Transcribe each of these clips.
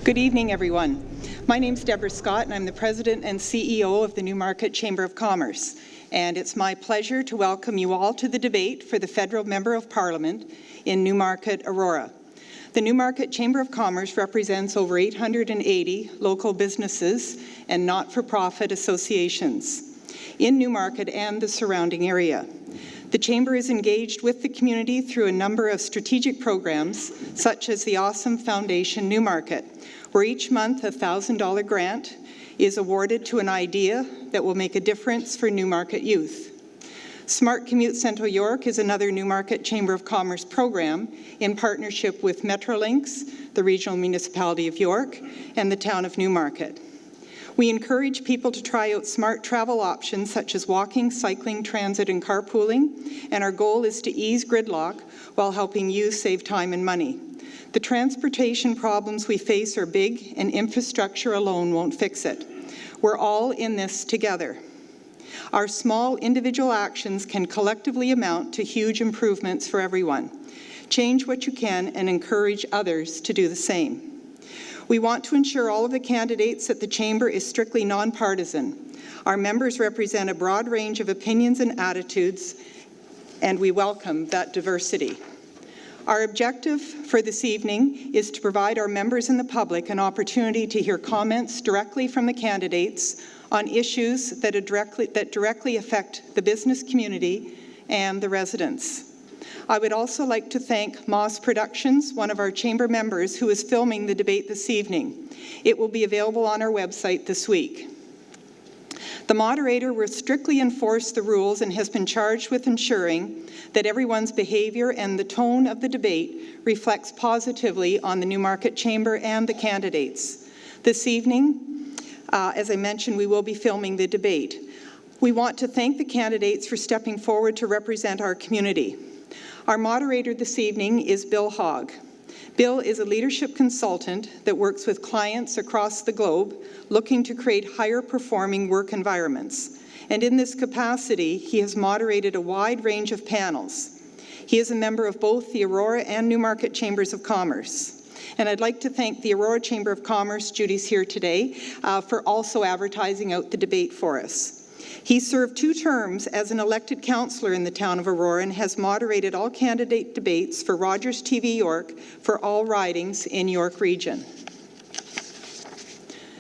Good evening, everyone. My name's Debra Scott, and I'm the President and CEO of the Newmarket Chamber of Commerce. And it's my pleasure to welcome you all to the debate for the Federal Member of Parliament in Newmarket-Aurora. The Newmarket Chamber of Commerce represents over 880 local businesses and not-for-profit associations in Newmarket and the surrounding area. The Chamber is engaged with the community through a number of strategic programs, such as the Awesome Foundation Newmarket, where each month a $1,000 grant is awarded to an idea that will make a difference for Newmarket youth. Smart Commute Central York is another Newmarket Chamber of Commerce program in partnership with Metrolinx, the Regional Municipality of York, and the Town of Newmarket. We encourage people to try out smart travel options such as walking, cycling, transit, and carpooling, and our goal is to ease gridlock while helping you save time and money. The transportation problems we face are big, and infrastructure alone won't fix it. We're all in this together. Our small individual actions can collectively amount to huge improvements for everyone. Change what you can and encourage others to do the same. We want to ensure all of the candidates at the Chamber is strictly nonpartisan. Our members represent a broad range of opinions and attitudes, and we welcome that diversity. Our objective for this evening is to provide our members and the public an opportunity to hear comments directly from the candidates on issues that directly affect the business community and the residents. I would also like to thank Moss Productions, one of our Chamber members, who is filming the debate this evening. It will be available on our website this week. The moderator will strictly enforce the rules and has been charged with ensuring that everyone's behaviour and the tone of the debate reflects positively on the Newmarket Chamber and the candidates. This evening, as I mentioned, we will be filming the debate. We want to thank the candidates for stepping forward to represent our community. Our moderator this evening is Bill Hogg. Bill is a leadership consultant that works with clients across the globe looking to create higher performing work environments. And in this capacity, he has moderated a wide range of panels. He is a member of both the Aurora and Newmarket Chambers of Commerce. And I'd like to thank the Aurora Chamber of Commerce, Judy's here today, for also advertising out the debate for us. He served 2 terms as an elected councillor in the town of Aurora and has moderated all candidate debates for Rogers TV York for all ridings in York Region.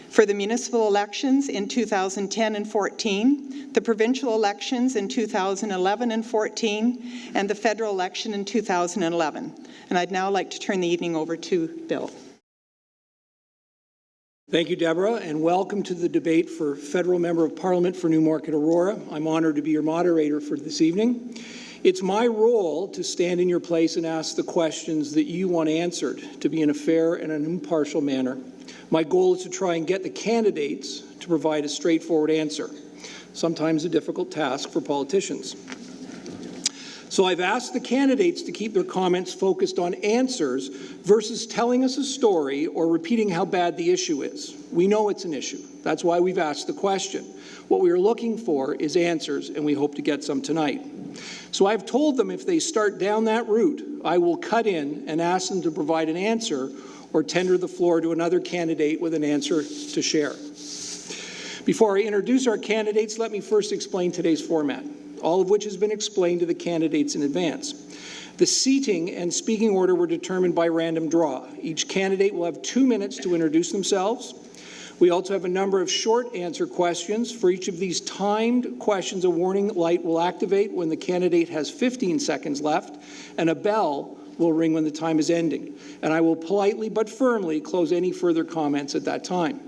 For the municipal elections in 2010 and 14, the provincial elections in 2011 and 14, and the federal election in 2011. And I'd now like to turn the evening over to Bill. Thank you, Deborah, and welcome to the debate for Federal Member of Parliament for Newmarket-Aurora. I'm honoured to be your moderator for this evening. It's my role to stand in your place and ask the questions that you want answered, to be in a fair and an impartial manner. My goal is to try and get the candidates to provide a straightforward answer, sometimes a difficult task for politicians. So I've asked the candidates to keep their comments focused on answers versus telling us a story or repeating how bad the issue is. We know it's an issue. That's why we've asked the question. What we are looking for is answers, and we hope to get some tonight. So I've told them if they start down that route, I will cut in and ask them to provide an answer or tender the floor to another candidate with an answer to share. Before I introduce our candidates, let me first explain today's format, all of which has been explained to the candidates in advance. The seating and speaking order were determined by random draw. Each candidate will have 2 minutes to introduce themselves. We also have a number of short answer questions. For each of these timed questions, a warning light will activate when the candidate has 15 seconds left, and a bell will ring when the time is ending. And I will politely but firmly close any further comments at that time.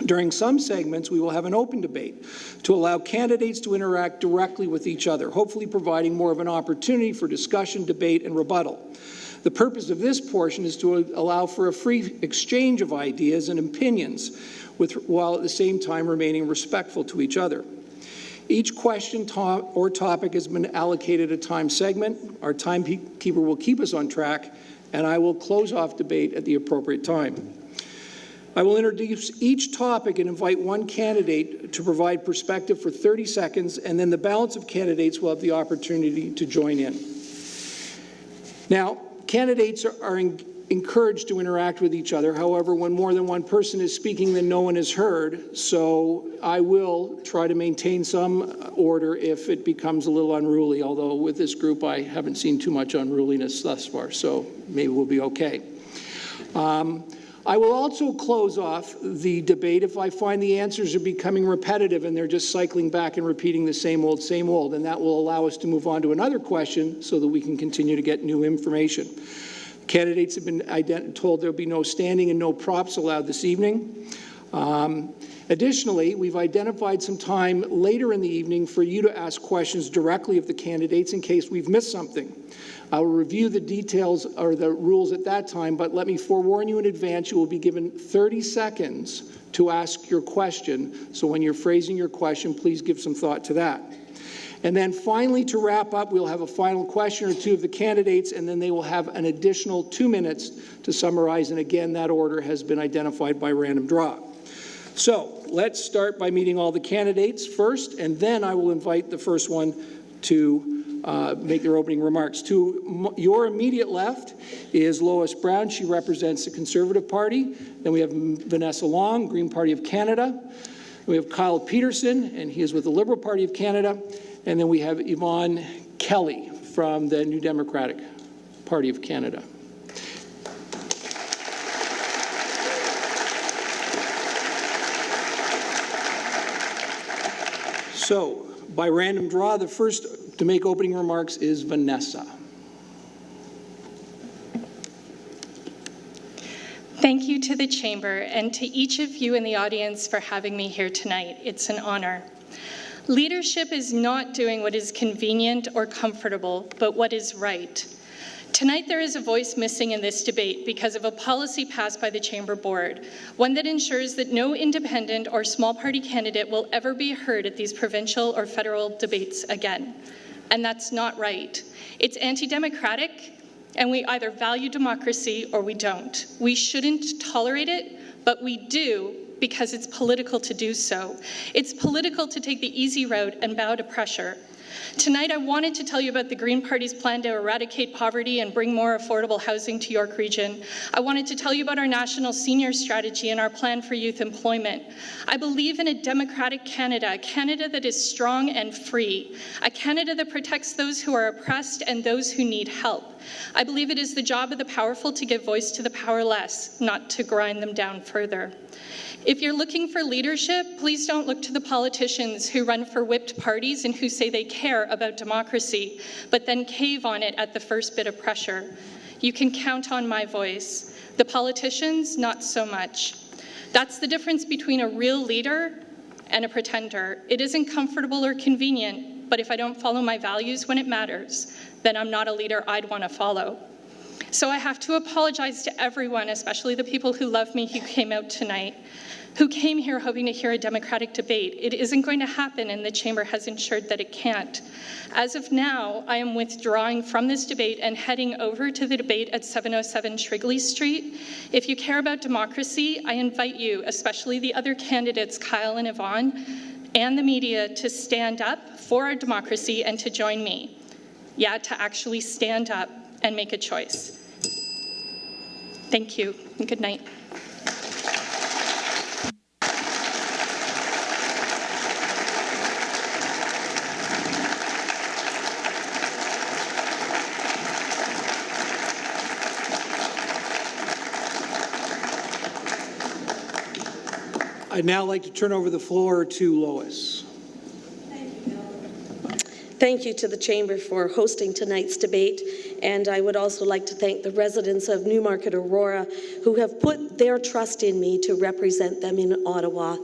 During some segments, we will have an open debate to allow candidates to interact directly with each other, hopefully providing more of an opportunity for discussion, debate, and rebuttal. The purpose of this portion is to allow for a free exchange of ideas and opinions, while at the same time remaining respectful to each other. Each question or topic has been allocated a time segment. Our timekeeper will keep us on track, and I will close off debate at the appropriate time. I will introduce each topic and invite one candidate to provide perspective for 30 seconds, and then the balance of candidates will have the opportunity to join in. Now, candidates are encouraged to interact with each other. However, when more than one person is speaking, then no one is heard. So I will try to maintain some order if it becomes a little unruly, although with this group I haven't seen too much unruliness thus far, so maybe we'll be okay. I will also close off the debate if I find the answers are becoming repetitive and they're just cycling back and repeating the same old, and that will allow us to move on to another question so that we can continue to get new information. Candidates have been told there will be no standing and no props allowed this evening. Additionally, we've identified some time later in the evening for you to ask questions directly of the candidates in case we've missed something. I will review the details or the rules at that time, but let me forewarn you in advance, you will be given 30 seconds to ask your question. So when you're phrasing your question, please give some thought to that. And then finally, to wrap up, we'll have a final question or two of the candidates, and then they will have an additional 2 minutes to summarize. And again, that order has been identified by random draw. So let's start by meeting all the candidates first, and then I will invite the first one to make their opening remarks. To your immediate left is Lois Brown. She represents the Conservative Party. Then we have Vanessa Long, Green Party of Canada. We have Kyle Peterson, and he is with the Liberal Party of Canada. And then we have Yvonne Kelly from the New Democratic Party of Canada. So, by random draw, the first to make opening remarks is Vanessa. Thank you to the Chamber and to each of you in the audience for having me here tonight. It's an honor. Leadership is not doing what is convenient or comfortable, but what is right. Tonight there is a voice missing in this debate because of a policy passed by the Chamber Board, one that ensures that no independent or small party candidate will ever be heard at these provincial or federal debates again. And that's not right. It's anti-democratic, and we either value democracy or we don't. We shouldn't tolerate it, but we do because it's political to do so. It's political to take the easy route and bow to pressure. Tonight, I wanted to tell you about the Green Party's plan to eradicate poverty and bring more affordable housing to York Region. I wanted to tell you about our national senior strategy and our plan for youth employment. I believe in a democratic Canada, a Canada that is strong and free, a Canada that protects those who are oppressed and those who need help. I believe it is the job of the powerful to give voice to the powerless, not to grind them down further. If you're looking for leadership, please don't look to the politicians who run for whipped parties and who say they care about democracy, but then cave on it at the first bit of pressure. You can count on my voice. The politicians, not so much. That's the difference between a real leader and a pretender. It isn't comfortable or convenient, but if I don't follow my values when it matters, then I'm not a leader I'd want to follow. So I have to apologize to everyone, especially the people who love me who came out tonight, who came here hoping to hear a democratic debate. It isn't going to happen, and the Chamber has ensured that it can't. As of now, I am withdrawing from this debate and heading over to the debate at 707 Shrigley Street. If you care about democracy, I invite you, especially the other candidates, Kyle and Yvonne, and the media, to stand up for our democracy and to join me. Yeah, to actually stand up and make a choice. Thank you, and good night. I'd now like to turn over the floor to Lois. Thank you to the Chamber for hosting tonight's debate, and I would also like to thank the residents of Newmarket-Aurora who have put their trust in me to represent them in Ottawa.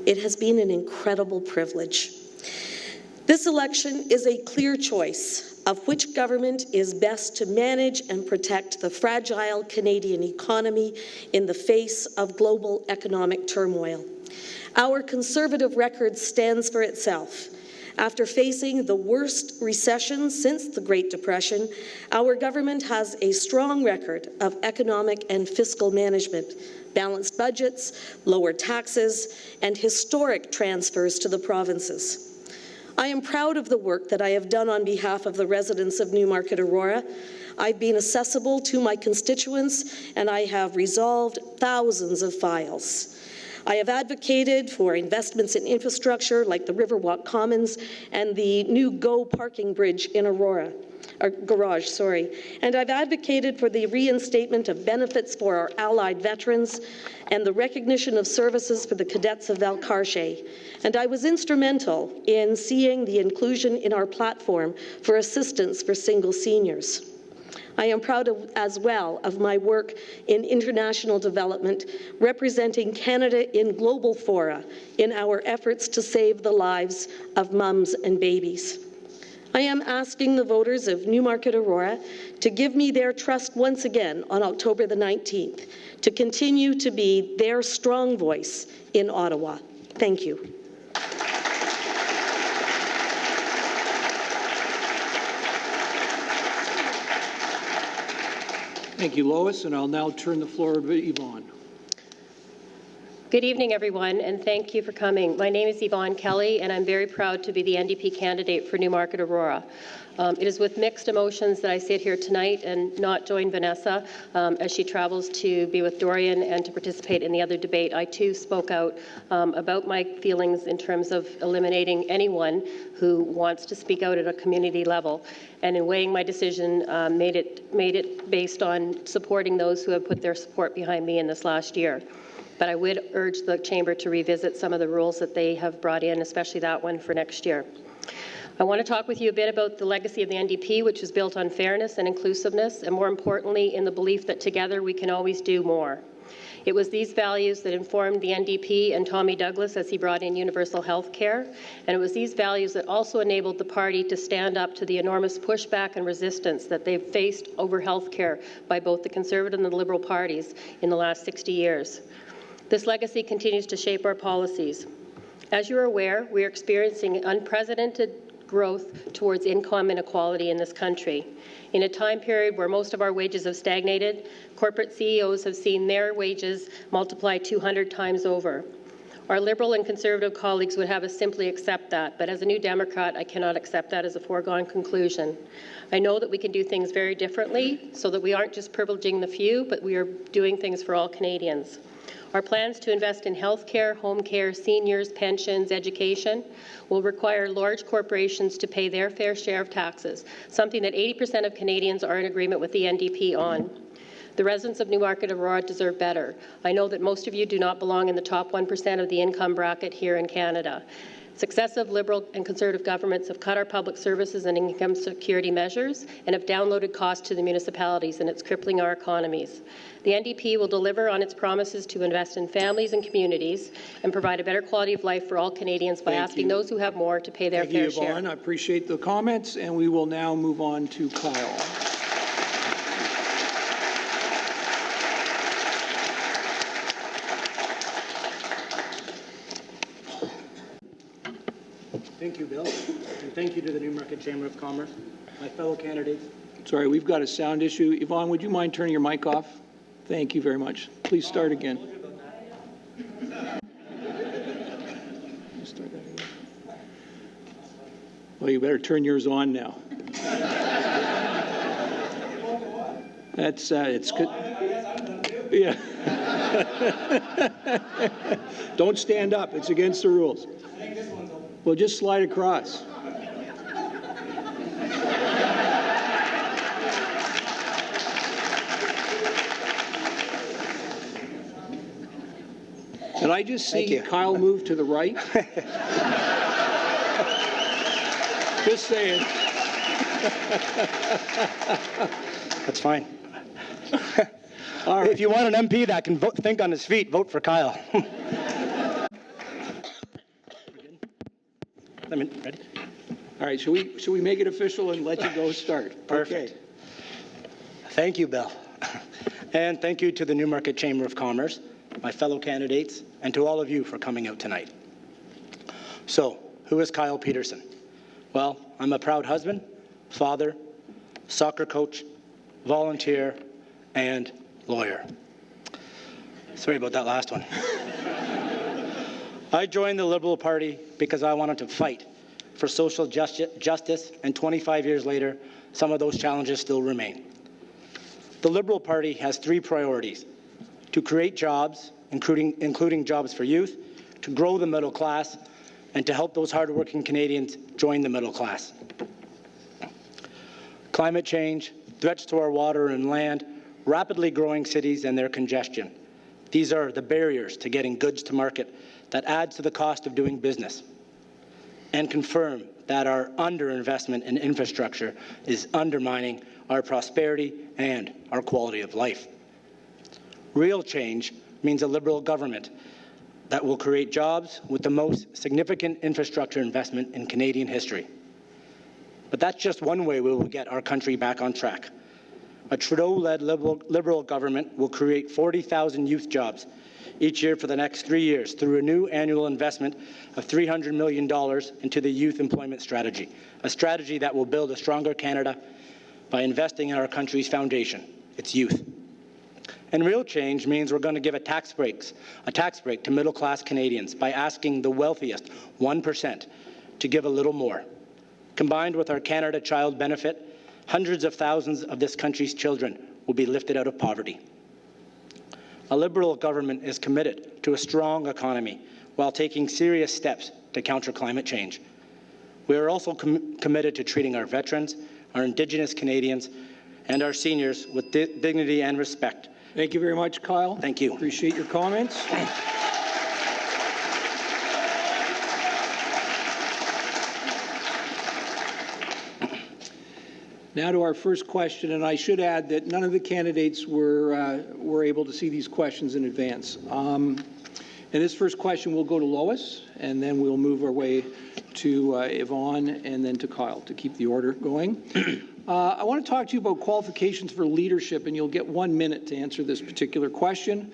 It has been an incredible privilege. This election is a clear choice of which government is best to manage and protect the fragile Canadian economy in the face of global economic turmoil. Our Conservative record stands for itself. After facing the worst recession since the Great Depression, our government has a strong record of economic and fiscal management, balanced budgets, lower taxes, and historic transfers to the provinces. I am proud of the work that I have done on behalf of the residents of Newmarket-Aurora. I've been accessible to my constituents, and I have resolved thousands of files. I have advocated for investments in infrastructure like the Riverwalk Commons and the new GO parking bridge in Garage, and I've advocated for the reinstatement of benefits for our allied veterans and the recognition of services for the cadets of Valcartier. And I was instrumental in seeing the inclusion in our platform for assistance for single seniors. I am proud as well of my work in international development, representing Canada in global fora in our efforts to save the lives of mums and babies. I am asking the voters of Newmarket-Aurora to give me their trust once again on October the 19th, to continue to be their strong voice in Ottawa. Thank you. Thank you, Lois, and I'll now turn the floor over to Yvonne. Good evening, everyone, and thank you for coming. My name is Yvonne Kelly, and I'm very proud to be the NDP candidate for Newmarket-Aurora. It is with mixed emotions that I sit here tonight and not join Vanessa as she travels to be with Dorian and to participate in the other debate. I, too, spoke out about my feelings in terms of eliminating anyone who wants to speak out at a community level. And in weighing my decision, made it based on supporting those who have put their support behind me in this last year. But I would urge the Chamber to revisit some of the rules that they have brought in, especially that one for next year. I want to talk with you a bit about the legacy of the NDP, which is built on fairness and inclusiveness, and more importantly, in the belief that together we can always do more. It was these values that informed the NDP and Tommy Douglas as he brought in universal health care, and it was these values that also enabled the party to stand up to the enormous pushback and resistance that they've faced over health care by both the Conservative and the Liberal parties in the last 60 years. This legacy continues to shape our policies. As you're aware, we are experiencing unprecedented growth towards income inequality in this country. In a time period where most of our wages have stagnated, corporate CEOs have seen their wages multiply 200 times over. Our Liberal and Conservative colleagues would have us simply accept that, but as a New Democrat, I cannot accept that as a foregone conclusion. I know that we can do things very differently so that we aren't just privileging the few, but we are doing things for all Canadians. Our plans to invest in health care, home care, seniors, pensions, education will require large corporations to pay their fair share of taxes, something that 80% of Canadians are in agreement with the NDP on. The residents of Newmarket-Aurora deserve better. I know that most of you do not belong in the top 1% of the income bracket here in Canada. Successive Liberal and Conservative governments have cut our public services and income security measures and have downloaded costs to the municipalities, and it's crippling our economies. The NDP will deliver on its promises to invest in families and communities and provide a better quality of life for all Canadians by asking those who have more to pay their fair share. Thank you, Yvonne. I appreciate the comments, and we will now move on to Kyle. Thank you, Bill, and thank you to the Newmarket Chamber of Commerce, my fellow candidates. Sorry, we've got a sound issue. Yvonne, would you mind turning your mic off? Thank you very much. Please start again. Well, you better turn yours on now. It's good. Yeah. Don't stand up. It's against the rules. Well, just slide across. Did I just see Kyle move to the right? Just saying. That's fine. All right. If you want an MP that can think on his feet, vote for Kyle. Ready? All right, should we make it official and let you go start? Perfect. Okay. Thank you, Bill. And thank you to the Newmarket Chamber of Commerce, my fellow candidates, and to all of you for coming out tonight. So, who is Kyle Peterson? Well, I'm a proud husband, father, soccer coach, volunteer, and lawyer. Sorry about that last one. I joined the Liberal Party because I wanted to fight for social justice, and 25 years later, some of those challenges still remain. The Liberal Party has 3 priorities: to create jobs, including jobs for youth, to grow the middle class, and to help those hardworking Canadians join the middle class. Climate change, threats to our water and land, rapidly growing cities and their congestion. These are the barriers to getting goods to market that adds to the cost of doing business, and confirm that our underinvestment in infrastructure is undermining our prosperity and our quality of life. Real change means a Liberal government that will create jobs with the most significant infrastructure investment in Canadian history. But that's just one way we will get our country back on track. A Trudeau-led Liberal government will create 40,000 youth jobs each year for the next 3 years through a new annual investment of $300 million into the youth employment strategy, a strategy that will build a stronger Canada by investing in our country's foundation, its youth. And real change means we're going to give a tax break to middle-class Canadians by asking the wealthiest 1% to give a little more. Combined with our Canada Child Benefit, hundreds of thousands of this country's children will be lifted out of poverty. A Liberal government is committed to a strong economy while taking serious steps to counter climate change. We are also committed to treating our veterans, our Indigenous Canadians, and our seniors with dignity and respect. Thank you very much, Kyle. Thank you. Appreciate your comments. Now to our first question, and I should add that none of the candidates were able to see these questions in advance. And this first question will go to Lois, and then we'll move our way to Yvonne and then to Kyle to keep the order going. I want to talk to you about qualifications for leadership, and you'll get 1 minute to answer this particular question.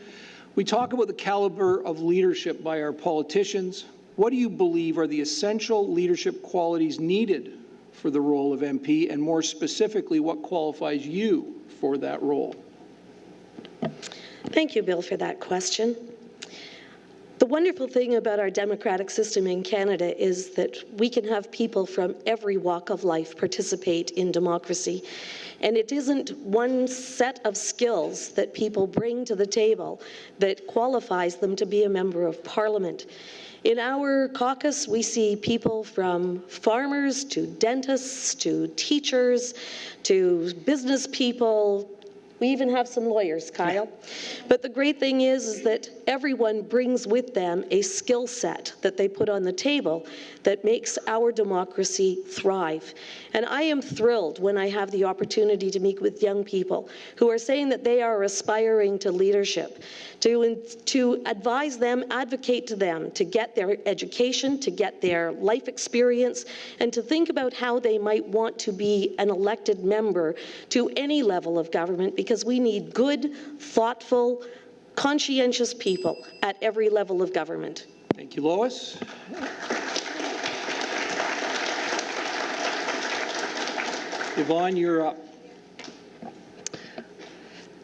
We talk about the caliber of leadership by our politicians. What do you believe are the essential leadership qualities needed for the role of MP, and more specifically, what qualifies you for that role? Thank you, Bill, for that question. The wonderful thing about our democratic system in Canada is that we can have people from every walk of life participate in democracy. And it isn't one set of skills that people bring to the table that qualifies them to be a member of Parliament. In our caucus, we see people from farmers to dentists to teachers to business people. We even have some lawyers, Kyle. But the great thing is that everyone brings with them a skill set that they put on the table that makes our democracy thrive. And I am thrilled when I have the opportunity to meet with young people who are saying that they are aspiring to leadership, to advise them, advocate to them, to get their education, to get their life experience, and to think about how they might want to be an elected member to any level of government, because we need good, thoughtful, conscientious people at every level of government. Thank you, Lois. Yvonne, you're up.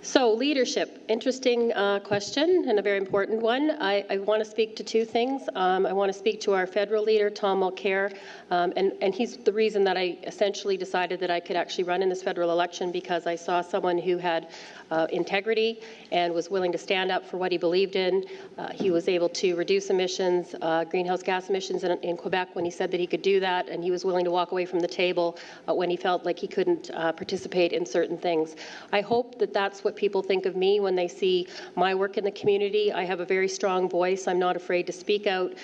So leadership, interesting question and a very important one. I want to speak to 2 things. I want to speak to our federal leader, Tom Mulcair, and he's the reason that I essentially decided that I could actually run in this federal election, because I saw someone who had integrity and was willing to stand up for what he believed in. He was able to reduce emissions, greenhouse gas emissions in Quebec when he said that he could do that, and he was willing to walk away from the table when he felt like he couldn't participate in certain things. I hope that that's what people think of me when they see my work in the community. I have a very strong voice. I'm not afraid to speak out,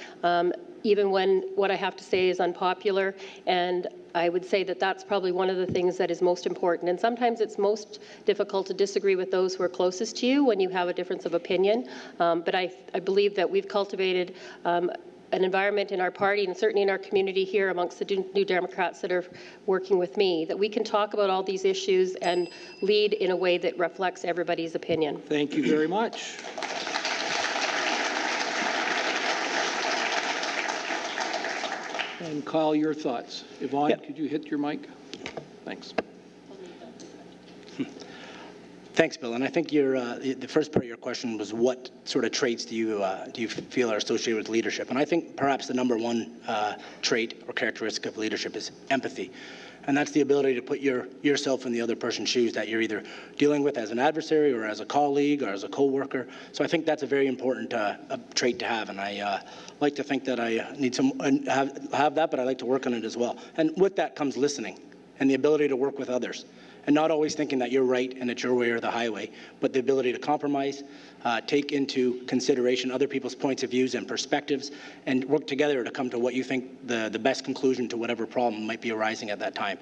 even when what I have to say is unpopular. And I would say that that's probably one of the things that is most important. And sometimes it's most difficult to disagree with those who are closest to you when you have a difference of opinion. But I believe that we've cultivated an environment in our party and certainly in our community here amongst the New Democrats that are working with me, that we can talk about all these issues and lead in a way that reflects everybody's opinion. Thank you very much. And Kyle, your thoughts. Yvonne, Could you hit your mic? Thanks. Thanks, Bill. And I think the first part of your question was what sort of traits do you feel are associated with leadership? And I think perhaps the number one trait or characteristic of leadership is empathy. And that's the ability to put yourself in the other person's shoes that you're either dealing with as an adversary or as a colleague or as a co-worker. So I think that's a very important trait to have. And I like to think that I need have that, but I like to work on it as well. And with that comes listening and the ability to work with others. And not always thinking that you're right and it's your way or the highway, but the ability to compromise, take into consideration other people's points of views and perspectives, and work together to come to what you think the best conclusion to whatever problem might be arising at that time.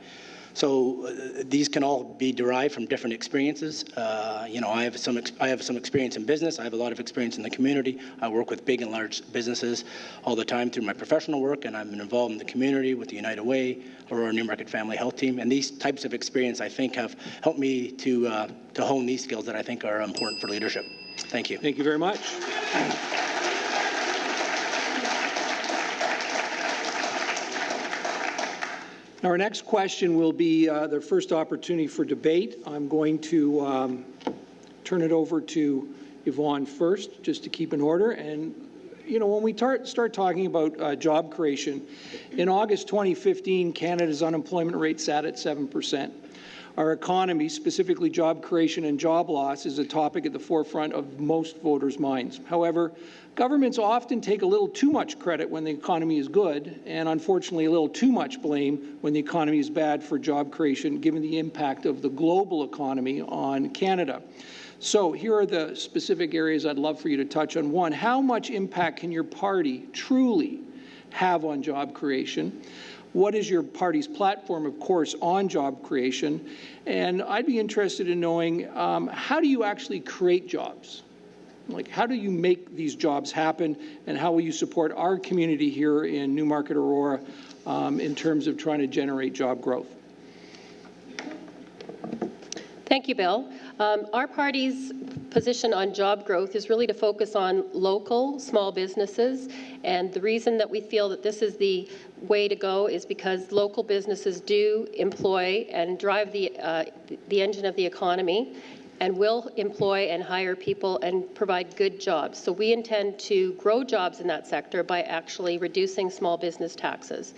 So these can all be derived from different experiences. I have some experience in business. I have a lot of experience in the community. I work with big and large businesses all the time through my professional work, and I'm involved in the community with the United Way, Aurora Newmarket Family Health Team. And these types of experience, I think, have helped me to hone these skills that I think are important for leadership. Thank you. Thank you very much. Now, our next question will be the first opportunity for debate. I'm going to turn it over to Yvonne first, just to keep in order. And, when we start talking about job creation, in August 2015, Canada's unemployment rate sat at 7%. Our economy, specifically job creation and job loss, is a topic at the forefront of most voters' minds. However, governments often take a little too much credit when the economy is good, and unfortunately a little too much blame when the economy is bad for job creation, given the impact of the global economy on Canada. So here are the specific areas I'd love for you to touch on. One, how much impact can your party truly have on job creation? What is your party's platform, of course, on job creation? And I'd be interested in knowing, how do you actually create jobs? Like, how do you make these jobs happen, and how will you support our community here in Newmarket-Aurora in terms of trying to generate job growth? Thank you, Bill. Our party's position on job growth is really to focus on local small businesses, and the reason that we feel that this is the way to go is because local businesses do employ and drive the engine of the economy, and will employ and hire people and provide good jobs. So we intend to grow jobs in that sector by actually reducing small business taxes.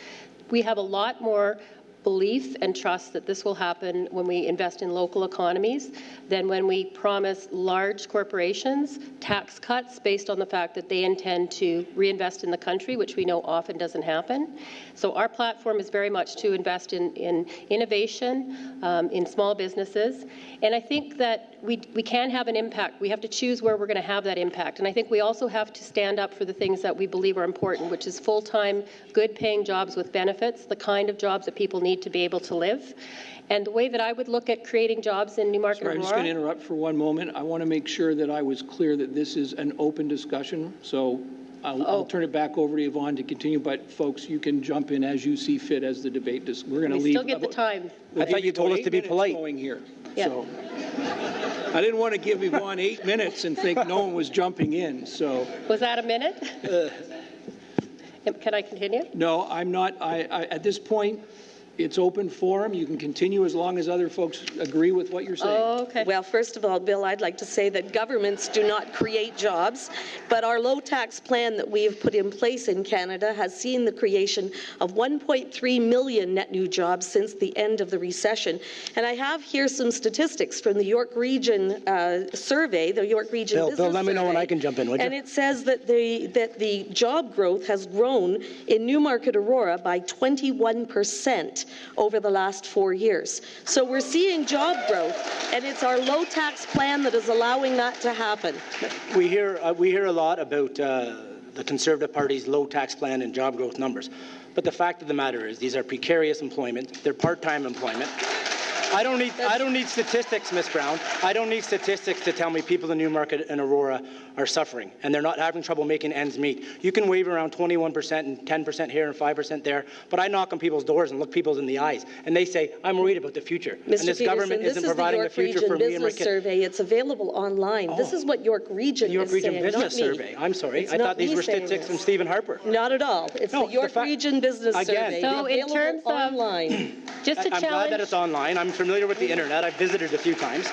We have a lot more belief and trust that this will happen when we invest in local economies than when we promise large corporations tax cuts based on the fact that they intend to reinvest in the country, which we know often doesn't happen. So our platform is very much to invest in innovation, in small businesses. And I think that we can have an impact. We have to choose where we're going to have that impact. And I think we also have to stand up for the things that we believe are important, which is full-time, good-paying jobs with benefits, the kind of jobs that people need to be able to live. And the way that I would look at creating jobs in Newmarket-Aurora... Sorry, I'm just going to interrupt for one moment. I want to make sure that I was clear that this is an open discussion. So I'll turn it back over to Yvonne to continue, but folks, you can jump in as you see fit as the debate. We're going to leave. We still get the time. I thought you told us to be polite. Going here. Yeah. So I didn't want to give Yvonne 8 minutes and think no one was jumping in. So Was that a minute? Can I continue? No, I'm not. At this point, it's open forum. You can continue as long as other folks agree with what you're saying. Oh, okay. Well, first of all, Bill, I'd like to say that governments do not create jobs, but our low tax plan that we have put in place in Canada has seen the creation of 1.3 million net new jobs since the end of the recession. And I have here some statistics from the York Region survey, the York Region Business Bill, let me know when Survey. I can jump in, would you? And it says that the job growth has grown in Newmarket-Aurora by 21% over the last 4 years. So we're seeing job growth, and it's our low tax plan that is allowing that to happen. We hear a lot about the Conservative Party's low tax plan and job growth numbers. But the fact of the matter is these are precarious employment. They're part-time employment. I don't need statistics, Ms. Brown. I don't need statistics to tell me people in Newmarket and Aurora are suffering, and they're not having trouble making ends meet. You can wave around 21% and 10% here and 5% there, but I knock on people's doors and look people in the eyes, and they say, I'm worried about the future. Mr. And this Peterson, government isn't providing the future for me and my Business kids. Survey. It's available online. This is what York Region The York is Region saying, Business not me. Survey. I'm sorry. It's I not thought these me were saying statistics from this. Stephen Harper. Not at all. It's No, the York Region Business Again. Survey. So in available terms of- online. Just to I'm glad that it's online. I'm familiar with the internet. I've visited a few times.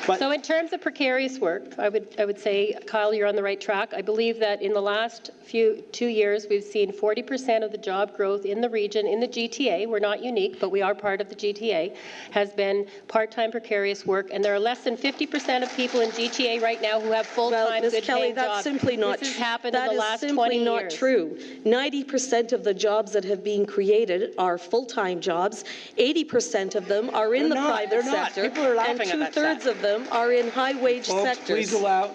So in terms of precarious work, I would say, Kyle, you're on the right track. I believe that in the last 2 years, we've seen 40% of the job growth in the region, in the GTA, we're not unique, but we are part of the GTA, has been part-time precarious work, and there are less than 50% of people in GTA right now who have full-time, Ms. good Kelly, paying that's jobs. simply not This has happened in the last 20 years. That is simply not true. 90% of the jobs that have been created are full-time jobs. 80% of them are in the private sector. People are laughing and at that two-thirds of them are in high-wage Folks, sectors. please allow,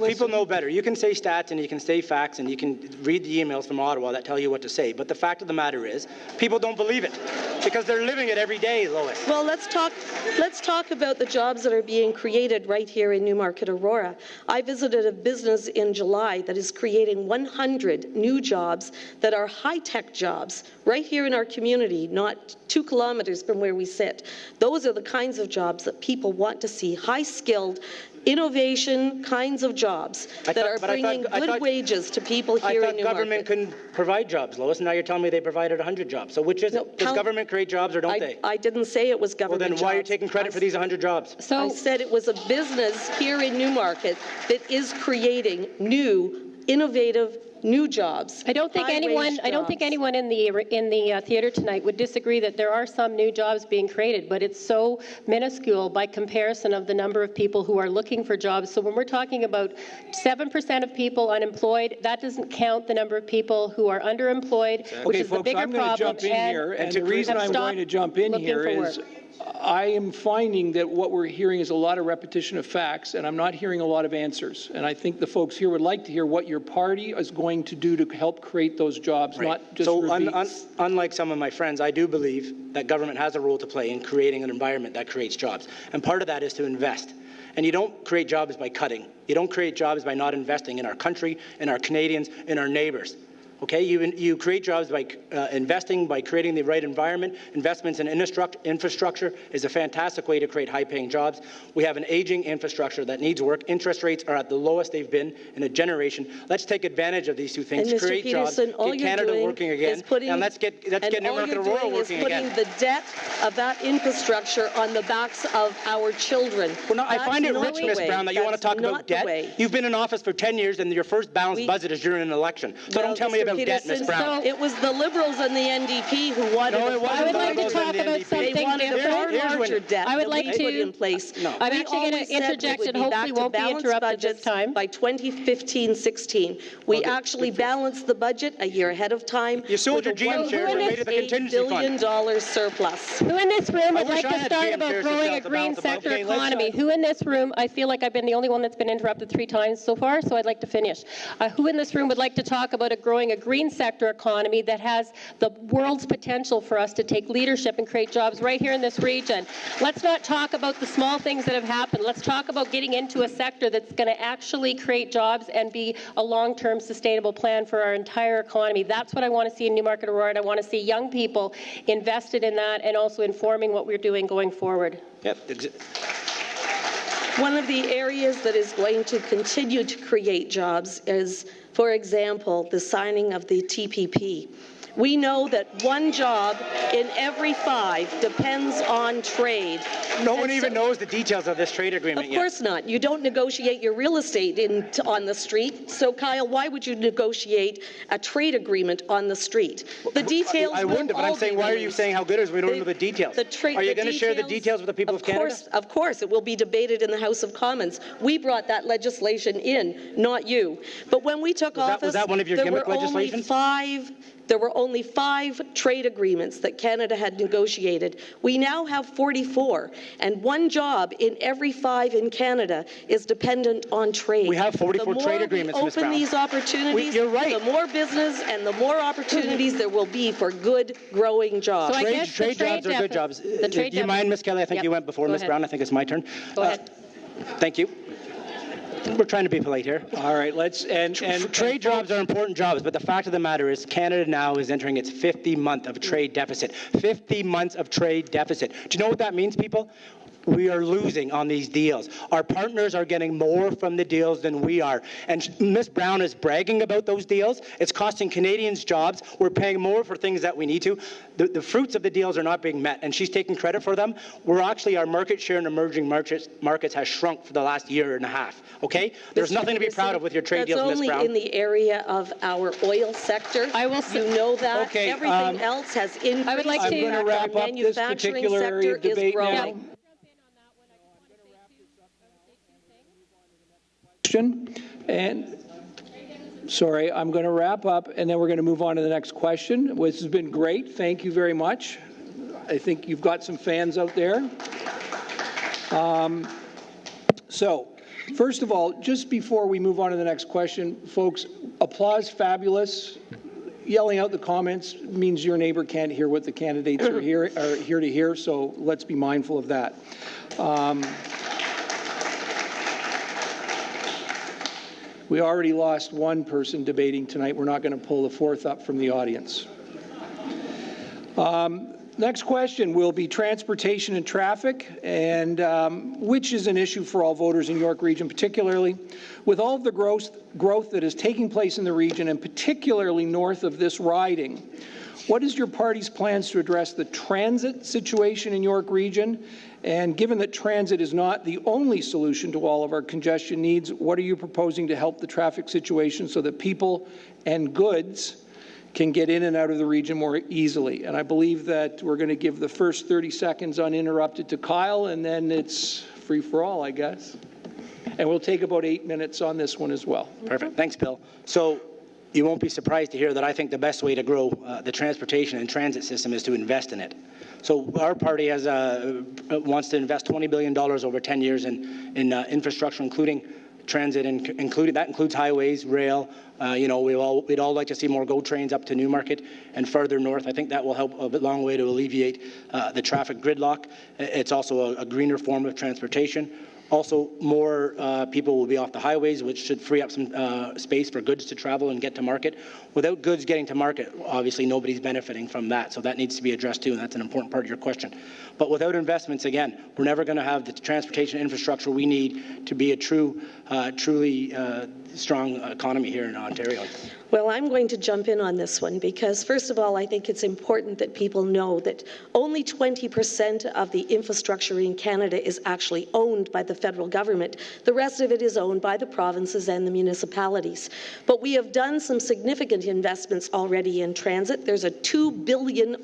People know better. You can say stats and you can say facts and you can read the emails from Ottawa that tell you what to say. But the fact of the matter is, people don't believe it because they're living it every day, Lois. Well, let's talk about the jobs that are being created right here in Newmarket-Aurora. I visited a business in July that is creating 100 new jobs that are high-tech jobs right here in our community, not 2 kilometers from where we sit. Those are the kinds of jobs that people want to see, high-skilled, innovation kinds of jobs that are bringing good wages to people here in Newmarket. I thought government couldn't provide jobs, Lois, and now you're telling me they provided 100 jobs. So which is it? Does government create jobs or don't they? I didn't say it was government jobs. Well, then why are you jobs. taking credit for these 100 jobs? I said it was a business here in Newmarket that is creating new, innovative, new jobs. I don't think anyone in the theatre tonight would disagree that there are some new jobs being created, but it's so minuscule by comparison of the number of people who are looking for jobs. So when we're talking about 7% of people unemployed, that doesn't count the number of people who are underemployed, which is the bigger problem. I'm going to jump in here, and the reason I'm going to jump in here is I am finding that what we're hearing is a lot of repetition of facts, and I'm not hearing a lot of answers. And I think the folks here would like to hear what your party is going to do to help create those jobs, not just unlike some of my friends, I do believe that government has a role to play in creating an environment that creates jobs. And part of that is to invest. And you don't create jobs by cutting. You don't create jobs by not investing in our country, in our Canadians, in our neighbors. Okay, you create jobs by investing, by creating the right environment. Investments in infrastructure is a fantastic way to create high-paying jobs. We have an aging infrastructure that needs work. Interest rates are at the lowest they've been in a generation. Let's take advantage of these two things, and create jobs, get Canada working again, and let's get Newmarket-Aurora working again. Putting the debt of that infrastructure on the backs of our children. Well, no, I find it rich, Ms. Brown, that you want to talk about debt. You've been in office for 10 years, and your first balanced budget is during an election. So don't tell me about debt, Ms. Brown. It was the Liberals and the NDP who wanted I would like to talk about something different. Larger debt I would like to put in place. I'm actually going to interject and hopefully won't be interrupted this time. By 2015-16. We actually balanced the budget a year ahead of time. You sold your GM shares and made it the contingency fund. $8 billion surplus. Who in this room would like to start about growing a green sector economy? Who in this room, I feel like I've been the only one that's been interrupted 3 times so far, so I'd like to finish. Who in this room would like to talk about growing a green sector economy that has the world's potential for us to take leadership and create jobs right here in this region? Let's not talk about the small things that have happened. Let's talk about getting into a sector that's going to actually create jobs and be a long-term sustainable plan for our entire economy. That's what I want to see in Newmarket-Aurora, and I want to see young people invested in that and also informing what we're doing going forward. Yep. One of the areas that is going to continue to create jobs is, for example, the signing of the TPP. We know that 1 job in every 5 depends on trade. No one even knows the details of this trade agreement yet. Of course not. You don't negotiate your real estate on the street. So, Kyle, why would you negotiate a trade agreement on the street? The details I wouldn't, but I'm saying, why are you saying how good it is? We don't know the details. Are you going to share the details with the people of Canada? Of course. It will be debated in the House of Commons. We brought that legislation in, not you. But when we took office, was that one of your gimmick legislations? There were only 5 trade agreements that Canada had negotiated. We now have 44, and 1 job in every 5 in Canada is dependent on trade. We have 44 trade agreements, Ms. Brown. The more we open these opportunities, you're right. the more business and the more opportunities there will be for good, growing jobs. So trade jobs are good jobs. Do you mind, Ms. Kelly? I think you went before Ms. Brown. I think it's my turn. Go ahead. Thank you. We're trying to be polite here. All right, let's trade jobs are important jobs, but the fact of the matter is Canada now is entering its 50th month of trade deficit. 50 months of trade deficit. Do you know what that means, people? We are losing on these deals. Our partners are getting more from the deals than we are. And Ms. Brown is bragging about those deals. It's costing Canadians jobs. We're paying more for things that we need to. The fruits of the deals are not being met, and she's taking credit for them. Our market share in emerging markets has shrunk for the last year and a half, okay? There's nothing to be proud of with your trade deals, Ms. Brown. That's only in the area of our oil sector. I will You know that. Okay, Everything else has increased. I would like I'm to- going to wrap up this particular area of debate now. And sorry, I'm going to wrap up, and then we're going to move on to the next question. This has been great. Thank you very much. I think you've got some fans out there. So, first of all, just before we move on to the next question, folks, applause fabulous. Yelling out the comments means your neighbor can't hear what the candidates are here to hear, so let's be mindful of that. We already lost one person debating tonight. We're not going to pull the fourth up from the audience. Next question will be transportation and traffic, and which is an issue for all voters in York Region, particularly with all of the growth that is taking place in the region, and particularly north of this riding. What is your party's plans to address the transit situation in York Region? And given that transit is not the only solution to all of our congestion needs, what are you proposing to help the traffic situation so that people and goods can get in and out of the region more easily? And I believe that we're going to give the first 30 seconds uninterrupted to Kyle, and then it's free for all, I guess. And we'll take about 8 minutes on this one as well. Perfect. Thanks, Bill. So you won't be surprised to hear that I think the best way to grow the transportation and transit system is to invest in it. So our party wants to invest $20 billion over 10 years in infrastructure, including transit, and that includes highways, rail. We'd all like to see more GO trains up to Newmarket and further north. I think that will help a long way to alleviate the traffic gridlock. It's also a greener form of transportation. Also, more people will be off the highways, which should free up some space for goods to travel and get to market. Without goods getting to market, obviously nobody's benefiting from that, so that needs to be addressed too, and that's an important part of your question. But without investments, again, we're never going to have the transportation infrastructure we need to be a truly strong economy here in Ontario. Well, I'm going to jump in on this one because, first of all, I think it's important that people know that only 20% of the infrastructure in Canada is actually owned by the federal government. The rest of it is owned by the provinces and the municipalities. But we have done some significant investments already in transit. There's a $2 billion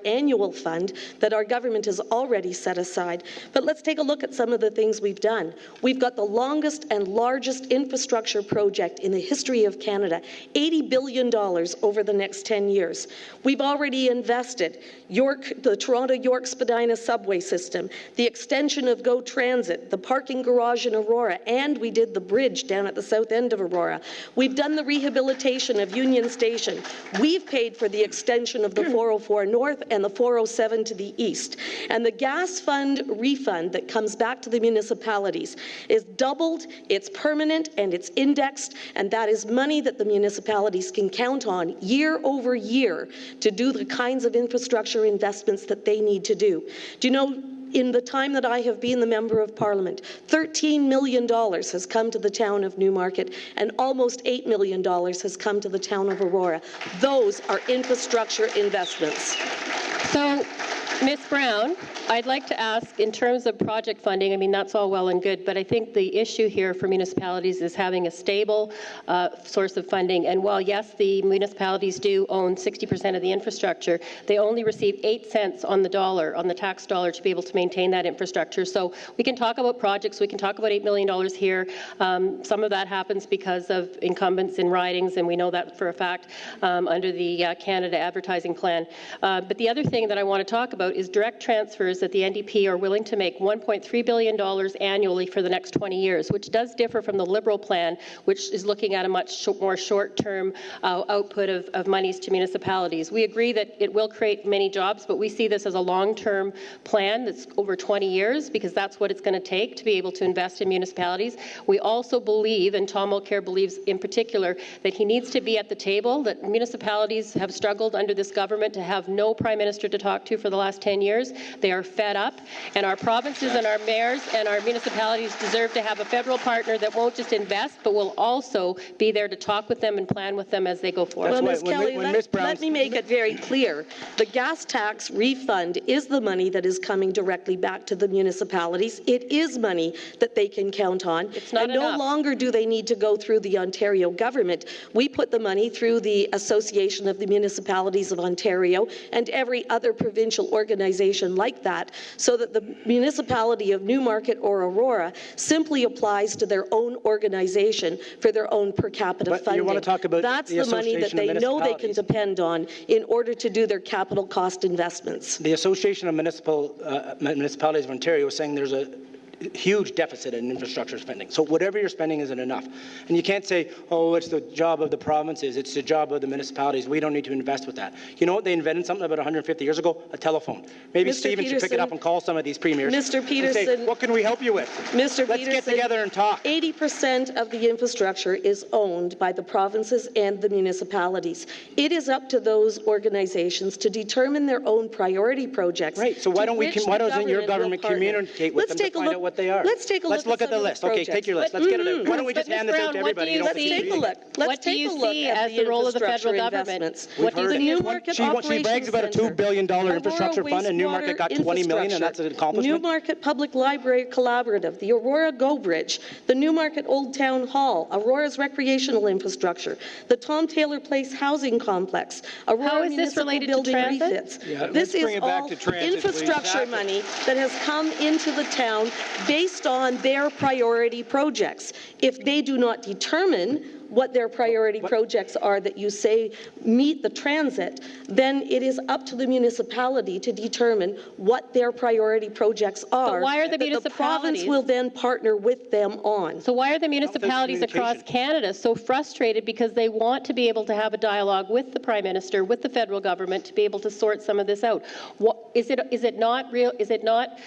annual fund that our government has already set aside. But let's take a look at some of the things we've done. We've got the longest and largest infrastructure project in the history of Canada, $80 billion over the next 10 years. We've already invested the Toronto-York Spadina subway system, the extension of GO Transit, the parking garage in Aurora, and we did the bridge down at the south end of Aurora. We've done the rehabilitation of Union Station. We've paid for the extension of the 404 North and the 407 to the east. And the gas fund refund that comes back to the municipalities is doubled, it's permanent, and it's indexed, and that is money that the municipalities can count on year over year to do the kinds of infrastructure investments that they need to do. Do you know, in the time that I have been the Member of Parliament, $13 million has come to the town of Newmarket, and almost $8 million has come to the town of Aurora. Those are infrastructure investments. So, Ms. Brown, I'd like to ask, in terms of project funding, I mean, that's all well and good, but I think the issue here for municipalities is having a stable source of funding. And while, yes, the municipalities do own 60% of the infrastructure, they only receive 8 cents on the dollar, on the tax dollar, to be able to maintain that infrastructure. So we can talk about projects, we can talk about $8 million here. Some of that happens because of incumbents in ridings, and we know that for a fact under the Canada Advertising Plan. But the other thing that I want to talk about is direct transfers that the NDP are willing to make $1.3 billion annually for the next 20 years, which does differ from the Liberal plan, which is looking at a much more short-term output of monies to municipalities. We agree that it will create many jobs, but we see this as a long-term plan that's over 20 years, because that's what it's going to take to be able to invest in municipalities. We also believe, and Tom Mulcair believes in particular, that he needs to be at the table, that municipalities have struggled under this government to have no Prime Minister to talk to for the last 10 years. They are fed up, and our provinces and our mayors and our municipalities deserve to have a federal partner that won't just invest, but will also be there to talk with them and plan with them as they go forward. Well, That's Ms. why Kelly, when Ms. let me make it very clear. The gas tax refund is the money that is coming directly back to the municipalities. It is money that they can count on. It's not and no enough. longer do they need to go through the Ontario government. We put the money through the Association of the Municipalities of Ontario and every other provincial organization like that, so that the municipality of Newmarket or Aurora simply applies to their own organization for their own per capita But you funding. want to talk about That's the the money that Association of they know they can Municipalities. depend on in order to do their capital cost investments. The Association of Municipalities of Ontario is saying there's a huge deficit in infrastructure spending. So whatever you're spending isn't enough. And you can't say, oh, it's the job of the provinces, it's the job of the municipalities, we don't need to invest with that. You know what? They invented something about 150 years ago? A telephone. Maybe Mr. Stephen should pick it Peterson, up and call some of these premiers. Mr. And say, Peterson, what can we help you with? Mr. Let's Peterson, get together and talk. 80% of the infrastructure is owned by the provinces and the municipalities. It is up to those organizations to determine their own priority projects. Right, so why doesn't your government will partner. communicate with them to find out what they are? Let's take a Let's look at the list. Okay, take your list. Let's get it out. Why don't we just hand this out to everybody? You don't have to Let's keep take a reading look. it. Let's What do take you a look see at as the role of the federal infrastructure government? investments. We've What do you heard see it. as Newmarket She brags about a $2 billion infrastructure Aurora fund, and Newmarket got $20 million, and that's an accomplishment? Newmarket Public Library Collaborative, the Aurora Go Bridge, the Newmarket Old Town Hall, Aurora's recreational infrastructure, the Tom Taylor Place Housing Complex, Aurora How is this Municipal related to Building transit? refits. Yeah, This let's bring is it back all to transit, please. infrastructure money that has come into the town based on their priority projects. If they do not determine what their priority projects are that you say meet the transit, then it is up to the municipality to determine what their priority projects are. why are the that the province municipalities- will then partner with them on. So why are the municipalities across Canada so frustrated because they want to be able to have a dialogue with the Prime Minister, with the federal government, to be able to sort some of this out? Is it not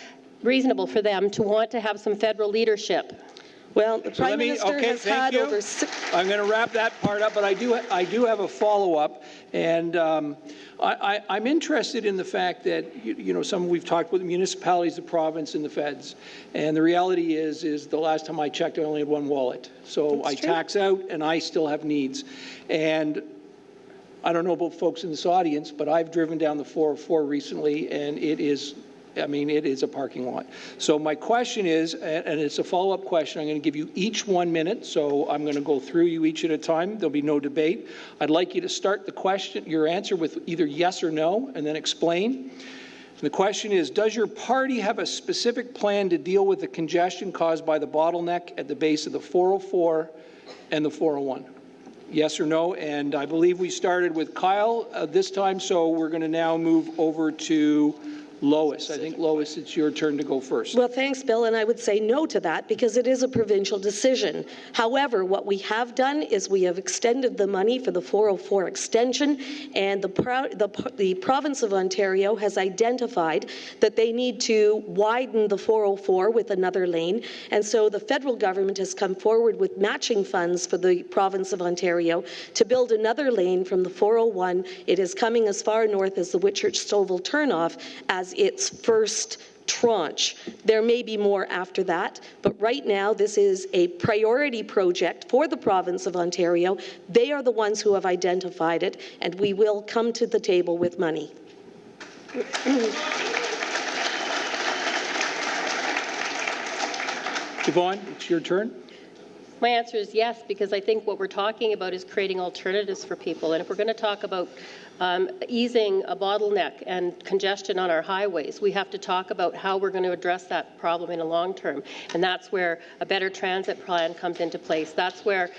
reasonable for them to want to have some federal leadership? Well, the Prime Let me, Minister okay, has thank had you. over six... I'm going to wrap that part up, but I do have a follow-up, and I'm interested in the fact that, we've talked with the municipalities, the province, and the feds, and the reality is the last time I checked, I only had one wallet. So I tax out, and I still have needs. And I don't know about folks in this audience, but I've driven down the 404 recently, and it is a parking lot. So my question is, and it's a follow-up question, I'm going to give you each 1 minute, so I'm going to go through you each at a time. There'll be no debate. I'd like you to start the question, your answer with either yes or no, and then explain. And the question is, does your party have a specific plan to deal with the congestion caused by the bottleneck at the base of the 404 and the 401? Yes or no? And I believe we started with Kyle this time, so we're going to now move over to Lois. I think, Lois, it's your turn to go first. Well, thanks, Bill, and I would say no to that because it is a provincial decision. However, what we have done is we have extended the money for the 404 extension, and the province of Ontario has identified that they need to widen the 404 with another lane, and so the federal government has come forward with matching funds for the province of Ontario to build another lane from the 401. It is coming as far north as the Whitchurch-Stouffville turnoff as its first tranche. There may be more after that, but right now this is a priority project for the province of Ontario. They are the ones who have identified it, and we will come to the table with money. Yvonne, it's your turn. My answer is yes, because I think what we're talking about is creating alternatives for people. And if we're going to talk about easing a bottleneck and congestion on our highways, we have to talk about how we're going to address that problem in the long term. And that's where a better transit plan comes into place. That's where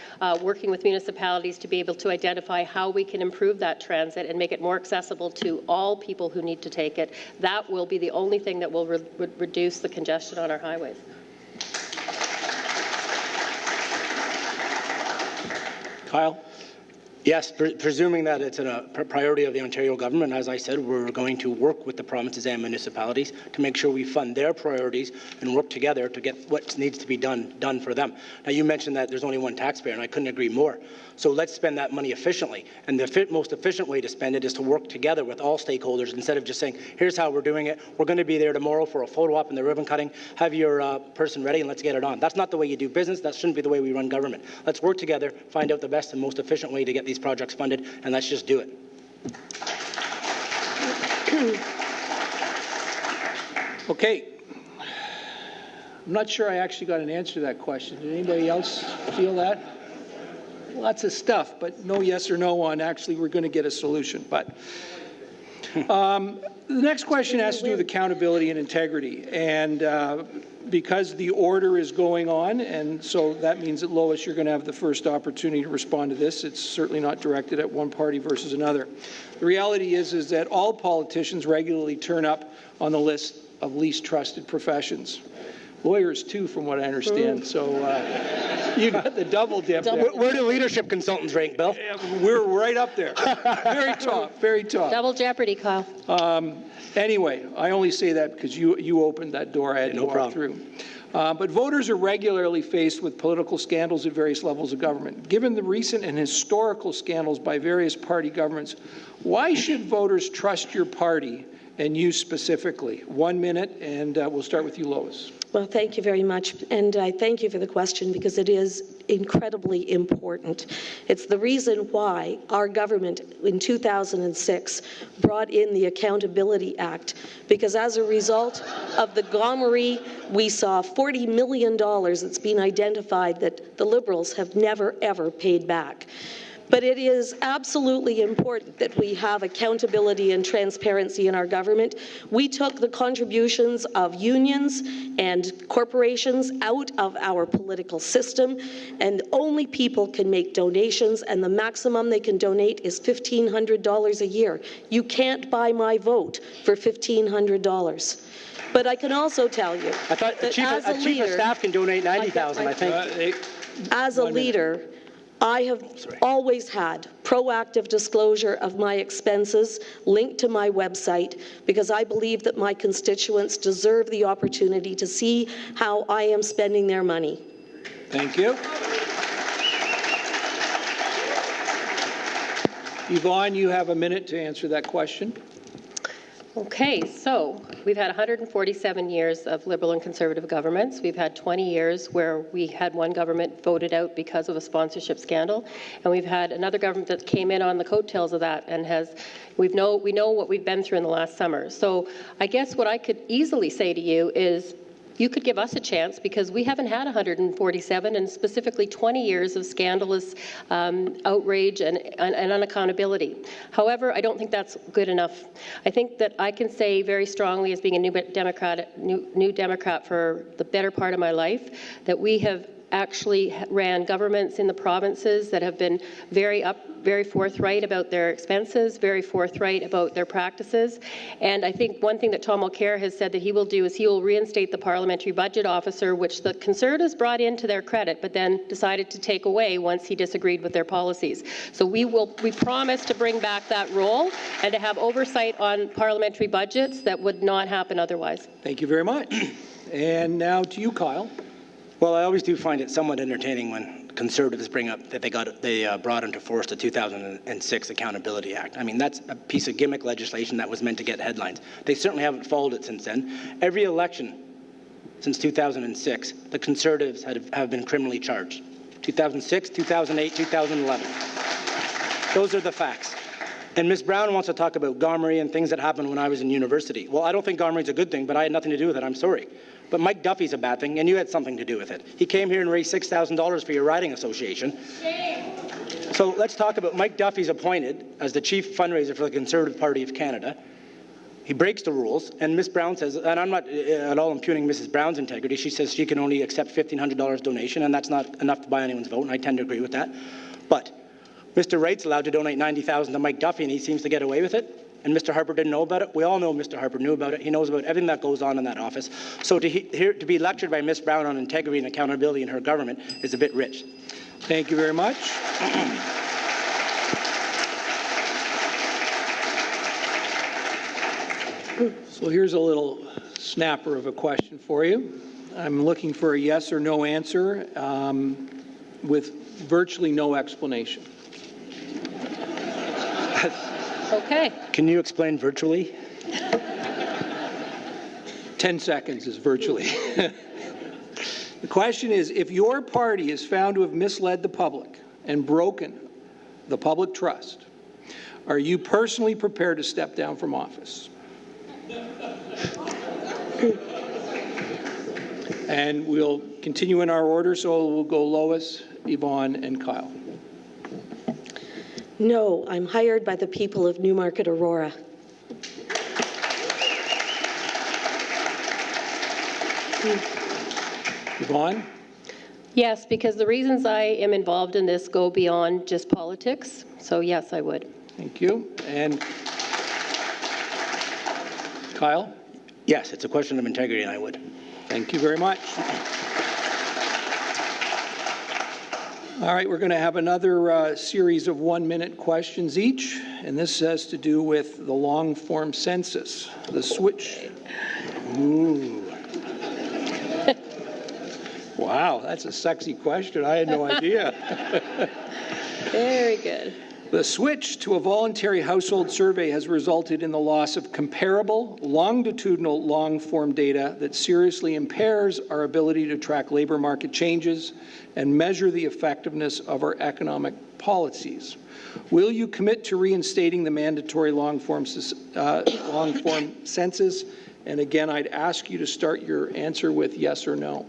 working with municipalities to be able to identify how we can improve that transit and make it more accessible to all people who need to take it. That will be the only thing that will reduce the congestion on our highways. Kyle? Yes, presuming that it's a priority of the Ontario government, as I said, we're going to work with the provinces and municipalities to make sure we fund their priorities and work together to get what needs to be done for them. Now, you mentioned that there's only one taxpayer, and I couldn't agree more. So let's spend that money efficiently. And the most efficient way to spend it is to work together with all stakeholders instead of just saying, here's how we're doing it. We're going to be there tomorrow for a photo op and the ribbon cutting. Have your person ready and let's get it on. That's not the way you do business. That shouldn't be the way we run government. Let's work together, find out the best and most efficient way to get these projects funded, and let's just do it. Okay. I'm not sure I actually got an answer to that question. Did anybody else feel that? Lots of stuff, but no yes or no on actually we're going to get a solution. But the next question has to do with accountability and integrity. And because the order is going on, and so that means that, Lois, you're going to have the first opportunity to respond to this. It's certainly not directed at one party versus another. The reality is that all politicians regularly turn up on the list of least trusted professions. Lawyers, too, from what I understand. So you got the double dip there. Where do leadership consultants rank, Bill? We're right up there. Very top, very top. Double jeopardy, Kyle. Anyway, I only say that because you opened that door I had to walk through. But voters are regularly faced with political scandals at various levels of government. Given the recent and historical scandals by various party governments, why should voters trust your party and you specifically? 1 minute, and we'll start with you, Lois. Well, thank you very much, and I thank you for the question because it is incredibly important. It's the reason why our government in 2006 brought in the Accountability Act, because as a result of the Gomery, we saw $40 million that's been identified that the Liberals have never, ever paid back. But it is absolutely important that we have accountability and transparency in our government. We took the contributions of unions and corporations out of our political system, and only people can make donations, and the maximum they can donate is $1,500 a year. You can't buy my vote for $1,500. But I can also tell you I thought a chief of staff can donate $90,000, I think. As a leader, I have always had proactive disclosure of my expenses linked to my website because I believe that my constituents deserve the opportunity to see how I am spending their money. Thank you. Yvonne, you have a minute to answer that question. Okay, so we've had 147 years of Liberal and Conservative governments. We've had 20 years where we had one government voted out because of a sponsorship scandal, and we've had another government that came in on the coattails of that and we know what we've been through in the last summer. So I guess what I could easily say to you is you could give us a chance because we haven't had 147 and specifically 20 years of scandalous outrage and unaccountability. However, I don't think that's good enough. I think that I can say very strongly as being a new Democrat for the better part of my life that we have actually ran governments in the provinces that have been very forthright about their expenses, very forthright about their practices. And I think one thing that Tom Mulcair has said that he will do is he will reinstate the parliamentary budget officer, which the Conservatives brought in to their credit, but then decided to take away once he disagreed with their policies. So we promise to bring back that role and to have oversight on parliamentary budgets that would not happen otherwise. Thank you very much. And now to you, Kyle. Well, I always do find it somewhat entertaining when Conservatives bring up that they brought into force the 2006 Accountability Act. I mean, that's a piece of gimmick legislation that was meant to get headlines. They certainly haven't followed it since then. Every election since 2006, the Conservatives have been criminally charged. 2006, 2008, 2011. Those are the facts. And Ms. Brown wants to talk about Gomery and things that happened when I was in university. Well, I don't think Gomery's a good thing, but I had nothing to do with it. I'm sorry. But Mike Duffy's a bad thing, and you had something to do with it. He came here and raised $6,000 for your riding association. Shame. So let's talk about Mike Duffy's appointed as the chief fundraiser for the Conservative Party of Canada. He breaks the rules, and Ms. Brown says, and I'm not at all impugning Mrs. Brown's integrity, she says she can only accept $1,500 donation, and that's not enough to buy anyone's vote, and I tend to agree with that. But Mr. Wright's allowed to donate $90,000 to Mike Duffy, and he seems to get away with it. And Mr. Harper didn't know about it. We all know Mr. Harper knew about it. He knows about everything that goes on in that office. So to be lectured by Ms. Brown on integrity and accountability in her government is a bit rich. Thank you very much. So here's a little snapper of a question for you. I'm looking for a yes or no answer with virtually no explanation. Okay. Can you explain virtually? 10 seconds is virtually. The question is, if your party is found to have misled the public and broken the public trust, are you personally prepared to step down from office? And we'll continue in our order, so we'll go Lois, Yvonne, and Kyle. No, I'm hired by the people of Newmarket-Aurora. Yvonne? Yes, because the reasons I am involved in this go beyond just politics. So yes, I would. Thank you. And Kyle? Yes, it's a question of integrity, and I would. Thank you very much. All right, we're going to have another series of 1-minute questions each, and this has to do with the long-form census, the switch. Ooh. Wow, that's a sexy question. I had no idea. Very good. The switch to a voluntary household survey has resulted in the loss of comparable, longitudinal, long-form data that seriously impairs our ability to track labor market changes and measure the effectiveness of our economic policies. Will you commit to reinstating the mandatory long-form census? And again, I'd ask you to start your answer with yes or no,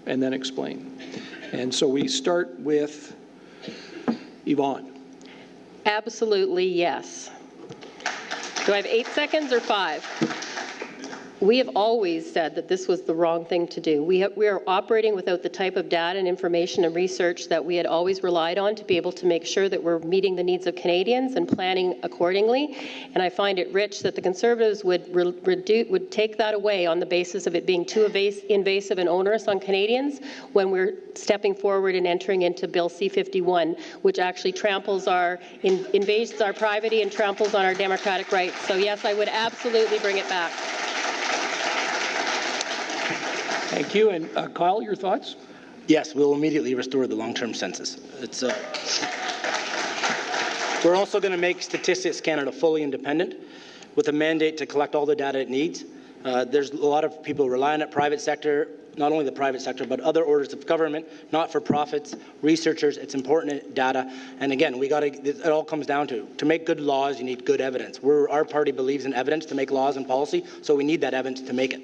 and then explain. And so we start with Yvonne. Absolutely yes. Do I have 8 seconds or 5? We have always said that this was the wrong thing to do. We are operating without the type of data and information and research that we had always relied on to be able to make sure that we're meeting the needs of Canadians and planning accordingly. And I find it rich that the Conservatives would take that away on the basis of it being too invasive and onerous on Canadians when we're stepping forward and entering into Bill C-51, which actually invades our privacy and tramples on our democratic rights. So yes, I would absolutely bring it back. Thank you. And Kyle, your thoughts? Yes, we'll immediately restore the long-term census. We're also going to make Statistics Canada fully independent with a mandate to collect all the data it needs. There's a lot of people relying on private sector, not only the private sector, but other orders of government, not-for-profits, researchers. It's important data. And again, it all comes down to make good laws, you need good evidence. Our party believes in evidence to make laws and policy, so we need that evidence to make it.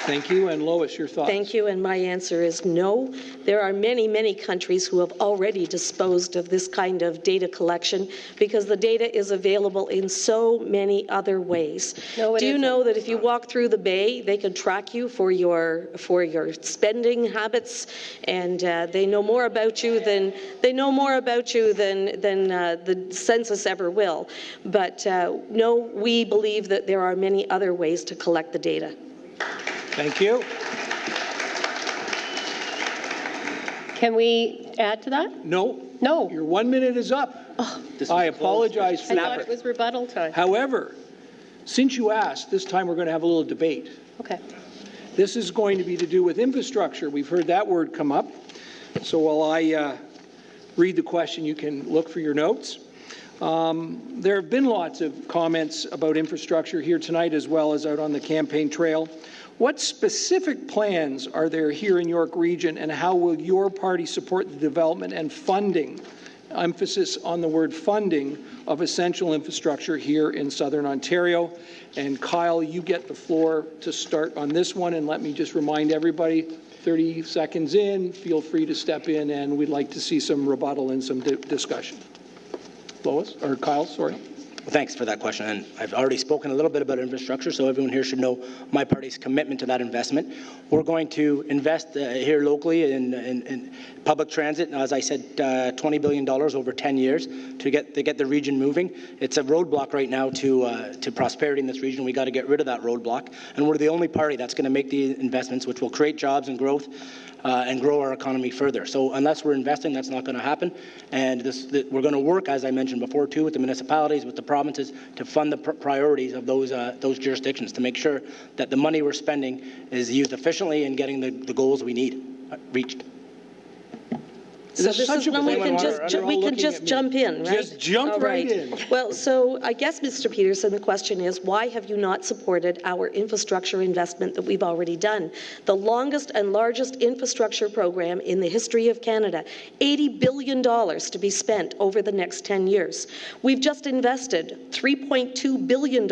Thank you. And Lois, your thoughts? Thank you, and my answer is no. There are many, many countries who have already disposed of this kind of data collection because the data is available in so many other ways. No, Do you know that if you walk through the Bay, they can track you for your spending habits, and they know more about you than the census ever will. But no, we believe that there are many other ways to collect the data. Thank you. Can we add to that? No. No. Your 1 minute is up. I apologize for I that. thought it was rebuttal time. However, since you asked, this time we're going to have a little debate. Okay. This is going to be to do with infrastructure. We've heard that word come up. So while I read the question, you can look for your notes. There have been lots of comments about infrastructure here tonight as well as out on the campaign trail. What specific plans are there here in York Region, and how will your party support the development and funding, emphasis on the word funding, of essential infrastructure here in Southern Ontario? And Kyle, you get the floor to start on this one, and let me just remind everybody, 30 seconds in, feel free to step in, and we'd like to see some rebuttal and some discussion. Lois, or Kyle, sorry. Well, thanks for that question. And I've already spoken a little bit about infrastructure, so everyone here should know my party's commitment to that investment. We're going to invest here locally in public transit. As I said, $20 billion over 10 years to get the region moving. It's a roadblock right now to prosperity in this region. We got to get rid of that roadblock. And we're the only party that's going to make the investments, which will create jobs and growth. and grow our economy further. So unless we're investing, that's not going to happen. And we're going to work, as I mentioned before, too, with the municipalities, with the provinces, to fund the priorities of those jurisdictions, to make sure that the money we're spending is used efficiently and getting the goals we need reached. So this is when we can just jump in, right? Just jump right in. Well, so I guess, Mr. Peterson, the question is, why have you not supported our infrastructure investment that we've already done? The longest and largest infrastructure program in the history of Canada, $80 billion to be spent over the next 10 years. We've just invested $3.2 billion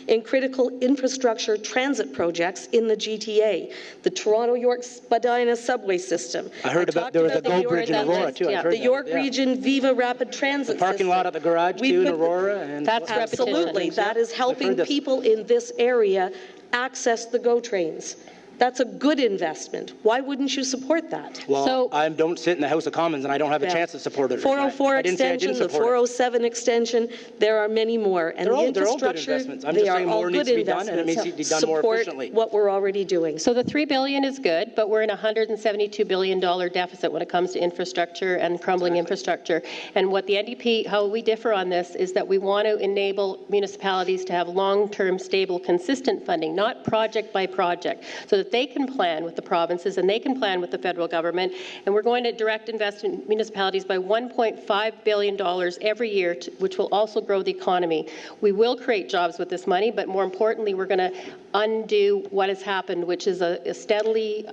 in critical infrastructure transit projects in the GTA, the Toronto-York-Spadina subway system. I heard about there was a GO bridge in Aurora, too. Yeah. I've heard The York Region Viva Rapid Transit the parking lot at the garage, too, in Aurora. And That's Absolutely. That is helping people in this area access the GO trains. That's a good investment. Why wouldn't you support that? Well, I don't sit in the House of Commons, and I don't have a chance to support it. 404 extension, the 407 extension, there are many more. And they're all good investments. I'm just saying more needs to be done, and it needs to be done more efficiently. Support what we're already doing. So the $3 billion is good, but we're in a $172 billion deficit when it comes to infrastructure and crumbling infrastructure. And what the NDP, how we differ on this, is that we want to enable municipalities to have long-term, stable, consistent funding, not project by project, so that they can plan with the provinces and they can plan with the federal government. And we're going to direct invest in municipalities by $1.5 billion every year, which will also grow the economy. We will create jobs with this money, but more importantly, we're going to undo what has happened, which is a steadily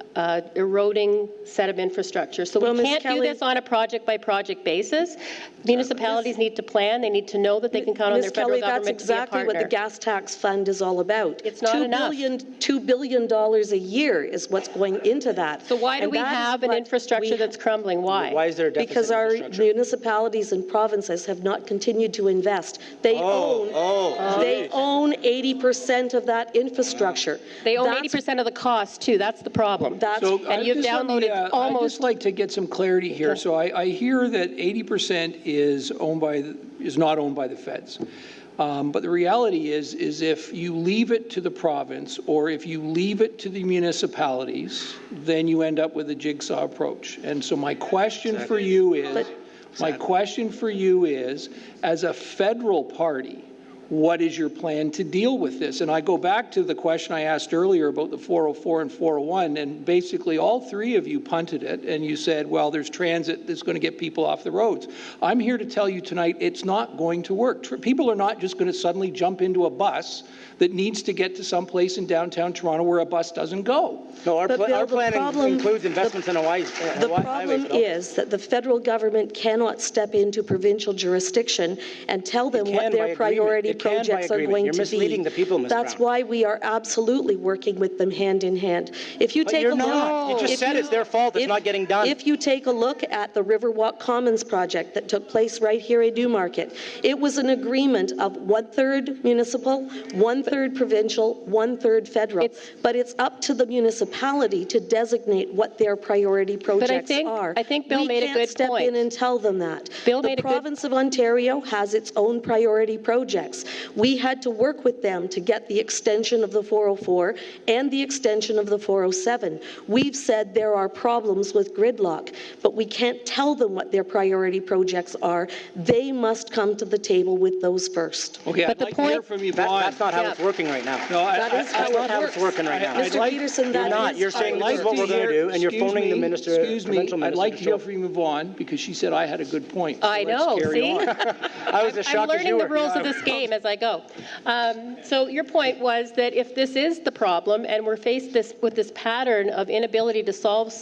eroding set of infrastructure. So we can't do this on a project-by-project basis. Municipalities need to plan. They need to know that they can count on their federal government to be a partner. That's exactly what the gas tax fund is all about. It's not enough. $2 billion a year is what's going into that. So why do we have an infrastructure that's crumbling? Why? Why is there a deficit Because our infrastructure? municipalities and provinces have not continued to invest. They own 80% of that infrastructure. They own 80% of the cost, too. That's the problem. And you've downloaded almost... I'd just like to get some clarity here. So I hear that 80% is not owned by the feds. But the reality is if you leave it to the province or if you leave it to the municipalities, then you end up with a jigsaw approach. And so my question for you is, as a federal party, what is your plan to deal with this? And I go back to the question I asked earlier about the 404 and 401, and basically all three of you punted it, and you said, well, there's transit that's going to get people off the roads. I'm here to tell you tonight it's not going to work. People are not just going to suddenly jump into a bus that needs to get to some place in downtown Toronto where a bus doesn't go. No, our plan includes investments in Hawaii. The problem is that the federal government cannot step into provincial jurisdiction and tell them what their priority projects are going to be. You're misleading the people, Ms. That's why we are absolutely working with them hand in hand. If you take a look, you just said it's their fault it's not getting done. If you take a look at the Riverwalk Commons project that took place right here in Newmarket, it was an agreement of 1/3 municipal, 1/3 provincial, 1/3 federal. But it's up to the municipality to designate what their priority projects are. I think Bill made a good point. We can't step in and tell them that. The province of Ontario has its own priority projects. We had to work with them to get the extension of the 404 and the extension of the 407. We've said there are problems with gridlock, but we can't tell them what their priority projects are. They must come to the table with those first. Okay, I'd like to hear from you, Vaughn. That's not how it's working right now. No, that is how it's working right now. Mr. Peterson, you're not. You're saying this is what we're going to do, and you're phoning the minister. Excuse me, I'd like to hear from you, Vaughn, because she said I had a good point. I know, see? I was as shocked as you were. I'm learning the rules of this game as I go. So your point was that if this is the problem and we're faced with this pattern of inability to solve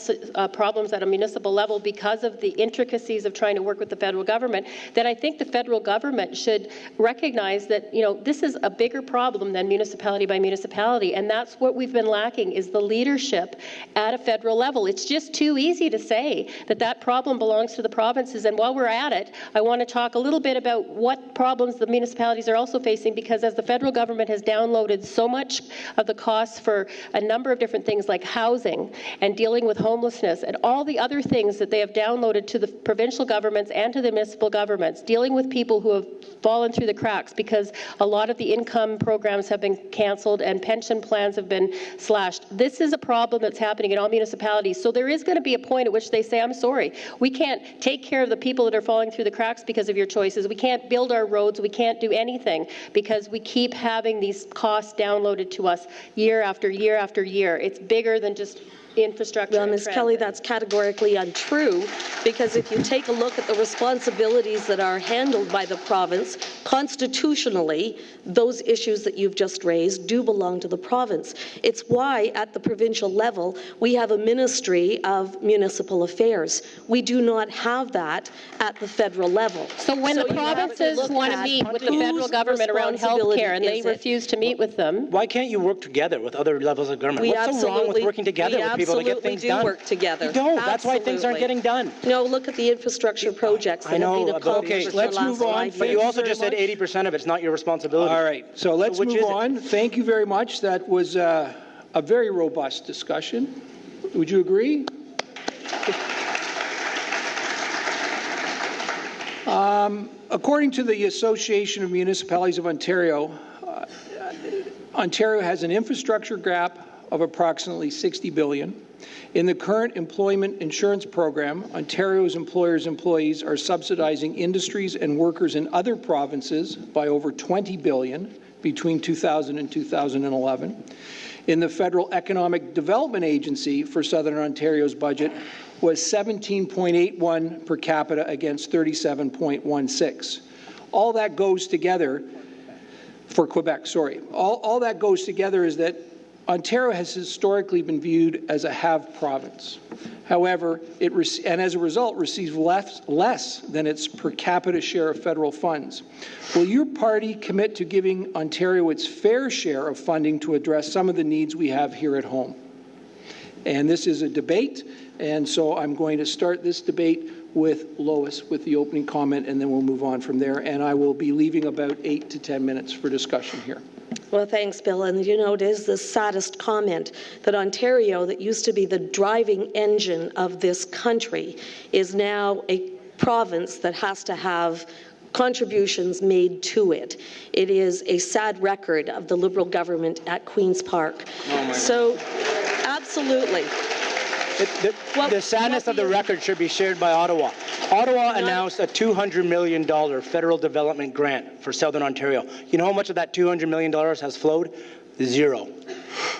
problems at a municipal level because of the intricacies of trying to work with the federal government, then I think the federal government should recognize that, this is a bigger problem than municipality by municipality, and that's what we've been lacking is the leadership at a federal level. It's just too easy to say that problem belongs to the provinces, and while we're at it, I want to talk a little bit about what problems the municipalities are also facing, because as the federal government has downloaded so much of the costs for a number of different things like housing and dealing with homelessness and all the other things that they have downloaded to the provincial governments and to the municipal governments, dealing with people who have fallen through the cracks because a lot of the income programs have been canceled and pension plans have been slashed. This is a problem that's happening in all municipalities. So there is going to be a point at which they say, I'm sorry, we can't take care of the people that are falling through the cracks because of your choices. We can't build our roads. We can't do anything because we keep having these costs downloaded to us year after year after year. It's bigger than just infrastructure. Well, Ms. Kelly, that's categorically untrue, because if you take a look at the responsibilities that are handled by the province, constitutionally, those issues that you've just raised do belong to the province. It's why, at the provincial level, we have a Ministry of Municipal Affairs. We do not have that at the federal level. So when the provinces want to meet with the federal government around health care and they refuse to meet with them, Why can't you work together with other levels of government? What's so wrong with working together with people to get things done? We absolutely do work together. You don't. That's why things aren't getting done. No, look at the infrastructure projects that have been accomplished for the let's last move on. 5 years. But you also just said 80% of it's not your responsibility. All right, so let's which move is it? on. Thank you very much. That was a very robust discussion. Would you agree? According to the Association of Municipalities of Ontario, Ontario has an infrastructure gap of approximately $60 billion. In the current employment insurance program, Ontario's employees are subsidizing industries and workers in other provinces by over $20 billion between 2000 and 2011. In the Federal Economic Development Agency for Southern Ontario's budget was 17.81 per capita against 37.16. All that goes together for Quebec, sorry. All that goes together is that Ontario has historically been viewed as a have province. However, and as a result, receives less than its per capita share of federal funds. Will your party commit to giving Ontario its fair share of funding to address some of the needs we have here at home? And this is a debate, and so I'm going to start this debate with Lois with the opening comment, and then we'll move on from there. And I will be leaving about 8 to 10 minutes for discussion here. Well, thanks, Bill. And you know, it is the saddest comment that Ontario, that used to be the driving engine of this country, is now a province that has to have contributions made to it. It is a sad record of the Liberal government at Queen's Park. So, absolutely. The sadness of the record should be shared by Ottawa. Ottawa announced a $200 million federal development grant for Southern Ontario. You know how much of that $200 million has flowed? Zero.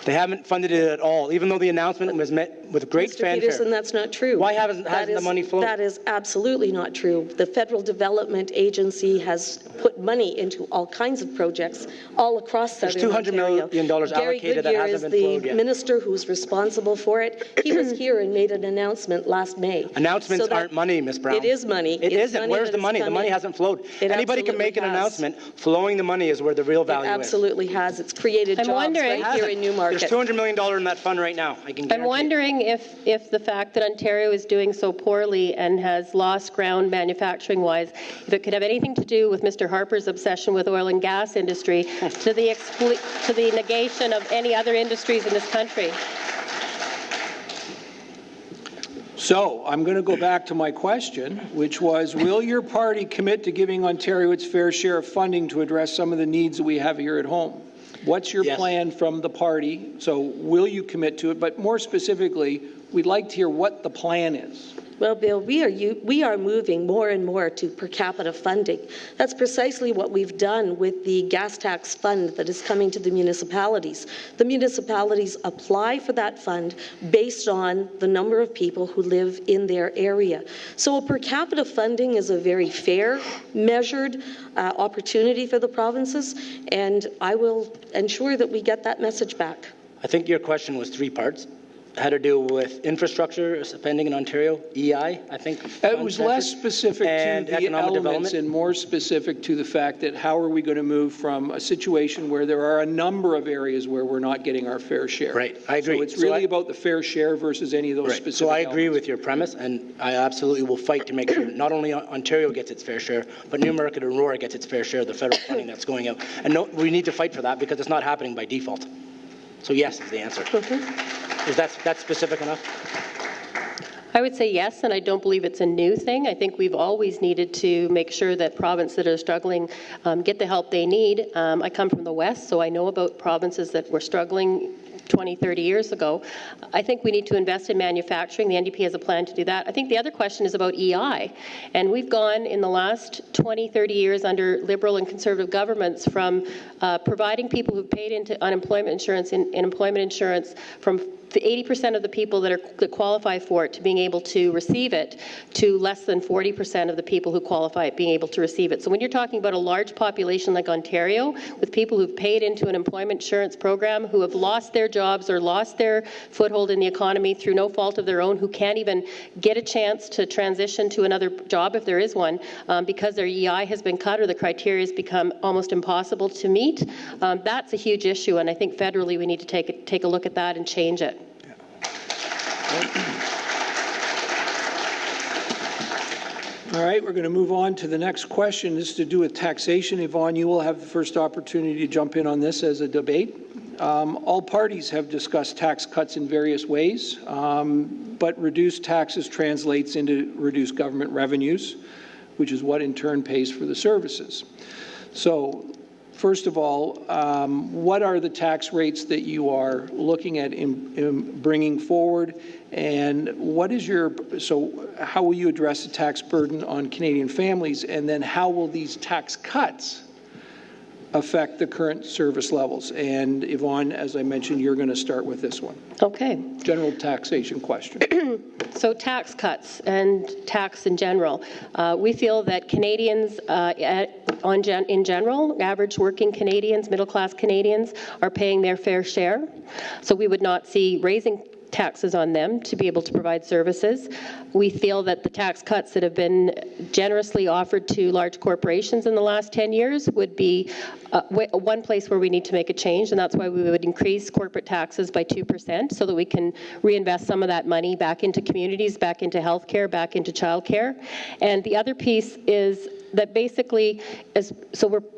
They haven't funded it at all, even though the announcement was met with great Mr. fanfare. Peterson, that's not true. Why hasn't the money flowed? That is absolutely not true. The Federal Development Agency has put money into all kinds of projects all across Southern Ontario. There's $200 million allocated that hasn't been flowed yet. Gary Goodyear is the minister who's responsible for it. He was here and made an announcement last May. Announcements aren't money, Ms. Brown. It is money. It isn't. Where's the money? The money hasn't flowed. Anybody can make an announcement. Flowing the money is where the real value is. It absolutely has. It's created jobs right here in Newmarket. There's $200 million in that fund right now. I can guarantee. I'm wondering if the fact that Ontario is doing so poorly and has lost ground manufacturing-wise, if it could have anything to do with Mr. Harper's obsession with oil and gas industry to the negation of any other industries in this country. So I'm going to go back to my question, which was, will your party commit to giving Ontario its fair share of funding to address some of the needs that we have here at home? What's your plan from the party? So will you commit to it? But more specifically, we'd like to hear what the plan is. Well, Bill, we are moving more and more to per capita funding. That's precisely what we've done with the gas tax fund that is coming to the municipalities. The municipalities apply for that fund based on the number of people who live in their area. So a per capita funding is a very fair, measured opportunity for the provinces, and I will ensure that we get that message back. I think your question was 3 parts. Had to do with infrastructure spending in Ontario, EI, I think. It was less specific to the elements and more specific to the fact that how are we going to move from a situation where there are a number of areas where we're not getting our fair share. Right, I agree. So it's really about the fair share versus any of those specific So I agree elements. with your premise, and I absolutely will fight to make sure not only Ontario gets its fair share, but Newmarket-Aurora gets its fair share of the federal funding that's going out. And no, we need to fight for that because it's not happening by default. So yes is the answer. Is that specific enough? I would say yes, and I don't believe it's a new thing. I think we've always needed to make sure that provinces that are struggling get the help they need. I come from the West, so I know about provinces that were struggling 20, 30 years ago. I think we need to invest in manufacturing. The NDP has a plan to do that. I think the other question is about EI. And we've gone in the last 20, 30 years under Liberal and Conservative governments from providing people who've paid into unemployment insurance and employment insurance from 80% of the people that qualify for it to being able to receive it, to less than 40% of the people who qualify it being able to receive it. So when you're talking about a large population like Ontario, with people who've paid into an employment insurance program, who have lost their jobs or lost their foothold in the economy through no fault of their own, who can't even get a chance to transition to another job if there is one, because their EI has been cut or the criteria has become almost impossible to meet, that's a huge issue, and I think federally we need to take a look at that and change it. All right, we're going to move on to the next question. This is to do with taxation. Yvonne, you will have the first opportunity to jump in on this as a debate. All parties have discussed tax cuts in various ways, but reduced taxes translates into reduced government revenues, which is what in turn pays for the services. So, first of all, what are the tax rates that you are looking at in bringing forward, and what is how will you address the tax burden on Canadian families, and then how will these tax cuts affect the current service levels? And Yvonne, as I mentioned, you're going to start with this one. Okay. General taxation question. So tax cuts and tax in general. We feel that Canadians, in general, average working Canadians, middle-class Canadians, are paying their fair share. So we would not see raising taxes on them to be able to provide services. We feel that the tax cuts that have been generously offered to large corporations in the last 10 years would be one place where we need to make a change, and that's why we would increase corporate taxes by 2% so that we can reinvest some of that money back into communities, back into healthcare, back into childcare. And the other piece is that basically,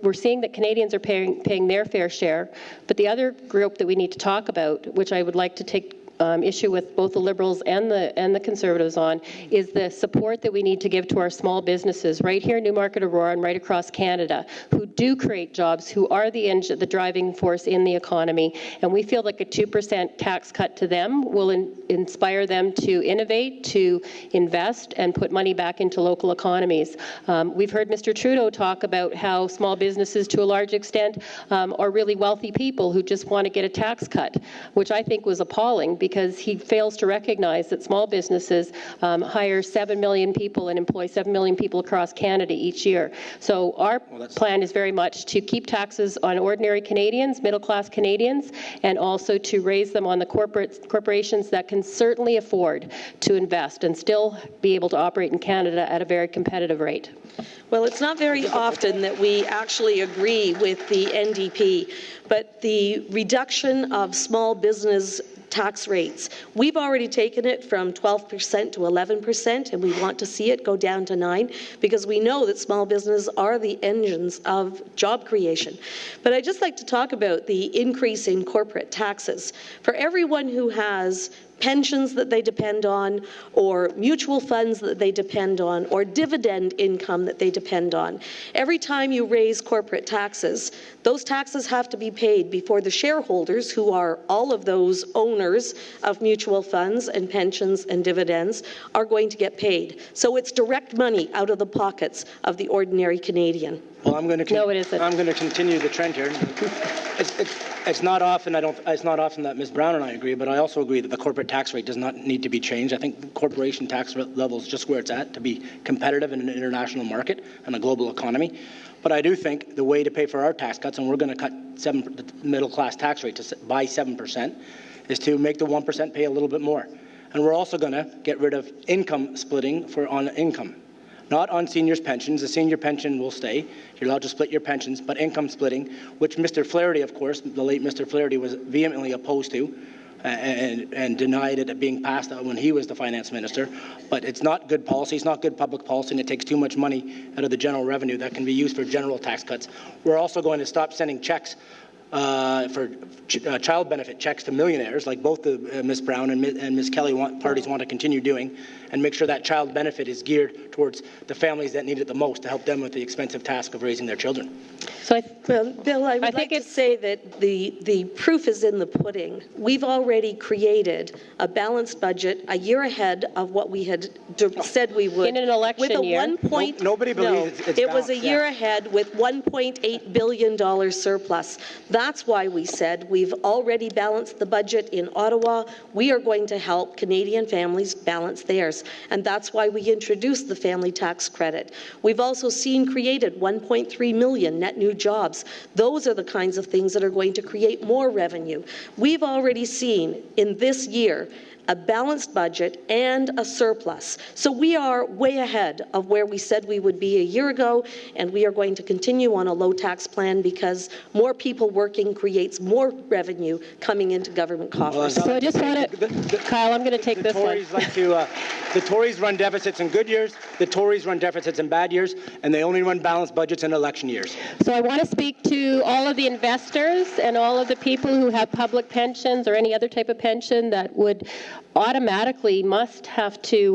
we're seeing that Canadians are paying their fair share, but the other group that we need to talk about, which I would like to take issue with both the Liberals and the Conservatives on, is the support that we need to give to our small businesses right here in Newmarket-Aurora and right across Canada, who do create jobs, who are the driving force in the economy. And we feel like a 2% tax cut to them will inspire them to innovate, to invest, and put money back into local economies. We've heard Mr. Trudeau talk about how small businesses, to a large extent, are really wealthy people who just want to get a tax cut, which I think was appalling, because he fails to recognize that small businesses hire 7 million people and employ 7 million people across Canada each year. So our plan is very much to keep taxes on ordinary Canadians, middle-class Canadians, and also to raise them on the corporations that can certainly afford to invest and still be able to operate in Canada at a very competitive rate. Well, it's not very often that we actually agree with the NDP, but the reduction of small business tax rates, we've already taken it from 12% to 11%, and we want to see it go down to 9%, because we know that small business are the engines of job creation. But I'd just like to talk about the increase in corporate taxes. For everyone who has pensions that they depend on, or mutual funds that they depend on, or dividend income that they depend on, every time you raise corporate taxes, those taxes have to be paid before the shareholders, who are all of those owners of mutual funds and pensions and dividends, are going to get paid. So it's direct money out of the pockets of the ordinary Canadian. Well, I'm going to No, it isn't. I'm going to continue the trend here. It's not often that Ms. Brown and I agree, but I also agree that the corporate tax rate does not need to be changed. I think the corporation tax level is just where it's at to be competitive in an international market and a global economy. But I do think the way to pay for our tax cuts, and we're going to cut the middle class tax rate by 7%, is to make the 1% pay a little bit more. And we're also going to get rid of income splitting on income. Not on seniors' pensions. The senior pension will stay. You're allowed to split your pensions, but income splitting, which Mr. Flaherty, of course, the late Mr. Flaherty, was vehemently opposed to and denied it being passed when he was the finance minister. But it's not good policy. It's not good public policy, and it takes too much money out of the general revenue that can be used for general tax cuts. We're also going to stop sending checks child benefit checks to millionaires, like both the Ms. Brown and Ms. Kelly parties want to continue doing, and make sure that child benefit is geared towards the families that need it the most to help them with the expensive task of raising their children. So Well, Bill, I would like to say that the proof is in the pudding. We've already created a balanced budget a year ahead of what we had said we would. In an election with a year. Nobody believes it's it was a balanced, year yeah. ahead with $1.8 billion surplus. That's why we said we've already balanced the budget in Ottawa. We are going to help Canadian families balance theirs. And that's why we introduced the family tax credit. We've also seen created 1.3 million net new jobs. Those are the kinds of things that are going to create more revenue. We've already seen in this year a balanced budget and a surplus. So we are way ahead of where we said we would be a year ago, and we are going to continue on a low tax plan because more people working creates more revenue coming into government coffers. So I just want to, Kyle, I'm going to take this one. The Tories run deficits in good years, the Tories run deficits in bad years, and they only run balanced budgets in election years. So I want to speak to all of the investors and all of the people who have public pensions or any other type of pension that would automatically must have to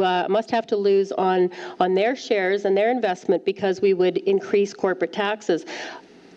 lose on their shares and their investment because we would increase corporate taxes.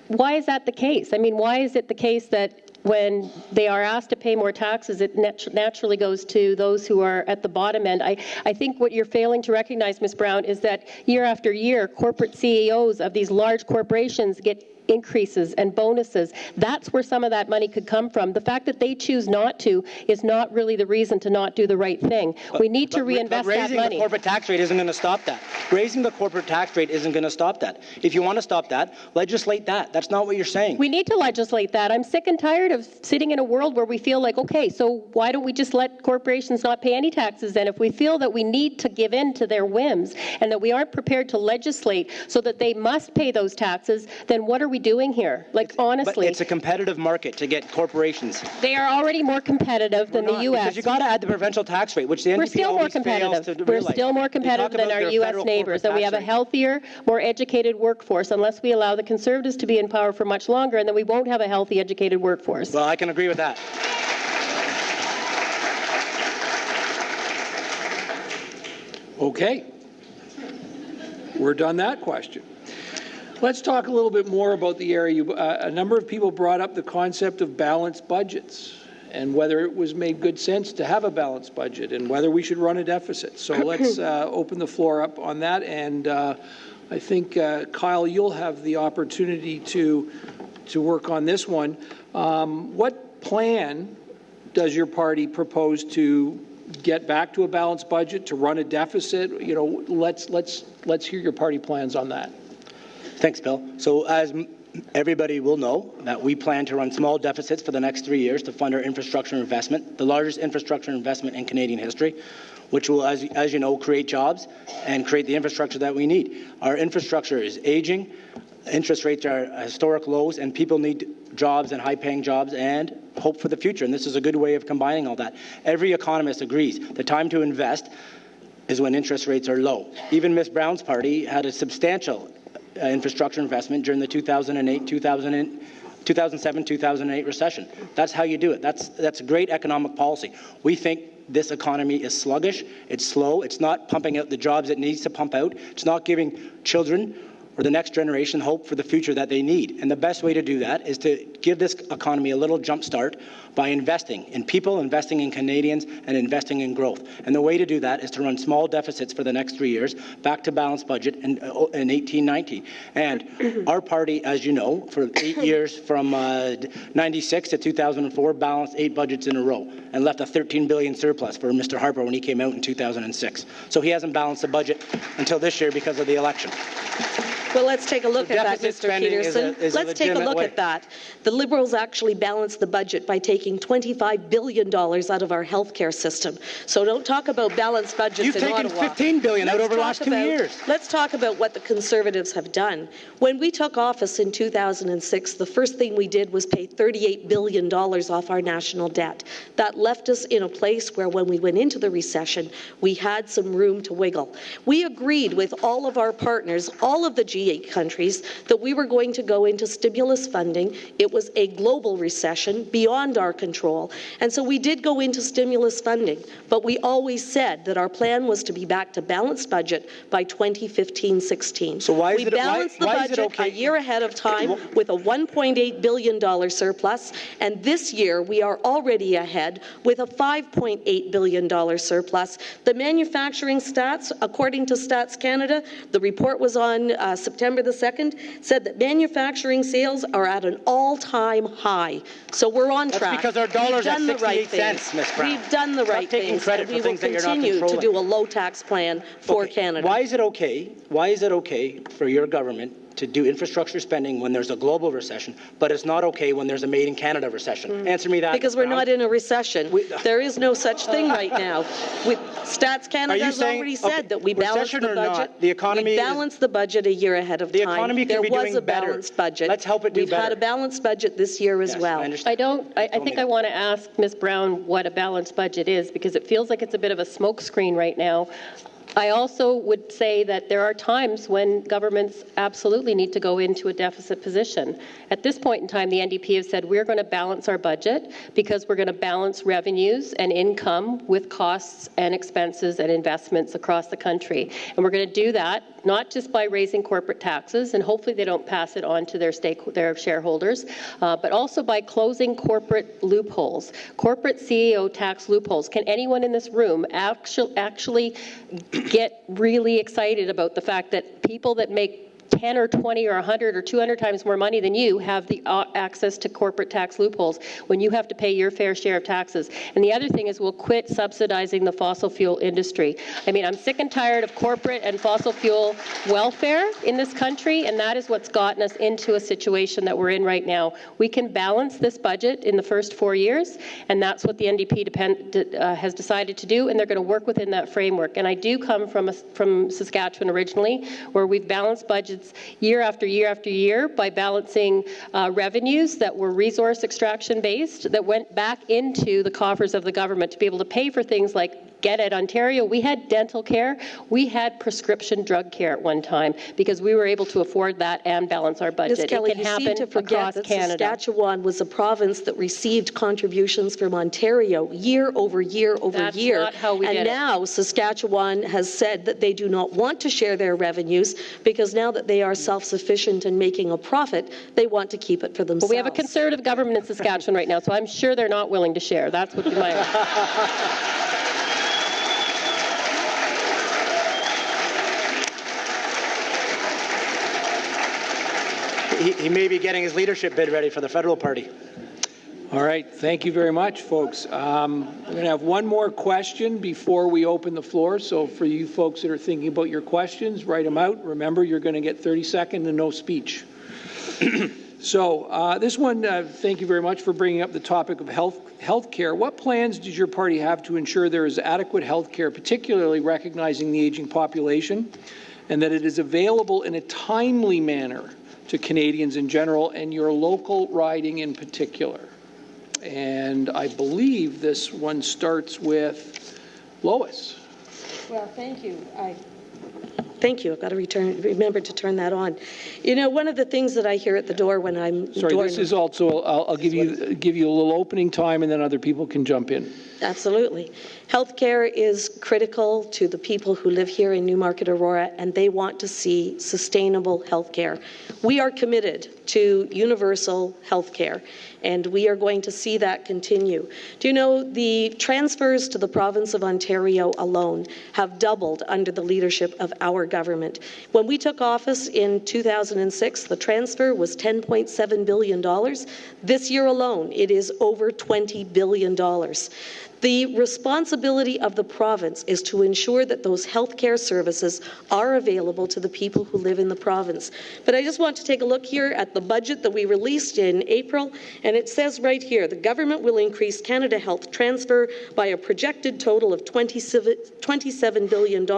Why is that the case? I mean, why is it the case that when they are asked to pay more taxes, it naturally goes to those who are at the bottom end? I think what you're failing to recognize, Ms. Brown, is that year after year, corporate CEOs of these large corporations get increases and bonuses. That's where some of that money could come from. The fact that they choose not to is not really the reason to not do the right thing. We need to reinvest that money. Raising the corporate tax rate isn't going to stop that. Raising the corporate tax rate isn't going to stop that. If you want to stop that, legislate that. That's not what you're saying. We need to legislate that. I'm sick and tired of sitting in a world where we feel like, okay, so why don't we just let corporations not pay any taxes then? If we feel that we need to give in to their whims and that we aren't prepared to legislate so that they must pay those taxes, then what are we doing here? Like, honestly. But it's a competitive market to get corporations. They are already more competitive than the U.S. Because you got to add the provincial tax rate, which the NDP always fails to realize. We're still more competitive than our U.S. neighbors, and we have a healthier, more educated workforce unless we allow the Conservatives to be in power for much longer, and then we won't have a healthy, educated workforce. Well, I can agree with that. Okay. We're done that question. Let's talk a little bit more about the area. A number of people brought up the concept of balanced budgets and whether it was made good sense to have a balanced budget and whether we should run a deficit. So let's open the floor up on that. And I think, Kyle, you'll have the opportunity to work on this one. What plan does your party propose to get back to a balanced budget, to run a deficit? You know, let's hear your party plans on that. Thanks, Bill. So as everybody will know, that we plan to run small deficits for the next 3 years to fund our infrastructure investment, the largest infrastructure investment in Canadian history, which will, as you know, create jobs and create the infrastructure that we need. Our infrastructure is aging, interest rates are at historic lows, and people need jobs and high-paying jobs and hope for the future, and this is a good way of combining all that. Every economist agrees the time to invest is when interest rates are low. Even Ms. Brown's party had a substantial infrastructure investment during the 2007-2008 recession. That's how you do it. That's great economic policy. We think this economy is sluggish, it's slow, it's not pumping out the jobs it needs to pump out, it's not giving children or the next generation hope for the future that they need. And the best way to do that is to give this economy a little jump start by investing in people, investing in Canadians, and investing in growth. And the way to do that is to run small deficits for the next 3 years, back to balanced budget in 18-19. And our party, as you know, for 8 years from 96 to 2004, balanced 8 budgets in a row and left a $13 billion surplus for Mr. Harper when he came out in 2006. So he hasn't balanced the budget until this year because of the election. Well, let's take a look at that, Mr. Peterson. Let's take a look at that. The Liberals actually balanced the budget by taking $25 billion out of our healthcare system. So don't talk about balanced budgets in Ottawa. You've taken $15 billion out over the last 2 years. Let's talk about what the Conservatives have done. When we took office in 2006, the first thing we did was pay $38 billion off our national debt. That left us in a place where when we went into the recession, we had some room to wiggle. We agreed with all of our partners, all of the 48 countries, that we were going to go into stimulus funding. It was a global recession beyond our control. And so we did go into stimulus funding, but we always said that our plan was to be back to balanced budget by 2015-16. So why is we it balanced the budget a year ahead of time with a $1.8 billion surplus, and this year we are already ahead with a $5.8 billion surplus. The manufacturing stats, according to Stats Canada, the report was on September the 2nd, said that manufacturing sales are at an all-time high. So we're on track. That's because our dollar's at 68 cents, Ms. Brown. We've done the right things, and we will continue to do a low-tax plan for Canada. Why is it okay? Why is it okay for your government to do infrastructure spending when there's a global recession, but it's not okay when there's a Made in Canada recession? Answer me that. Because we're not in a recession. There is no such thing right now. Stats Canada has already said that we balanced the budget. The economy we balanced the budget a year ahead of time. The economy can be doing better. There was a balanced budget. Let's help it do better. We've had a balanced budget this year as well. I understand. I think I want to ask Ms. Brown what a balanced budget is, because it feels like it's a bit of a smokescreen right now. I also would say that there are times when governments absolutely need to go into a deficit position. At this point in time, the NDP has said we're going to balance our budget because we're going to balance revenues and income with costs and expenses and investments across the country. And we're going to do that not just by raising corporate taxes, and hopefully they don't pass it on to their shareholders, but also by closing corporate loopholes, corporate CEO tax loopholes. Can anyone in this room actually get really excited about the fact that people that make 10 or 20 or 100 or 200 times more money than you have the access to corporate tax loopholes when you have to pay your fair share of taxes? And the other thing is we'll quit subsidizing the fossil fuel industry. I mean, I'm sick and tired of corporate and fossil fuel welfare in this country, and that is what's gotten us into a situation that we're in right now. We can balance this budget in the first 4 years, and that's what the NDP has decided to do, and they're going to work within that framework. And I do come from Saskatchewan originally, where we've balanced budgets year after year after year by balancing revenues that were resource extraction based that went back into the coffers of the government to be able to pay for things like at Ontario, we had dental care, we had prescription drug care at one time because we were able to afford that and balance our budget. Ms. Kelly, it can happen to forget across that Canada. Saskatchewan was a province that received contributions from Ontario year over year over That's year. not how we did it. And now Saskatchewan has said that they do not want to share their revenues because now that they are self-sufficient and making a profit, they want to keep it for themselves. Well, we have a Conservative government in Saskatchewan right now, so I'm sure they're not willing to share. That's what my... He may be getting his leadership bid ready for the federal party. All right, thank you very much, folks. I'm going to have one more question before we open the floor. So for you folks that are thinking about your questions, write them out. Remember, you're going to get 30 seconds and no speech. So this one, thank you very much for bringing up the topic of health care. What plans does your party have to ensure there is adequate health care, particularly recognizing the aging population, and that it is available in a timely manner to Canadians in general and your local riding in particular? And I believe this one starts with Lois. Well, thank you. Thank you. I've got to remember to turn that on. You know, one of the things that I hear at the door when I'm this is also, I'll give you a little opening time and then other people can jump in. Absolutely. Healthcare is critical to the people who live here in Newmarket-Aurora, and they want to see sustainable healthcare. We are committed to universal healthcare, and we are going to see that continue. Do you know the transfers to the province of Ontario alone have doubled under the leadership of our government? When we took office in 2006, the transfer was $10.7 billion. This year alone, it is over $20 billion. The responsibility of the province is to ensure that those healthcare services are available to the people who live in the province. But I just want to take a look here at the budget that we released in April, and it says right here, the government will increase Canada Health transfer by a projected total of $27 billion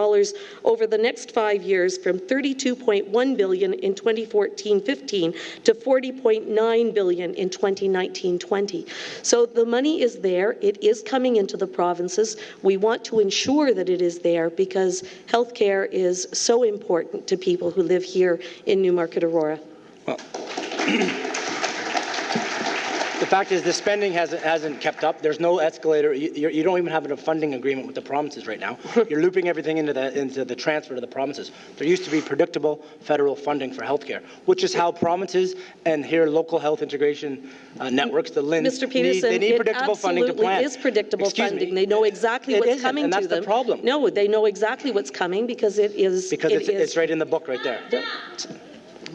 over the next 5 years, from $32.1 billion in 2014-15 to $40.9 billion in 2019-20. So the money is there. It is coming coming into the provinces. We want to ensure that it is there because healthcare is so important to people who live here in Newmarket-Aurora. Well, the fact is the spending hasn't kept up. There's no escalator. You don't even have a funding agreement with the provinces right now. You're looping everything into the transfer to the provinces. There used to be predictable federal funding for healthcare, which is how provinces and here local health integration networks, the LINs, Mr. Peterson, they need predictable funding to plan. It absolutely is predictable Excuse funding. Me. They know exactly what's coming and to that's them. the problem. No, they know exactly what's coming because it is. Because it's right in the book right there.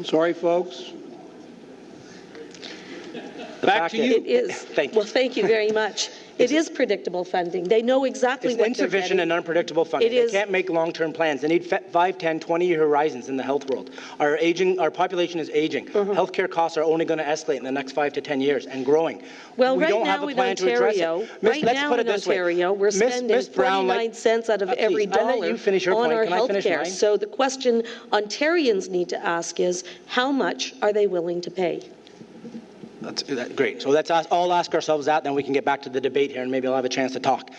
Sorry, folks. Back to you. It is. Thank you. Well, thank you very much. It is predictable funding. They know exactly It's what insufficient they're getting. and unpredictable funding. They can't make long-term plans. They need 5, 10, 20-year horizons in the health world. Our population is aging. Healthcare costs are only going to escalate in the next 5 to 10 years and growing. Well, we right don't have now a in plan to address Ontario, it. right now in Ontario, we're spending 49 cents out of every dollar on our health care. So the question Ontarians need to ask is, how much are they willing to pay? That's great. So let's all ask ourselves that, then we can get back to the debate here, and maybe I'll have a chance to talk.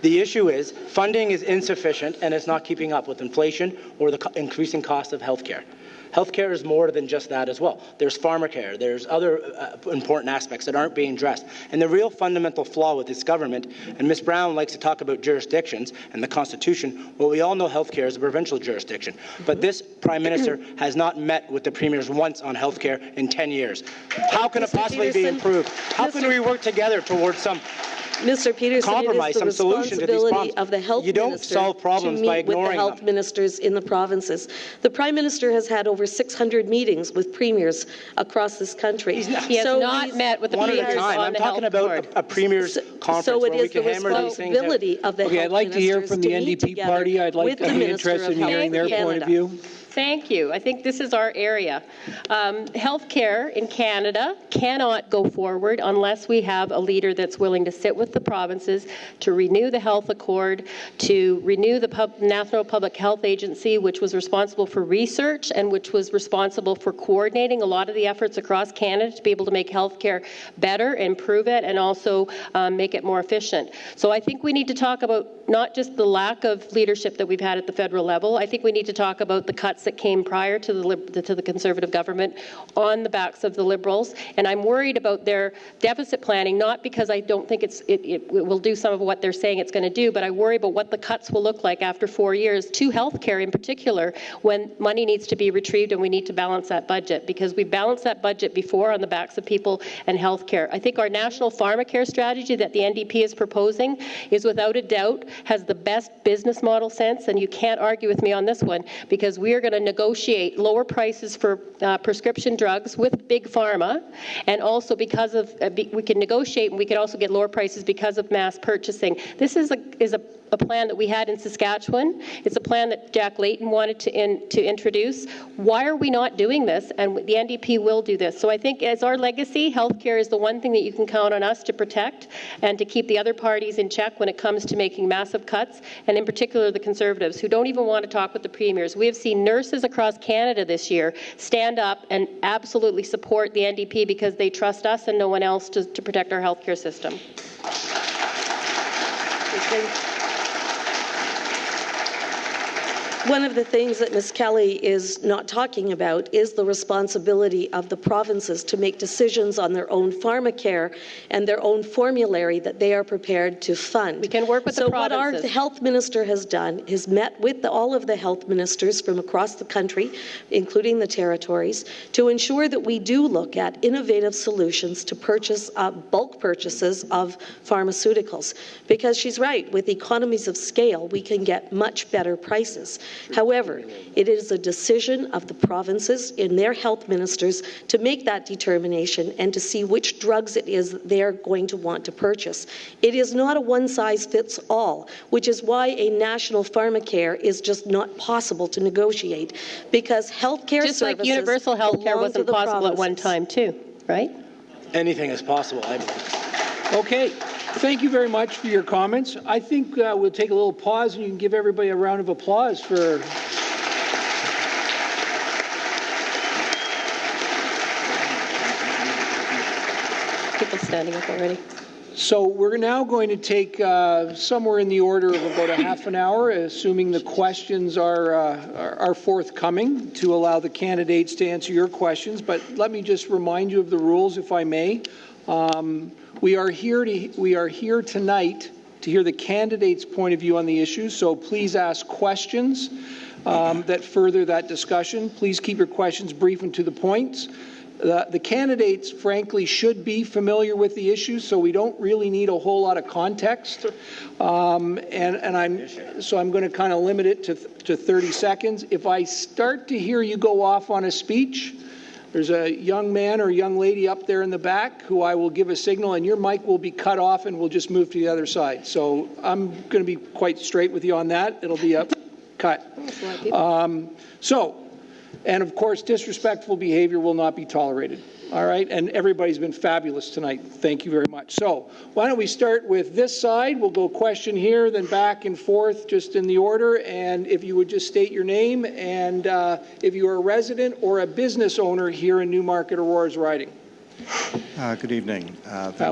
The issue is funding is insufficient, and it's not keeping up with inflation or the increasing cost of healthcare. Healthcare is more than just that as well. There's pharmacare. There's other important aspects that aren't being addressed. And the real fundamental flaw with this government, and Ms. Brown likes to talk about jurisdictions and the Constitution, well, we all know healthcare is a provincial jurisdiction. But this Prime Minister has not met with the premiers once on healthcare in 10 years. How can it possibly be improved? How can we work together towards some Mr. Peterson, compromise, it is the some solution to these responsibility problems? of the health You don't minister solve problems to by meet with the ignoring health them. ministers in the provinces. The Prime Minister has had over 600 meetings with premiers across this country. He has not met with the One at premiers a time. on I'm the talking health about board. a premier's conference So it where we is can the hammer these things out. responsibility of the Okay, health I'd like to hear ministers from the meet NDP together party. I'd with the be Minister interested of in hearing their Health point of Canada. view. Thank you. I think this is our area. Healthcare in Canada cannot go forward unless we have a leader that's willing to sit with the provinces to renew the health accord, to renew the National Public Health Agency, which was responsible for research and which was responsible for coordinating a lot of the efforts across Canada to be able to make healthcare better, improve it, and also make it more efficient. So I think we need to talk about not just the lack of leadership that we've had at the federal level. I think we need to talk about the cuts that came prior to the Conservative government on the backs of the Liberals. And I'm worried about their deficit planning, not because I don't think it will do some of what they're saying it's going to do, but I worry about what the cuts will look like after 4 years, to healthcare in particular, when money needs to be retrieved and we need to balance that budget, because we balanced that budget before on the backs of people and healthcare. I think our national pharmacare strategy that the NDP is proposing is without a doubt has the best business model sense, and you can't argue with me on this one, because we are going to negotiate lower prices for prescription drugs with Big Pharma, and also because of, we can negotiate and we can also get lower prices because of mass purchasing. This is a plan that we had in Saskatchewan. It's a plan that Jack Layton wanted to introduce. Why are we not doing this? And the NDP will do this. So I think as our legacy, healthcare is the one thing that you can count on us to protect and to keep the other parties in check when it comes to making massive cuts, and in particular the Conservatives, who don't even want to talk with the premiers. We have seen nurses across Canada this year stand up and absolutely support the NDP because they trust us and no one else to protect our healthcare system. One of the things that Ms. Kelly is not talking about is the responsibility of the provinces to make decisions on their own pharmacare and their own formulary that they are prepared to fund. We can work with the provinces. So what our health minister has done is met with all of the health ministers from across the country, including the territories, to ensure that we do look at innovative solutions to purchase bulk purchases of pharmaceuticals. Because she's right, with economies of scale, we can get much better prices. However, it is a decision of the provinces and their health ministers to make that determination and to see which drugs it is they're going to want to purchase. It is not a one-size-fits-all, which is why a national pharmacare is just not possible to negotiate, because healthcare services just like universal healthcare wasn't possible at one time too, right? Anything is possible, I believe. Okay. Thank you very much for your comments. I think we'll take a little pause and you can give everybody a round of applause for... People standing up already. So we're now going to take somewhere in the order of about a half an hour, assuming the questions are forthcoming, to allow the candidates to answer your questions. But let me just remind you of the rules, if I may. We are here tonight to hear the candidates' point of view on the issues, so please ask questions that further that discussion. Please keep your questions brief and to the point. The candidates, frankly, should be familiar with the issues, so we don't really need a whole lot of context. I'm going to kind of limit it to 30 seconds. If I start to hear you go off on a speech, there's a young man or young lady up there in the back who I will give a signal, and your mic will be cut off, and we'll just move to the other side. So I'm going to be quite straight with you on that. It'll be a cut. And of course, disrespectful behavior will not be tolerated. All right, and everybody's been fabulous tonight. Thank you very much. So why don't we start with this side? We'll go question here, then back and forth, just in the order. And if you would just state your name and if you are a resident or a business owner here in Newmarket-Aurora's riding. Good evening.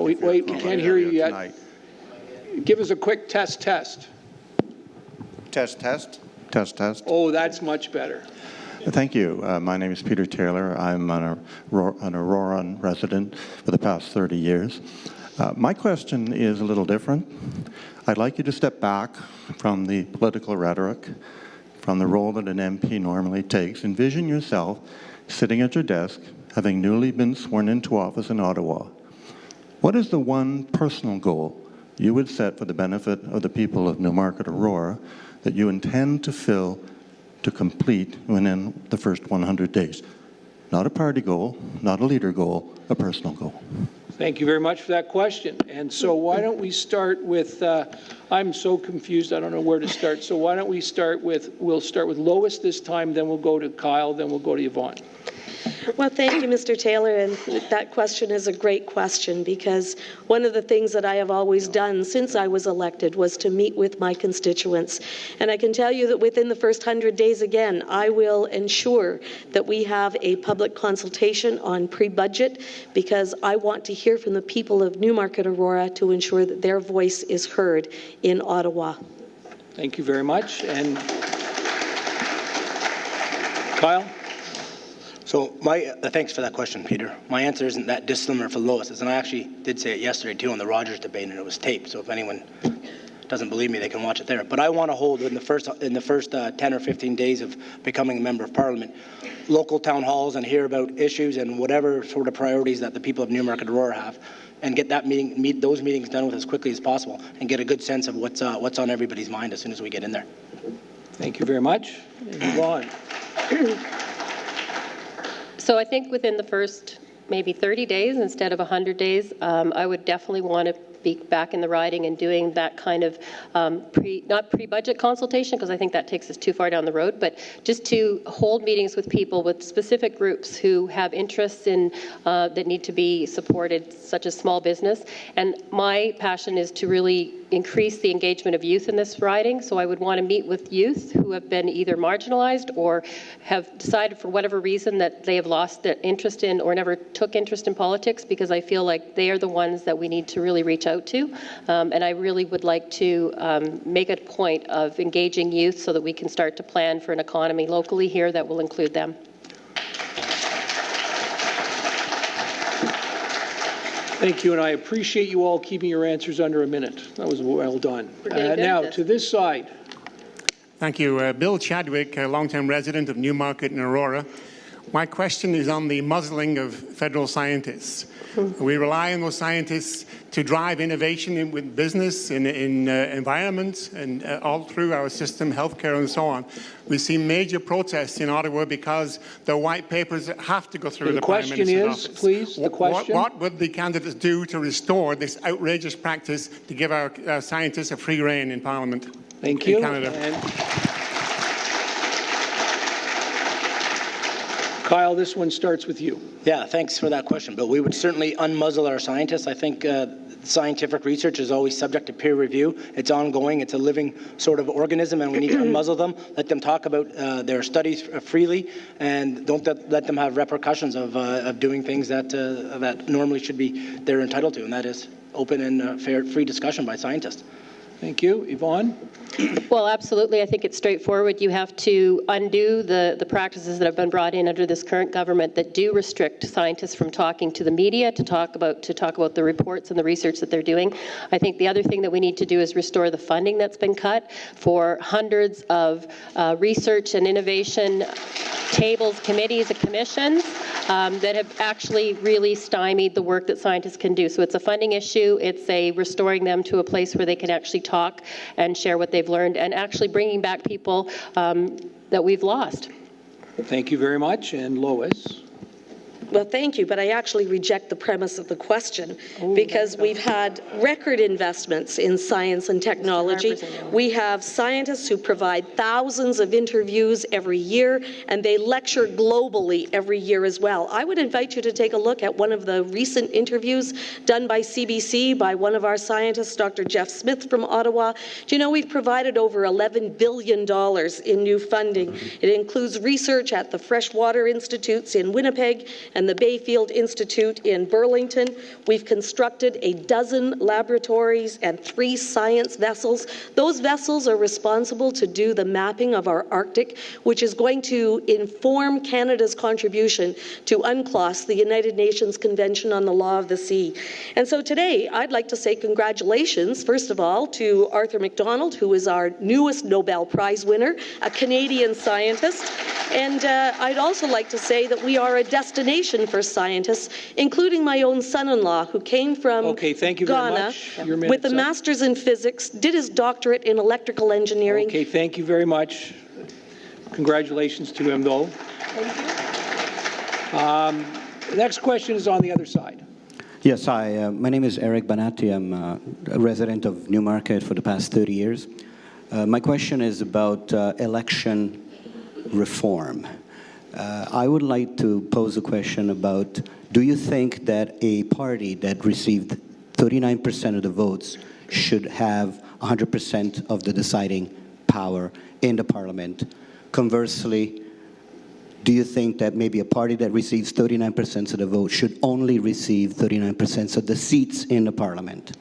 We can't hear you yet. Tonight. Give us a quick test. Test. Oh, that's much better. Thank you. My name is Peter Taylor. I'm an Auroran resident for the past 30 years. My question is a little different. I'd like you to step back from the political rhetoric, from the role that an MP normally takes. Envision yourself sitting at your desk, having newly been sworn into office in Ottawa. What is the one personal goal you would set for the benefit of the people of Newmarket-Aurora that you intend to complete within the first 100 days? Not a party goal, not a leader goal, a personal goal. Thank you very much for that question. And so why don't we start with, I'm so confused, I don't know where to start. So why don't we we'll start with Lois this time, then we'll go to Kyle, then we'll go to Yvonne. Well, thank you, Mr. Taylor, and that question is a great question because one of the things that I have always done since I was elected was to meet with my constituents. And I can tell you that within the first 100 days, again, I will ensure that we have a public consultation on pre-budget because I want to hear from the people of Newmarket-Aurora to ensure that their voice is heard in Ottawa. Thank you very much. And Kyle? So thanks for that question, Peter. My answer isn't that dissimilar for Lois's, and I actually did say it yesterday too on the Rogers debate, and it was taped. So if anyone doesn't believe me, they can watch it there. But I want to hold in the first 10 or 15 days of becoming a member of Parliament, local town halls and hear about issues and whatever sort of priorities that the people of Newmarket-Aurora have, and get those meetings done with as quickly as possible, and get a good sense of what's on everybody's mind as soon as we get in there. Thank you very much. And Yvonne. So I think within the first maybe 30 days instead of 100 days, I would definitely want to be back in the riding and doing that kind of not pre-budget consultation, because I think that takes us too far down the road, but just to hold meetings with people with specific groups who have interests in that need to be supported, such as small business. And my passion is to really increase the engagement of youth in this riding, so I would want to meet with youth who have been either marginalized or have decided for whatever reason that they have lost their interest in or never took interest in politics, because I feel like they are the ones that we need to really reach out to. And I really would like to make a point of engaging youth so that we can start to plan for an economy locally here that will include them. Thank you, and I appreciate you all keeping your answers under a minute. That was well done. Now, to this side. Thank you. Bill Chadwick, a long-term resident of Newmarket and Aurora. My question is on the muzzling of federal scientists. We rely on those scientists to drive innovation with business, in environment, and all through our system, healthcare and so on. We see major protests in Ottawa because the white papers have to go through the Prime Minister's office. The question is, please, the question. What would the candidates do to restore this outrageous practice to give our scientists a free rein in Parliament? Thank you. In Canada. Kyle, this one starts with you. Yeah, thanks for that question, Bill. We would certainly unmuzzle our scientists. I think scientific research is always subject to peer review. It's ongoing. It's a living sort of organism, and we need to unmuzzle them, let them talk about their studies freely, and don't let them have repercussions of doing things that normally should be they're entitled to, and that is open and fair, free discussion by scientists. Thank you. Yvonne? Well, absolutely. I think it's straightforward. You have to undo the practices that have been brought in under this current government that do restrict scientists from talking to the media, to talk about the reports and the research that they're doing. I think the other thing that we need to do is restore the funding that's been cut for hundreds of research and innovation tables, committees, and commissions that have actually really stymied the work that scientists can do. So it's a funding issue. It's a restoring them to a place where they can actually talk and share what they've learned, and actually bringing back people that we've lost. Thank you very much. And Lois? Well, thank you, but I actually reject the premise of the question because we've had record investments in science and technology. We have scientists who provide thousands of interviews every year, and they lecture globally every year as well. I would invite you to take a look at one of the recent interviews done by CBC by one of our scientists, Dr. Jeff Smith from Ottawa. Do you know we've provided over $11 billion in new funding? It includes research at the Freshwater Institutes in Winnipeg and the Bayfield Institute in Burlington. We've constructed a dozen laboratories and 3 science vessels. Those vessels are responsible to do the mapping of our Arctic, which is going to inform Canada's contribution to UNCLOS, the United Nations Convention on the Law of the Sea. And so today, I'd like to say congratulations, first of all, to Arthur MacDonald, who is our newest Nobel Prize winner, a Canadian scientist. And I'd also like to say that we are a destination for scientists, including my own son-in-law, who came from Ghana with a master's in physics, did his doctorate in electrical engineering. Okay, thank you very much. Congratulations to him, though. The next question is on the other side. Yes, hi. My name is Eric Banatti. I'm a resident of Newmarket for the past 30 years. My question is about election reform. I would like to pose a question about, do you think that a party that received 39% of the votes should have 100% of the deciding power in the parliament? Conversely, do you think that maybe a party that receives 39% of the vote should only receive 39% of the seats in the parliament?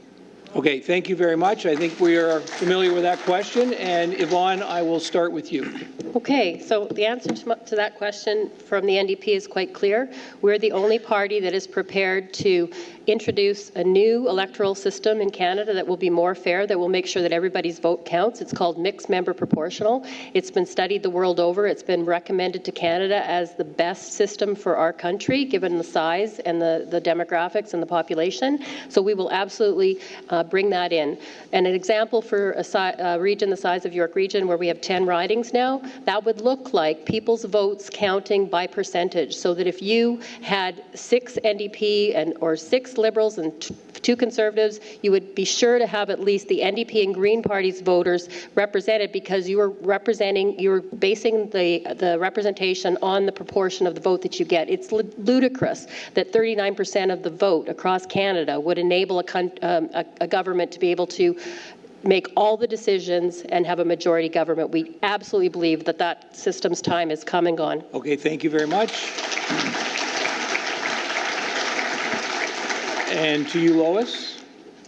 Okay, thank you very much. I think we are familiar with that question. And Yvonne, I will start with you. Okay, so the answer to that question from the NDP is quite clear. We're the only party that is prepared to introduce a new electoral system in Canada that will be more fair, that will make sure that everybody's vote counts. It's called mixed member proportional. It's been studied the world over. It's been recommended to Canada as the best system for our country, given the size and the demographics and the population. So we will absolutely bring that in. And an example for a region the size of York Region, where we have 10 ridings now, that would look like people's votes counting by percentage, so that if you had 6 NDP or 6 Liberals and 2 Conservatives, you would be sure to have at least the NDP and Green Party's voters represented, because you were basing the representation on the proportion of the vote that you get. It's ludicrous that 39% of the vote across Canada would enable a government to be able to make all the decisions and have a majority government. We absolutely believe that that system's time is come and gone. Okay, thank you very much. And to you, Lois.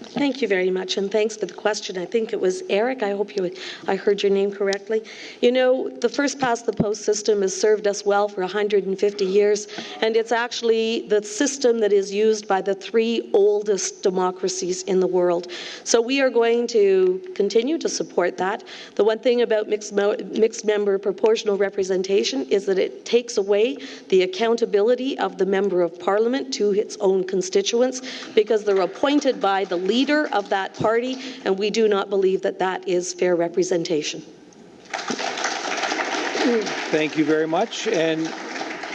Thank you very much, and thanks for the question. I think it was Eric. I hope I heard your name correctly. You know, the first past the post system has served us well for 150 years, and it's actually the system that is used by the 3 oldest democracies in the world. So we are going to continue to support that. The one thing about mixed member proportional representation is that it takes away the accountability of the member of parliament to its own constituents, because they're appointed by the leader of that party, and we do not believe that that is fair representation. Thank you very much. And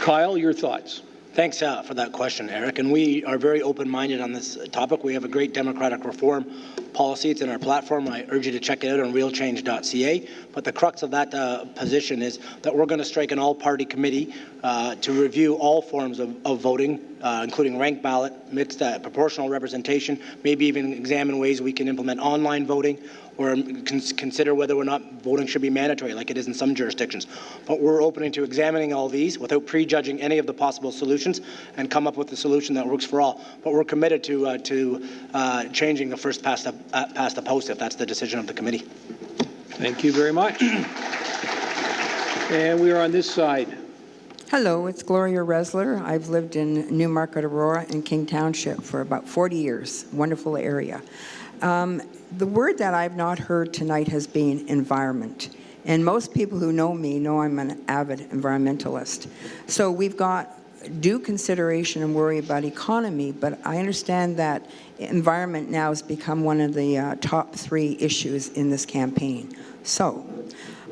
Kyle, your thoughts. Thanks for that question, Eric. And we are very open-minded on this topic. We have a great democratic reform policy. It's in our platform. I urge you to check it out on realchange.ca. But the crux of that position is that we're going to strike an all-party committee to review all forms of voting, including ranked ballot, mixed proportional representation, maybe even examine ways we can implement online voting, or consider whether or not voting should be mandatory like it is in some jurisdictions. But we're open to examining all these without prejudging any of the possible solutions and come up with a solution that works for all. But we're committed to changing the first past the post if that's the decision of the committee. Thank you very much. And we are on this side. Hello, it's Gloria Resler. I've lived in Newmarket-Aurora and King Township for about 40 years. Wonderful area. The word that I've not heard tonight has been environment. And most people who know me know I'm an avid environmentalist. So we've got due consideration and worry about economy, but I understand that environment now has become one of the top 3 issues in this campaign. So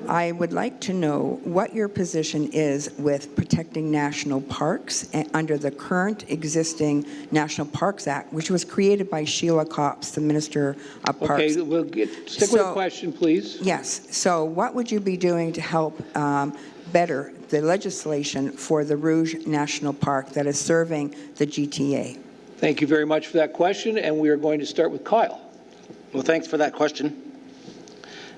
I would like to know what your position is with protecting national parks under the current existing National Parks Act, which was created by Sheila Copps, the Minister of Parks. Okay, we'll stick with the question, please. Yes. So what would you be doing to help better the legislation for the Rouge National Park that is serving the GTA? Thank you very much for that question, and we are going to start with Kyle. Well, thanks for that question.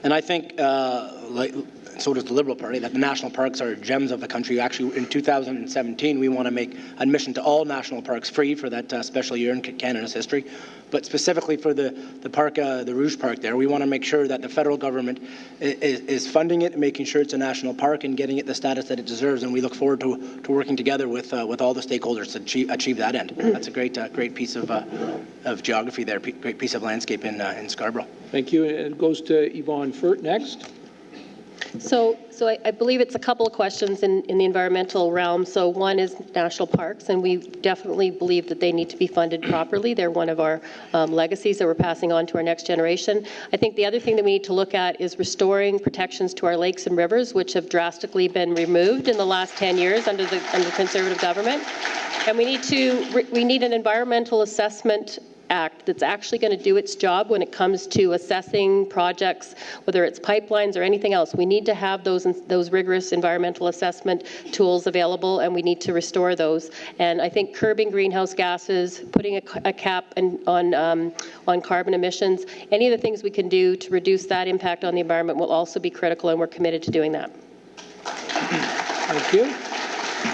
And I think, so does the Liberal Party, that the national parks are gems of the country. Actually, in 2017, we want to make admission to all national parks free for that special year in Canada's history. But specifically for the park, the Rouge Park there, we want to make sure that the federal government is funding it, making sure it's a national park and getting it the status that it deserves. And we look forward to working together with all the stakeholders to achieve that end. That's a great piece of geography there, great piece of landscape in Scarborough. Thank you. It goes to Yvonne Furt next. So I believe it's a couple of questions in the environmental realm. So one is national parks, and we definitely believe that they need to be funded properly. They're one of our legacies that we're passing on to our next generation. I think the other thing that we need to look at is restoring protections to our lakes and rivers, which have drastically been removed in the last 10 years under Conservative government. And we need an environmental assessment act that's actually going to do its job when it comes to assessing projects, whether it's pipelines or anything else. We need to have those rigorous environmental assessment tools available, and we need to restore those. And I think curbing greenhouse gases, putting a cap on carbon emissions, any of the things we can do to reduce that impact on the environment will also be critical, and we're committed to doing that. Thank you.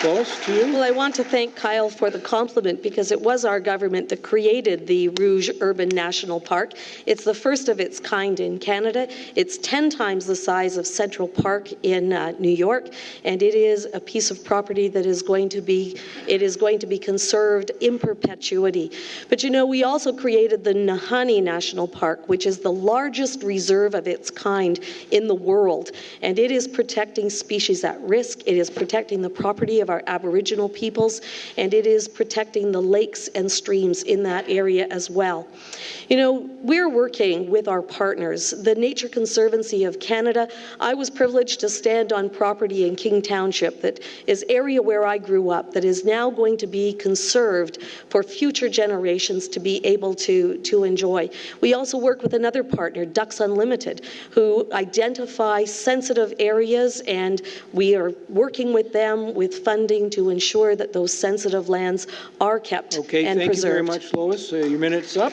Lois, to you. Well, I want to thank Kyle for the compliment, because it was our government that created the Rouge Urban National Park. It's the first of its kind in Canada. It's 10 times the size of Central Park in New York, and it is a piece of property that is going to be conserved in perpetuity. But you know, we also created the Nahanni National Park, which is the largest reserve of its kind in the world, and it is protecting species at risk. It is protecting the property of our Aboriginal peoples, and it is protecting the lakes and streams in that area as well. You know, we're working with our partners, the Nature Conservancy of Canada. I was privileged to stand on property in King Township that is area where I grew up, that is now going to be conserved for future generations to be able to enjoy. We also work with another partner, Ducks Unlimited, who identify sensitive areas, and we are working with them with funding to ensure that those sensitive lands are kept and preserved. Thank you very much, Lois. Your minute's up.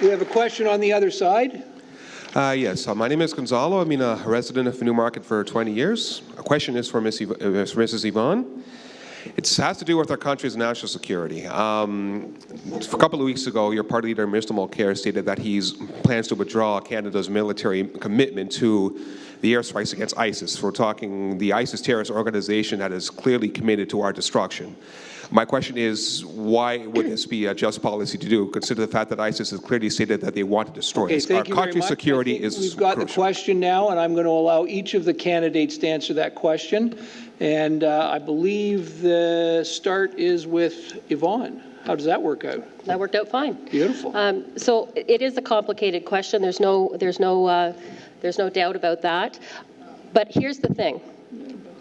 We have a question on the other side. Yes, my name is Gonzalo. I've been a resident of Newmarket for 20 years. A question is for Mrs. Yvonne. It has to do with our country's national security. A couple of weeks ago, your party leader, Mr. Mulcair, stated that he plans to withdraw Canada's military commitment to the airstrikes against ISIS. We're talking the ISIS terrorist organization that is clearly committed to our destruction. My question is, why would this be a just policy to do, consider the fact that ISIS has clearly stated that they want to destroy us? Our country's security is We've got crucial. the question now, and I'm going to allow each of the candidates to answer that question. And I believe the start is with Yvonne. How does that work out? That worked out fine. Beautiful. So it is a complicated question. There's no doubt about that. But here's the thing.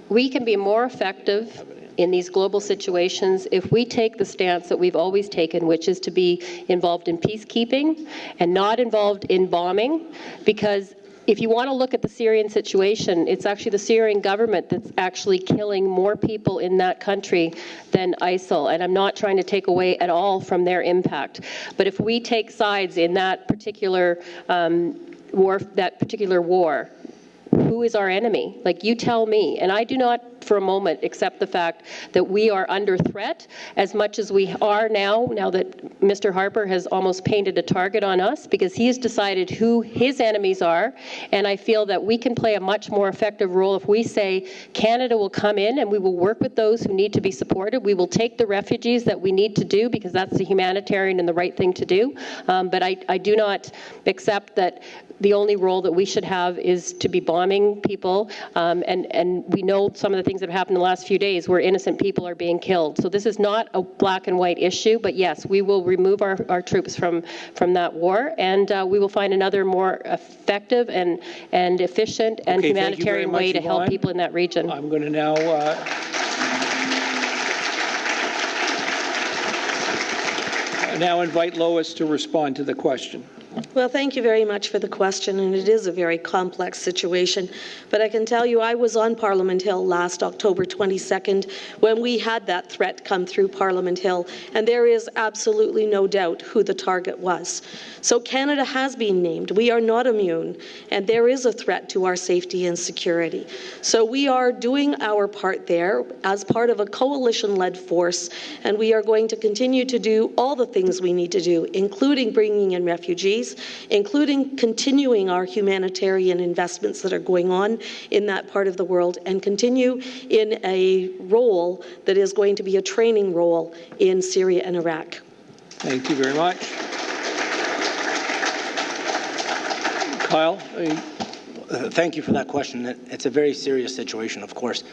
we can be more effective in these global situations if we take the stance that we've always taken, which is to be involved in peacekeeping and not involved in bombing, because if you want to look at the Syrian situation, it's actually the Syrian government that's actually killing more people in that country than ISIL. And I'm not trying to take away at all from their impact. But if we take sides in that particular war, who is our enemy? Like, you tell me. And I do not for a moment accept the fact that we are under threat as much as we are now that Mr. Harper has almost painted a target on us, because he has decided who his enemies are. And I feel that we can play a much more effective role if we say Canada will come in and we will work with those who need to be supported. We will take the refugees that we need to do, because that's the humanitarian and the right thing to do. But I do not accept that the only role that we should have is to be bombing people. And we know some of the things that have happened in the last few days where innocent people are being killed. So this is not a black and white issue, but yes, we will remove our troops from that war, and we will find another more effective and efficient and humanitarian way to help people in that region. I'm going to now invite Lois to respond to the question. Well, thank you very much for the question, and it is a very complex situation. But I can tell you I was on Parliament Hill last October 22nd when we had that threat come through Parliament Hill, and there is absolutely no doubt who the target was. So Canada has been named. We are not immune, and there is a threat to our safety and security. So we are doing our part there as part of a coalition-led force, and we are going to continue to do all the things we need to do, including bringing in refugees, including continuing our humanitarian investments that are going on in that part of the world, and continue in a role that is going to be a training role in Syria and Iraq. Thank you very much. Kyle? Thank you for that question. It's a very serious situation, of course.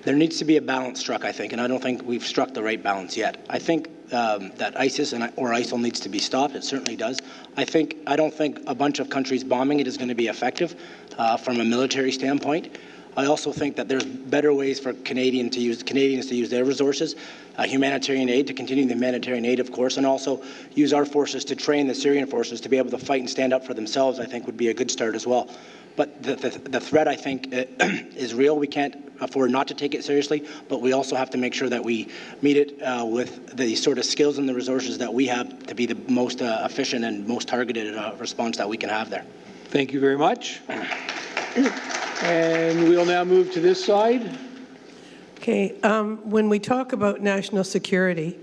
There needs to be a balance struck, I think, and I don't think we've struck the right balance yet. I think that ISIS or ISIL needs to be stopped. It certainly does. I don't think a bunch of countries bombing it is going to be effective from a military standpoint. I also think that there's better ways for Canadians to use their resources, humanitarian aid, to continue the humanitarian aid, of course, and also use our forces to train the Syrian forces to be able to fight and stand up for themselves, I think would be a good start as well. But the threat, I think, is real. We can't afford not to take it seriously, but we also have to make sure that we meet it with the sort of skills and the resources that we have to be the most efficient and most targeted response that we can have there. Thank you very much. And we'll now move to this side. Okay, when we talk about national security,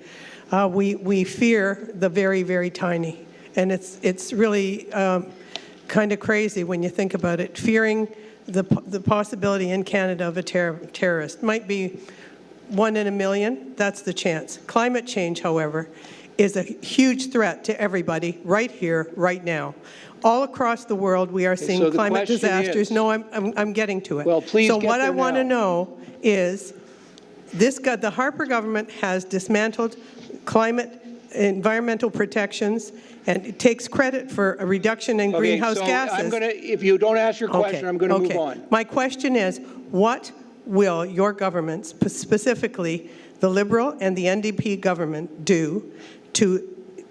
we fear the very, very tiny. And it's really kind of crazy when you think about it. Fearing the possibility in Canada of a terrorist might be 1 in a million. That's the chance. Climate change, however, is a huge threat to everybody right here, right now. All across the world, we are seeing climate disasters. No, I'm getting to it. Well, please. So what I want to know is, the Harper government has dismantled environmental protections, and it takes credit for a reduction in greenhouse gases. If you don't ask your question, I'm going to move on. My question is, what will your governments, specifically the Liberal and the NDP government, do to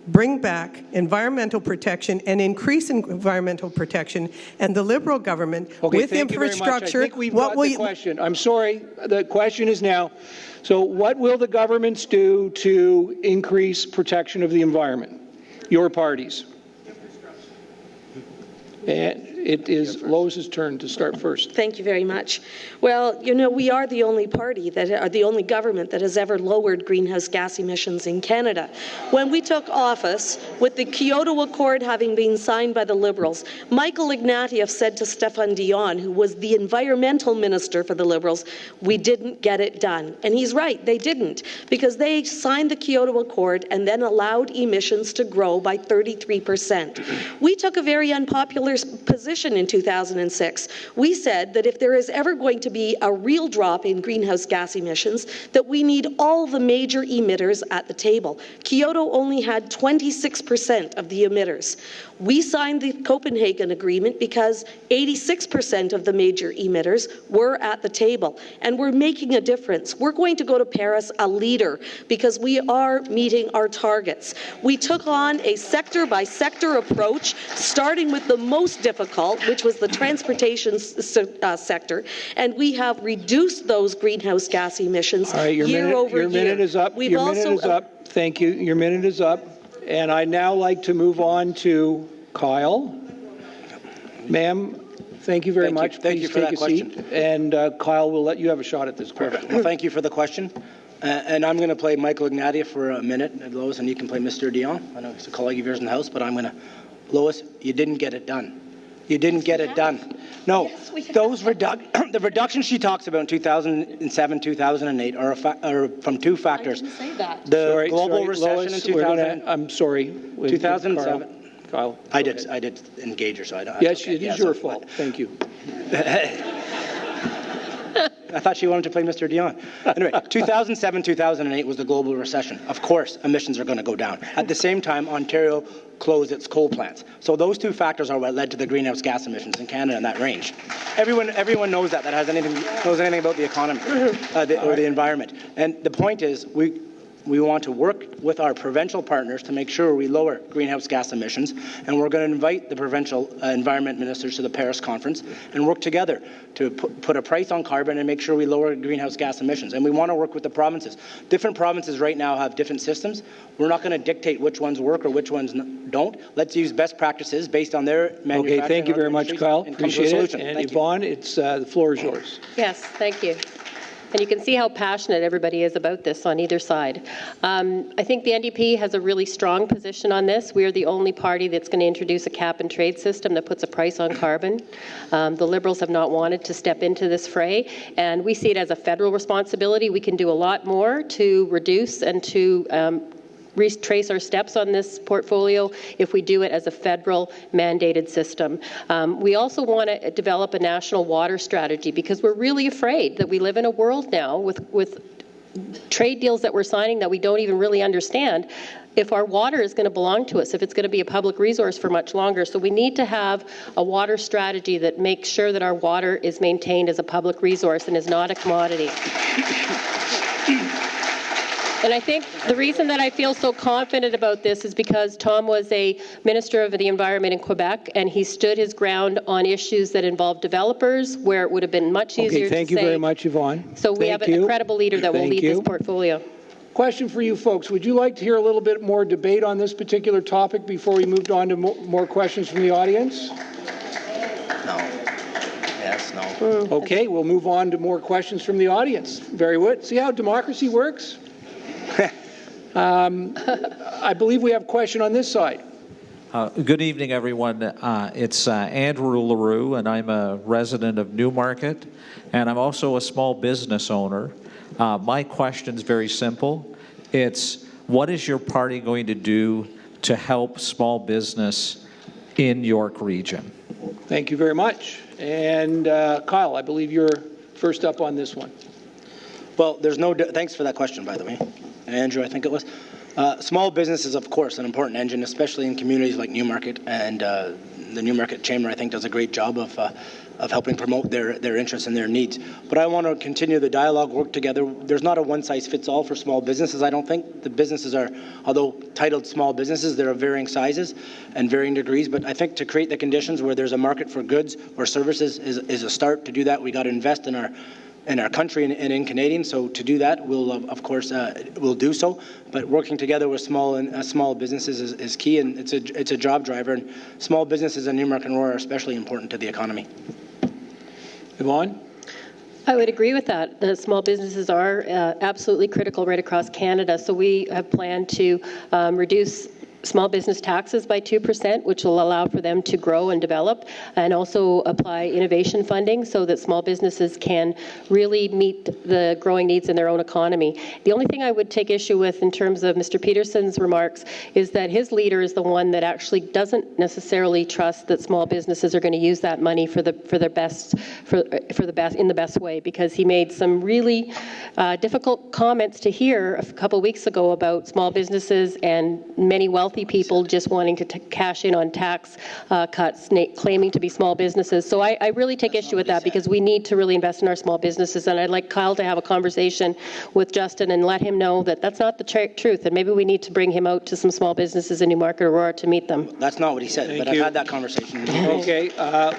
bring back environmental protection and increase environmental protection, and the Liberal government with infrastructure? I think we've got the question. I'm sorry, the question is now, so what will the governments do to increase protection of the environment? Your parties. And it is Lois's turn to start first. Thank you very much. Well, you know, we are the only party the only government that has ever lowered greenhouse gas emissions in Canada. When we took office, with the Kyoto Accord having been signed by the Liberals, Michael Ignatieff said to Stéphane Dion, who was the environmental minister for the Liberals, we didn't get it done. And he's right, they didn't, because they signed the Kyoto Accord and then allowed emissions to grow by 33%. We took a very unpopular position position in 2006. We said that if there is ever going to be a real drop in greenhouse gas emissions, that we need all the major emitters at the table. Kyoto only had 26% of the emitters. We signed the Copenhagen Agreement because 86% of the major emitters were at the table, and we're making a difference. We're going to go to Paris a leader because we are meeting our targets. We took on a sector-by-sector approach, starting with the most difficult, which was the transportation sector, and we have reduced those greenhouse gas emissions year over year. Your minute is up. Your minute is up. Thank you. Your minute is up. And I'd now like to move on to Kyle. Ma'am, thank you very much. Thank you for that question. And Kyle, we'll let you have a shot at this question. Well, thank you for the question. And I'm going to play Michael Ignatia for a minute, Lois, and you can play Mr. Dion. I know he's a colleague of yours in the House, but I'm going to... Lois, you didn't get it done. You didn't get it done. No, the reductions she talks about in 2007, 2008 are from two factors. I didn't say that. The global recession Lois, in 2000. I'm sorry. 2007. Kyle. I did engage her, so I don't. Yes, it is your fault. Thank you. I thought she wanted to play Mr. Dion. Anyway, 2007, 2008 was the global recession. Of course, emissions are going to go down. At the same time, Ontario closed its coal plants. So those two factors are what led to the greenhouse gas emissions in Canada in that range. Everyone knows that knows anything about the economy or the environment. And the point is, we want to work with our provincial partners to make sure we lower greenhouse gas emissions, and we're going to invite the provincial environment ministers to the Paris conference and work together to put a price on carbon and make sure we lower greenhouse gas emissions. And we want to work with the provinces. Different provinces right now have different systems. We're not going to dictate which ones work or which ones don't. Let's use best practices based on their manufacturing. Okay, thank you very much, Kyle. Appreciate it. And Yvonne, the floor is yours. Yes, thank you. And you can see how passionate everybody is about this on either side. I think the NDP has a really strong position on this. We are the only party that's going to introduce a cap and trade system that puts a price on carbon. The Liberals have not wanted to step into this fray, and we see it as a federal responsibility. We can do a lot more to reduce and to retrace our steps on this portfolio if we do it as a federal mandated system. We also want to develop a national water strategy because we're really afraid that we live in a world now with trade deals that we're signing that we don't even really understand if our water is going to belong to us, if it's going to be a public resource for much longer. So we need to have a water strategy that makes sure that our water is maintained as a public resource and is not a commodity. And I think the reason that I feel so confident about this is because Tom was a Minister of the Environment in Quebec, and he stood his ground on issues that involve developers, where it would have been much easier to say. Okay, thank you very much, Yvonne. So we have a credible leader that will lead this portfolio. Question for you folks. Would you like to hear a little bit more debate on this particular topic before we moved on to more questions from the audience? No. Yes, no. Okay, we'll move on to more questions from the audience. Very good. See how democracy works? I believe we have a question on this side. Good evening, everyone. It's Andrew LaRue, and I'm a resident of Newmarket, and I'm also a small business owner. My question's very simple. It's, what is your party going to do to help small business in York Region? Thank you very much. And Kyle, I believe you're first up on this one. Well, thanks for that question, by the way. Andrew, I think it was. Small business is, of course, an important engine, especially in communities like Newmarket, and the Newmarket Chamber, I think, does a great job of helping promote their interests and their needs. But I want to continue the dialogue, work together. There's not a one-size-fits-all for small businesses, I don't think. The businesses are, although titled small businesses, they're of varying sizes and varying degrees, but I think to create the conditions where there's a market for goods or services is a start. To do that, we got to invest in our country and in Canadians. So to do that, we'll of course we'll do so. But working together with small businesses is key, and it's a job driver. And small businesses in Newmarket-Aurora are especially important to the economy. Yvonne? I would agree with that. The small businesses are absolutely critical right across Canada. So we have planned to reduce small business taxes by 2%, which will allow for them to grow and develop, and also apply innovation funding so that small businesses can really meet the growing needs in their own economy. The only thing I would take issue with in terms of Mr. Peterson's remarks is that his leader is the one that actually doesn't necessarily trust that small businesses are going to use that money in the best way, because he made some really difficult comments to hear a couple weeks ago about small businesses and many wealthy people just wanting to cash in on tax cuts, claiming to be small businesses. So I really take issue with that, because we need to really invest in our small businesses, and I'd like Kyle to have a conversation with Justin and let him know that that's not the truth, and maybe we need to bring him out to some small businesses in Newmarket-Aurora to meet them. That's not what he said, but I've had that conversation. Okay,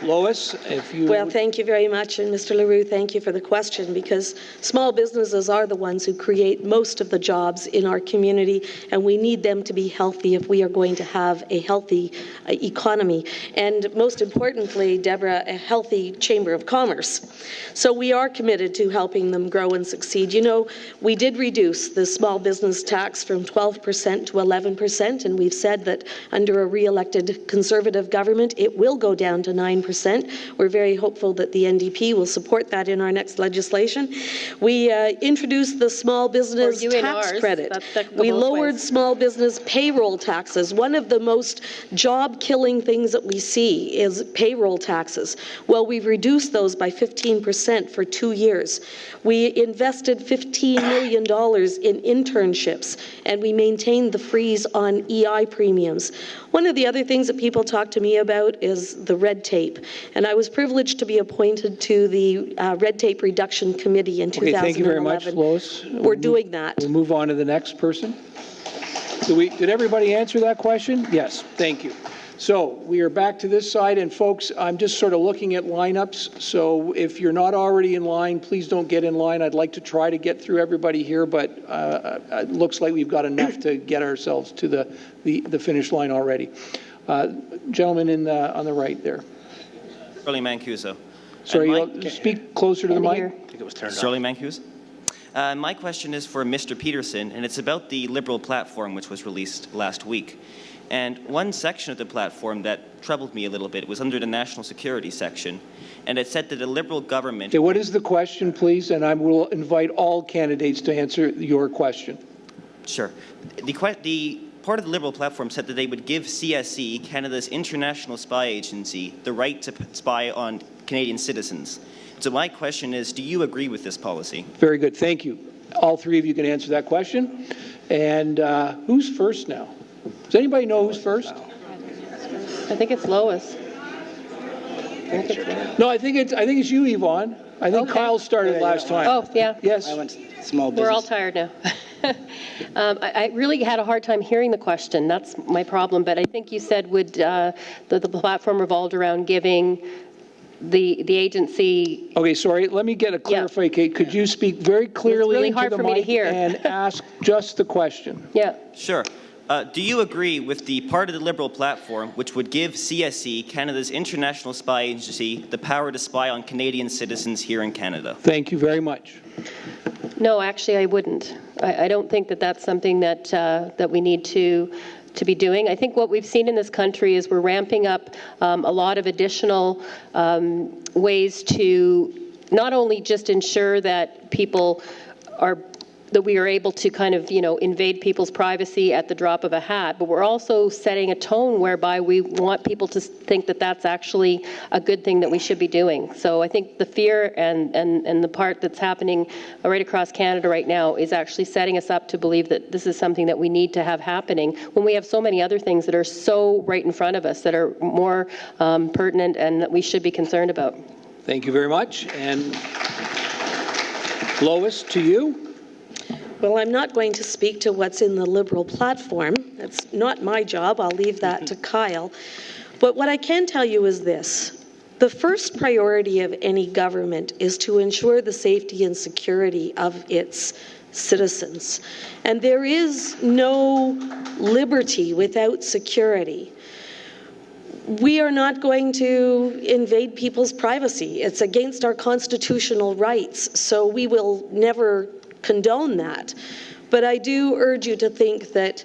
Lois, if you... Well, thank you very much, and Mr. LaRue, thank you for the question, because small businesses are the ones who create most of the jobs in our community, and we need them to be healthy if we are going to have a healthy economy, and most importantly, Debra, a healthy Chamber of Commerce. So we are committed to helping them grow and succeed. You know, we did reduce the small business tax from 12% to 11%, and we've said that under a re-elected Conservative government, it will go down to 9%. We're very hopeful that the NDP will support that in our next legislation. We introduced the small business tax credit. We lowered small business payroll taxes. One of the most job-killing things that we see is payroll taxes. Well, we've reduced those by 15% for 2 years. We invested $15 million in internships, and we maintained the freeze on EI premiums. One of the other things that people talk to me about is the red tape, and I was privileged to be appointed to the Red Tape Reduction Committee in 2011. Okay, thank you very much, Lois. We're doing that. We'll move on to the next person. Did everybody answer that question? Yes, thank you. So we are back to this side, and folks, I'm just sort of looking at lineups, so if you're not already in line, please don't get in line. I'd like to try to get through everybody here, but it looks like we've got enough to get ourselves to the finish line already. Gentleman on the right there. Shirley Mancuso. Sorry, you'll speak closer to the mic. I think it was turned Shirley Mancuso. My question is for Mr. Peterson, and it's about the Liberal platform which was released last week. And one section of the platform that troubled me a little bit was under the national security section, and it said that a Liberal government... Okay, what is the question, please? And I will invite all candidates to answer your question. Sure. The part of the Liberal platform said that they would give CSE, Canada's international spy agency, the right to spy on Canadian citizens. So my question is, do you agree with this policy? Very good, thank you. All three of you can answer that question. And who's first now? Does anybody know who's first? I think it's Lois. No, I think it's you, Yvonne. I think Kyle started last time. Oh, yeah. Yes. I went small business. We're all tired now. I really had a hard time hearing the question. That's my problem. But I think you said would the platform revolved around giving the agency... Okay, sorry. Let me get a clarification. Could you speak very clearly really into hard the for me to mic hear. and ask just the question? Yeah. Sure. Do you agree with the part of the Liberal platform which would give CSE, Canada's international spy agency, the power to spy on Canadian citizens here in Canada? Thank you very much. No, actually, I wouldn't. I don't think that that's something that that we need to be doing. I think what we've seen in this country is we're ramping up a lot of additional ways to not only just ensure that people that we are able to kind of, invade people's privacy at the drop of a hat, but we're also setting a tone whereby we want people to think that that's actually a good thing that we should be doing. So I think the fear and the part that's happening right across Canada right now is actually setting us up to believe that this is something that we need to have happening when we have so many other things that are so right in front of us that are more pertinent and that we should be concerned about. Thank you very much. And Lois, to you. Well, I'm not going to speak to what's in the Liberal platform. That's not my job. I'll leave that to Kyle. But what I can tell you is this. The first priority of any government is to ensure the safety and security of its citizens. And there is no liberty without security. We are not going to invade people's privacy. It's against our constitutional rights, so we will never condone that. But I do urge you to think that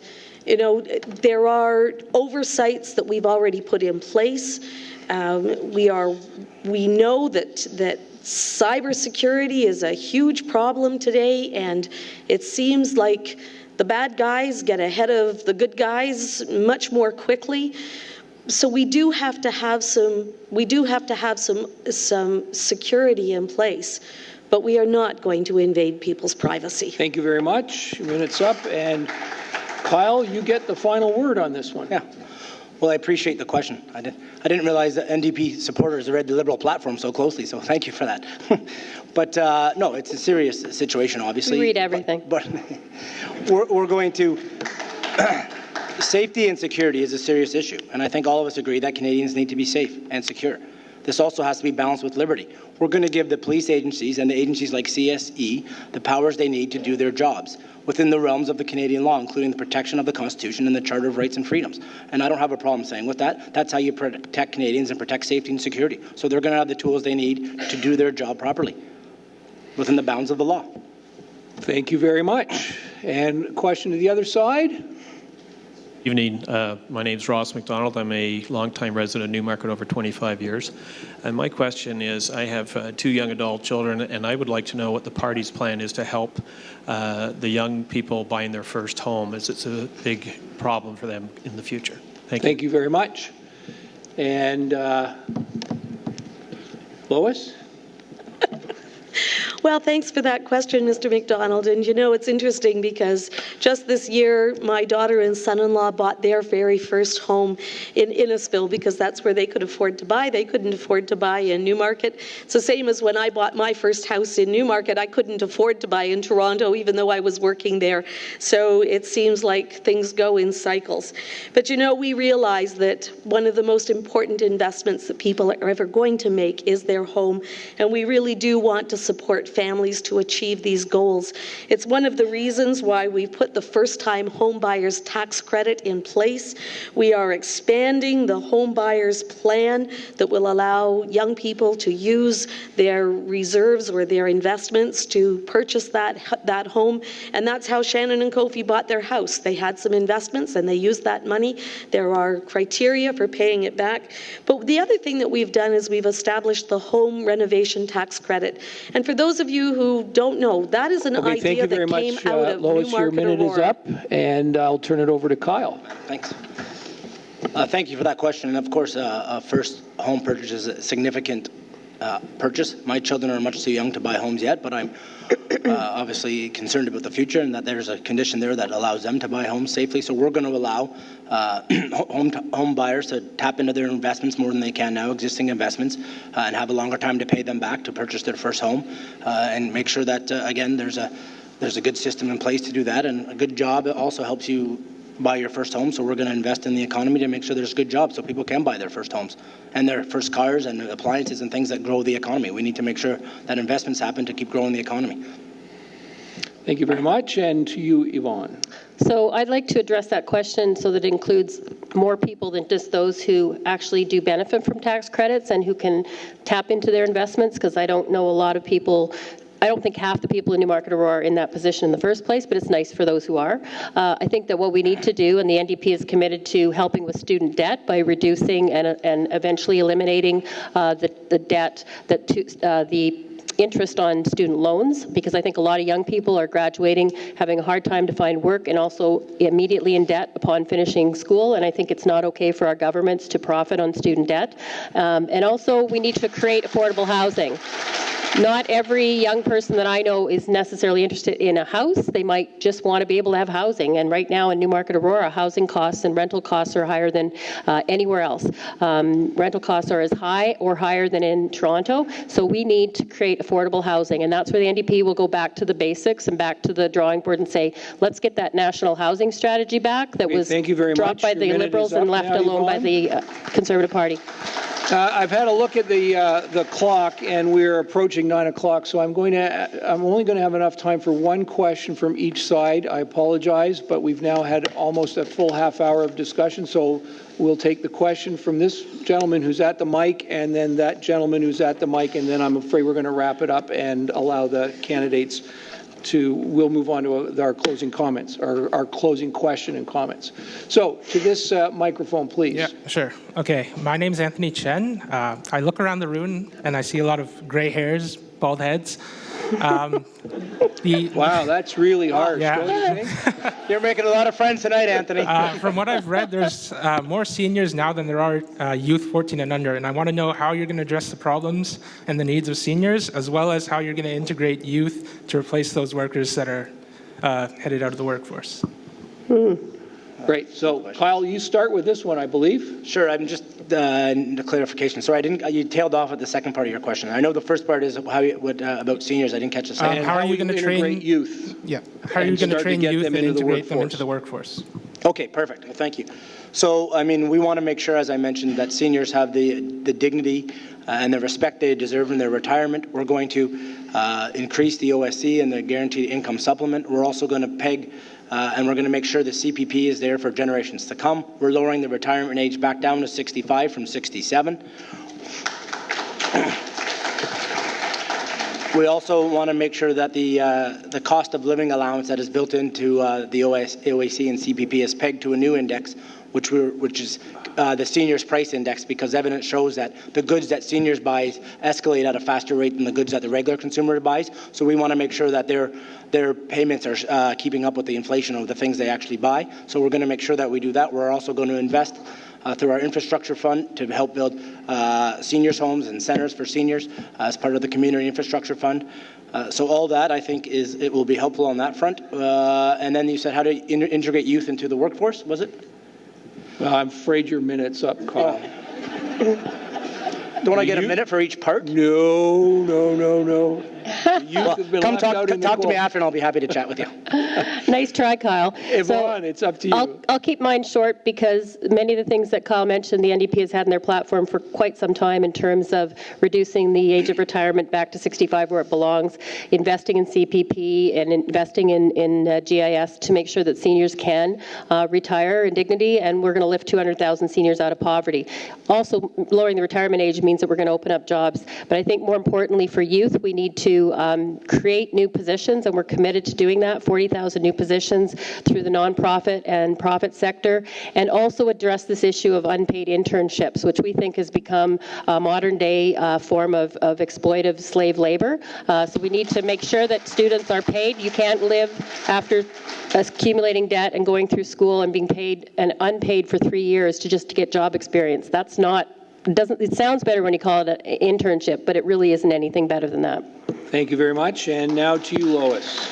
there are oversights that we've already put in place. We know that cybersecurity is a huge problem today, and it seems like the bad guys get ahead of the good guys much more quickly. So we do have to have some security in place, but we are not going to invade people's privacy. Thank you very much. Minute's up, and Kyle, you get the final word on this one. Yeah. Well, I appreciate the question. I didn't realize that NDP supporters read the Liberal platform so closely, so thank you for that. But no, it's a serious situation, obviously. We read everything. But we're going to... Safety and security is a serious issue, and I think all of us agree that Canadians need to be safe and secure. This also has to be balanced with liberty. We're going to give the police agencies and the agencies like CSE the powers they need to do their jobs within the realms of the Canadian law, including the protection of the Constitution and the Charter of Rights and Freedoms. And I don't have a problem saying with that. That's how you protect Canadians and protect safety and security. So they're going to have the tools they need to do their job properly within the bounds of the law. Thank you very much. And a question to the other side. Evening. My name is Ross McDonald. I'm a longtime resident of Newmarket, over 25 years. And my question is, I have 2 young adult children, and I would like to know what the party's plan is to help the young people buying their first home, as it's a big problem for them in the future. Thank you. Thank you very much. And Lois? Well, thanks for that question, Mr. McDonald. And it's interesting because just this year, my daughter and son-in-law bought their very first home in Innisfil because that's where they could afford to buy. They couldn't afford to buy in Newmarket. It's the same as when I bought my first house in Newmarket. I couldn't afford to buy in Toronto, even though I was working there. So it seems like things go in cycles. But we realize that one of the most important investments that people are ever going to make is their home. And we really do want to support families to achieve these goals. It's one of the reasons why we put the first-time home buyers tax credit in place. We are expanding the home buyers plan that will allow young people to use their reserves or their investments to purchase that home. And that's how Shannon and Kofi bought their house. They had some investments and they used that money. There are criteria for paying it back. But the other thing that we've done is we've established the home renovation tax credit. And for those of you who don't know, that is an idea that came out of Lois, your minute is up, and I'll turn it over to Kyle. Thanks. Thank you for that question. And of course, a first home purchase is a significant purchase. My children are much too young to buy homes yet, but I'm obviously concerned about the future and that there's a condition there that allows them to buy homes safely. So we're going to allow home buyers to tap into their investments more than they can now, existing investments, and have a longer time to pay them back to purchase their first home, and make sure that, again, there's a good system in place to do that. And a good job also helps you buy your first home, so we're going to invest in the economy to make sure there's good jobs so people can buy their first homes and their first cars and appliances and things that grow the economy. We need to make sure that investments happen to keep growing the economy. Thank you very much. And to you, Yvonne. So I'd like to address that question so that it includes more people than just those who actually do benefit from tax credits and who can tap into their investments, because I don't know a lot of people. I don't think half the people in Newmarket-Aurora are in that position in the first place, but it's nice for those who are. I think that what we need to do, and the NDP is committed to helping with student debt by reducing and eventually eliminating the debt that the interest on student loans, because I think a lot of young people are graduating, having a hard time to find work, and also immediately in debt upon finishing school, and I think it's not okay for our governments to profit on student debt. And also, we need to create affordable housing. Not every young person that I know is necessarily interested in a house. They might just want to be able to have housing. And right now in Newmarket-Aurora, housing costs and rental costs are higher than anywhere else. Rental costs are as high or higher than in Toronto. So we need to create affordable housing. And that's where the NDP will go back to the basics and back to the drawing board and say, let's get that national housing strategy back that was dropped by the Liberals and left alone by the Conservative Party. I've had a look at the clock, and we're approaching 9 o'clock, so I'm only going to have enough time for one question from each side. I apologize, but we've now had almost a full half hour of discussion, so we'll take the question from this gentleman who's at the mic, and then that gentleman who's at the mic, and then I'm afraid we're going to wrap it up and allow the candidates we'll move on to our closing comments, our closing question and comments. So to this microphone, please. Yeah, sure. Okay, my name is Anthony Chen. I look around the room and I see a lot of gray hairs, bald heads. Wow, that's really harsh. Yeah. Don't you think? You're making a lot of friends tonight, Anthony. From what I've read, there's more seniors now than there are youth 14 and under, and I want to know how you're going to address the problems and the needs of seniors, as well as how you're going to integrate youth to replace those workers that are headed out of the workforce. Great. So, Kyle, you start with this one, I believe. Sure. I'm just the clarification. Sorry, you tailed off at the second part of your question. I know the first part is about seniors. I didn't catch the second. How are you going to train youth? Yeah. How are you going to train youth and integrate them into the workforce? Okay, perfect. Well, thank you. So, I mean, we want to make sure, as I mentioned, that seniors have the dignity and the respect they deserve in their retirement. We're going to increase the OSC and the guaranteed income supplement. We're also going to peg and we're going to make sure the CPP is there for generations to come. We're lowering the retirement age back down to 65 from 67. We also want to make sure that the cost of living allowance that is built into the OAC and CPP is pegged to a new index, which is the seniors price index, because evidence shows that the goods that seniors buy escalate at a faster rate than the goods that the regular consumer buys. So we want to make sure that their payments are keeping up with the inflation of the things they actually buy. So we're going to make sure that we do that. We're also going to invest through our infrastructure fund to help build seniors' homes and centers for seniors as part of the community infrastructure fund. So all that, I think, it will be helpful on that front. And then you said how to integrate youth into the workforce, was it? I'm afraid your minute's up, Kyle. Don't I get a minute for each part? No. Well, come talk to me after and I'll be happy to chat with you. Nice try, Kyle. Yvonne, it's up to you. I'll keep mine short because many of the things that Kyle mentioned, the NDP has had in their platform for quite some time in terms of reducing the age of retirement back to 65 where it belongs, investing in CPP and investing in GIS to make sure that seniors can retire in dignity, and we're going to lift 200,000 seniors out of poverty. Also, lowering the retirement age means that we're going to open up jobs, but I think more importantly for youth, we need to create new positions, and we're committed to doing that, 40,000 new positions through the nonprofit and profit sector, and also address this issue of unpaid internships, which we think has become a modern day form of exploitive slave labor. So we need to make sure that students are paid. You can't live after accumulating debt and going through school and being paid and unpaid for 3 years to get job experience. That's not, it sounds better when you call it an internship, but it really isn't anything better than that. Thank you very much. And now to you, Lois.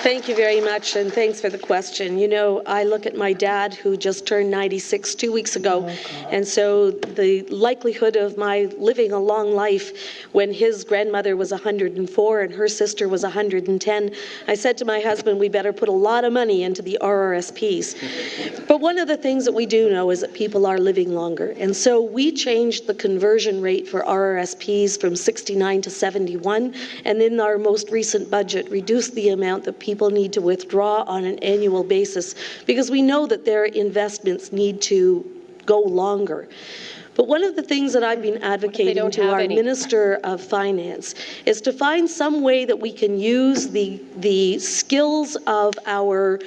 Thank you very much, and thanks for the question. You know, I look at my dad, who just turned 96 2 weeks ago, and so the likelihood of my living a long life when his grandmother was 104 and her sister was 110, I said to my husband, we better put a lot of money into the RRSPs. But one of the things that we do know is that people are living longer, and so we changed the conversion rate for RRSPs from 69 to 71, and in our most recent budget, reduced the amount that people need to withdraw on an annual basis, because we know that their investments need to go longer. But one of the things that I've been advocating to our Minister of Finance is to find some way that we can use the skills of our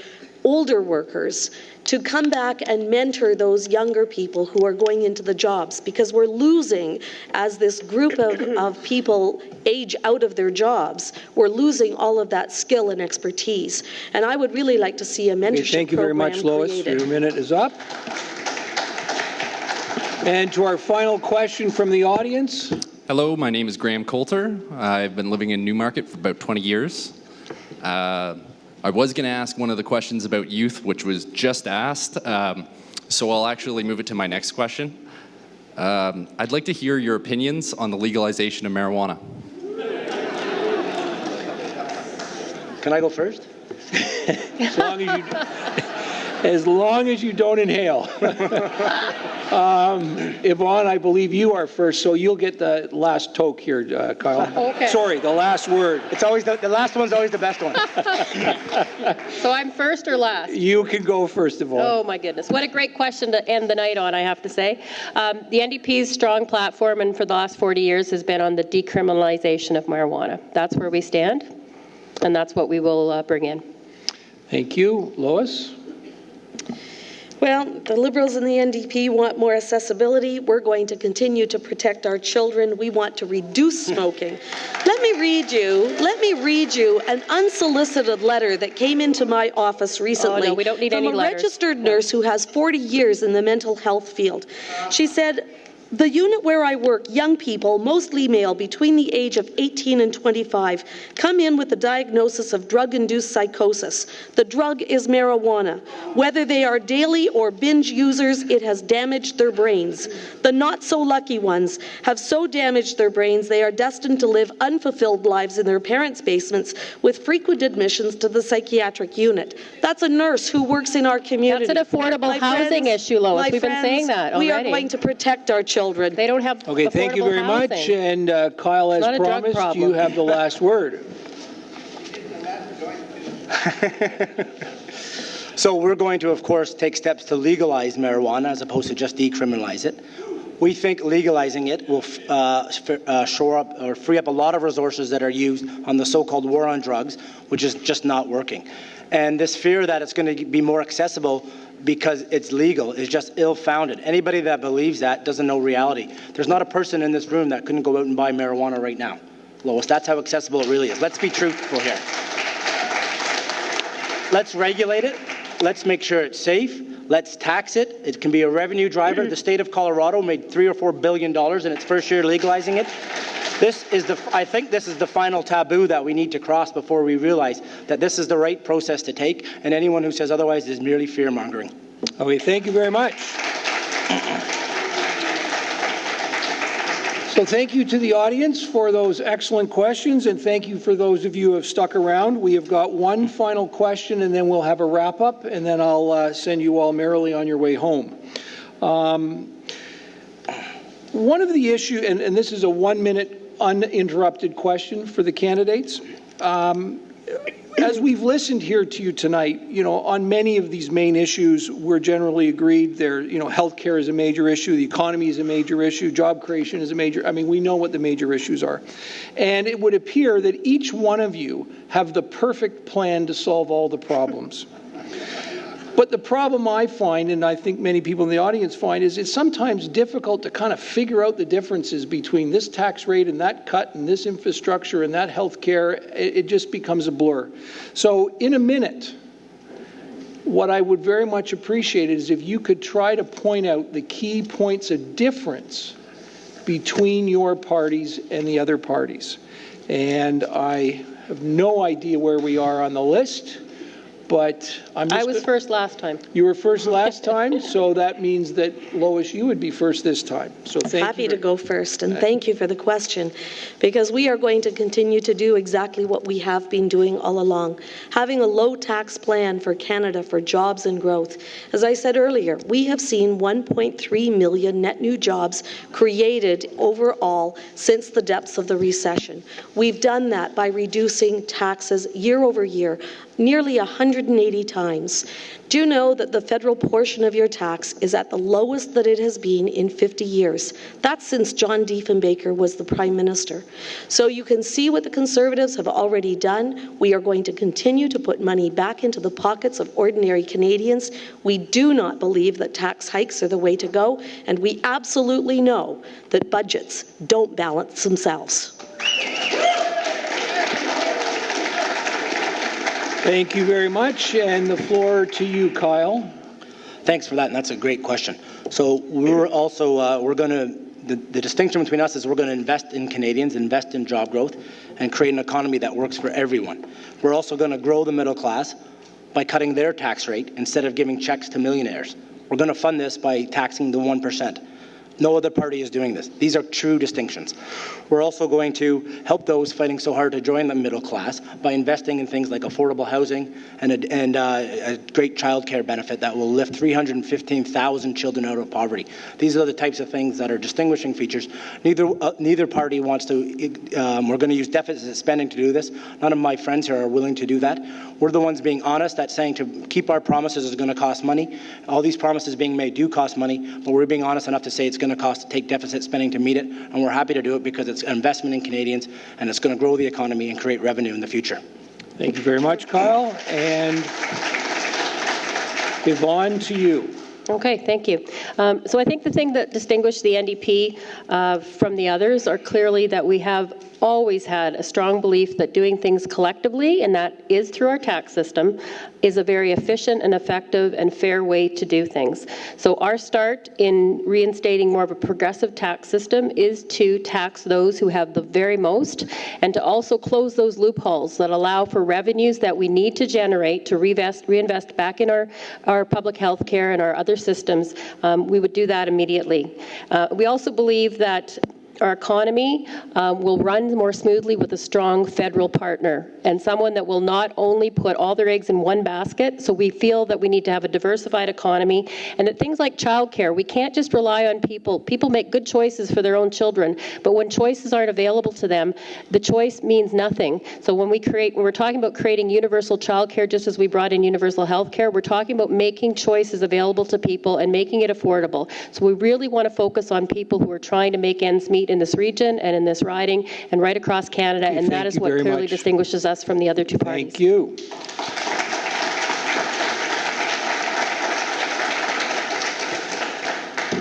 older workers to come back and mentor those younger people who are going into the jobs, because we're losing, as this group of people age out of their jobs, we're losing all of that skill and expertise. And I would really like to see a mentorship Thank you very much, Lois. created. Your minute is up. And to our final question from the audience. Hello, my name is Graham Coulter. I've been living in Newmarket for about 20 years. I was going to ask one of the questions about youth, which was just asked, so I'll actually move it to my next question. I'd like to hear your opinions on the legalization of marijuana. Can I go first? As long as you don't inhale. Yvonne, I believe you are first, so you'll get the last toke here, Kyle. Okay. Sorry, the last word. It's always the last one's always the best one. So I'm first or last? You can go first, Yvonne. Oh my goodness, what a great question to end the night on, I have to say. The NDP's strong platform, and for the last 40 years, has been on the decriminalization of marijuana. That's where we stand. And that's what we will bring in. Thank you. Lois? Well, the Liberals and the NDP want more accessibility. We're going to continue to protect our children. We want to reduce smoking. Let me read you an unsolicited letter that came into my office recently. Oh, no, we don't need from any a letters. registered nurse who has 40 years in the mental health field. She said, "The unit where I work, young people, mostly male, between the age of 18 and 25, come in with the diagnosis of drug-induced psychosis. The drug is marijuana. Whether they are daily or binge users, it has damaged their brains. The not-so-lucky ones have so damaged their brains they are destined to live unfulfilled lives in their parents' basements with frequent admissions to the psychiatric unit." That's a nurse who works in our community. That's an affordable housing issue, Lois. We've been saying that already. We are going to protect our children. They don't have Okay, thank you very much. And Kyle, as promised, you have the last word. So we're going to, of course, take steps to legalize marijuana as opposed to just decriminalize it. We think legalizing it will shore up or free up a lot of resources that are used on the so-called war on drugs, which is just not working. And this fear that it's going to be more accessible because it's legal is just ill-founded. Anybody that believes that doesn't know reality. There's not a person in this room that couldn't go out and buy marijuana right now, Lois. That's how accessible it really is. Let's be truthful here. Let's regulate it. Let's make sure it's safe. Let's tax it. It can be a revenue driver. The state of Colorado made $3 or $4 billion in its first year legalizing it. I think this is the final taboo that we need to cross before we realize that this is the right process to take, and anyone who says otherwise is merely fear-mongering. Okay, thank you very much. So thank you to the audience for those excellent questions, and thank you for those of you who have stuck around. We have got one final question, and then we'll have a wrap-up, and then I'll send you all merrily on your way home. One of the issues, and this is a 1-minute uninterrupted question for the candidates. As we've listened here to you tonight, on many of these main issues, we're generally agreed. Healthcare is a major issue, the economy is a major issue, job creation is a major. We know what the major issues are. And it would appear that each one of you have the perfect plan to solve all the problems. But the problem I find, and I think many people in the audience find, is it's sometimes difficult to kind of figure out the differences between this tax rate and that cut and this infrastructure and that health care. It just becomes a blur. So in a minute, what I would very much appreciate is if you could try to point out the key points of difference between your parties and the other parties. And I have no idea where we are on the list. But I was first last time. You were first last time, so that means that, Lois, you would be first this time. So thank you. Happy to go first, and thank you for the question, because we are going to continue to do exactly what we have been doing all along, having a low tax plan for Canada for jobs and growth. As I said earlier, we have seen 1.3 million net new jobs created overall since the depths of the recession. We've done that by reducing taxes year over year, nearly 180 times. Do you know that the federal portion of your tax is at the lowest that it has been in 50 years? That's since John Diefenbaker was the Prime Minister. So you can see what the Conservatives have already done. We are going to continue to put money back into the pockets of ordinary Canadians. We do not believe that tax hikes are the way to go, and we absolutely know that budgets don't balance themselves. Thank you very much, and the floor to you, Kyle. Thanks for that, and that's a great question. So we're also, the distinction between us is we're going to invest in Canadians, invest in job growth, and create an economy that works for everyone. We're also going to grow the middle class by cutting their tax rate instead of giving checks to millionaires. We're going to fund this by taxing the 1%. No other party is doing this. These are true distinctions. We're also going to help those fighting so hard to join the middle class by investing in things like affordable housing and a great child care benefit that will lift 315,000 children out of poverty. These are the types of things that are distinguishing features. Neither party wants to, we're going to use deficit spending to do this. None of my friends here are willing to do that. We're the ones being honest at saying to keep our promises is going to cost money. All these promises being made do cost money, but we're being honest enough to say it's going to cost to take deficit spending to meet it, and we're happy to do it because it's an investment in Canadians and it's going to grow the economy and create revenue in the future. Thank you very much, Kyle. And Yvonne, to you. Okay, thank you. So I think the thing that distinguished the NDP from the others are clearly that we have always had a strong belief that doing things collectively, and that is through our tax system, is a very efficient and effective and fair way to do things. So our start in reinstating more of a progressive tax system is to tax those who have the very most, and to also close those loopholes that allow for revenues that we need to generate to reinvest back in our public health care and our other systems. We would do that immediately. We also believe that our economy will run more smoothly with a strong federal partner, and someone that will not only put all their eggs in one basket. So we feel that we need to have a diversified economy, and that things like childcare, we can't just rely on people. People make good choices for their own children, but when choices aren't available to them, the choice means nothing. So when we're talking about creating universal childcare, just as we brought in universal health care, we're talking about making choices available to people and making it affordable. So we really want to focus on people who are trying to make ends meet in this region and in this riding and right across Canada, and that is what clearly distinguishes us from the other two parties. Thank you.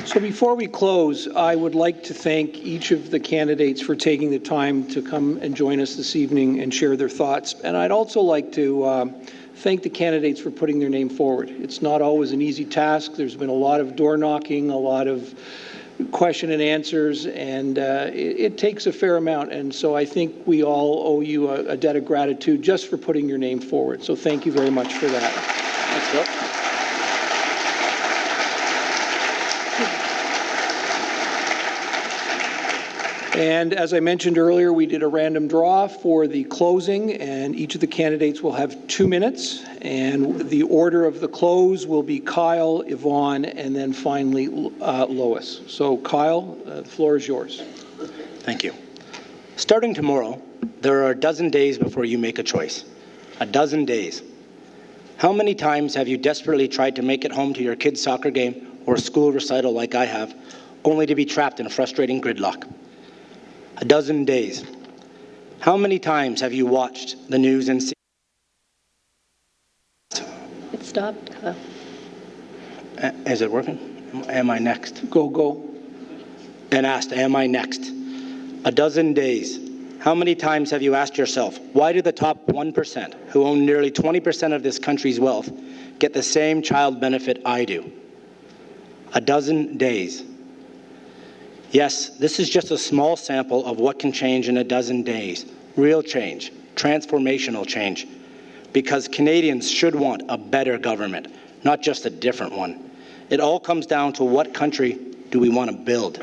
So before we close, I would like to thank each of the candidates for taking the time to come and join us this evening and share their thoughts. And I'd also like to thank the candidates for putting their name forward. It's not always an easy task. There's been a lot of door knocking, a lot of question and answers, and it takes a fair amount. And so I think we all owe you a debt of gratitude just for putting your name forward. So thank you very much for that. Thanks, Bill. And as I mentioned earlier, we did a random draw for the closing, and each of the candidates will have 2 minutes. And the order of the close will be Kyle, Yvonne, and then finally Lois. So Kyle, the floor is yours. Thank you. Starting tomorrow, there are a dozen days before you make a choice. A dozen days. How many times have you desperately tried to make it home to your kid's soccer game or school recital like I have, only to be trapped in a frustrating gridlock? A dozen days. How many times have you watched the news and seen? It stopped. Is it working? Am I next? Go. And asked, am I next? A dozen days. How many times have you asked yourself, why do the top 1%, who own nearly 20% of this country's wealth, get the same child benefit I do? A dozen days. Yes, this is just a small sample of what can change in a dozen days. Real change, transformational change. Because Canadians should want a better government, not just a different one. It all comes down to what country do we want to build.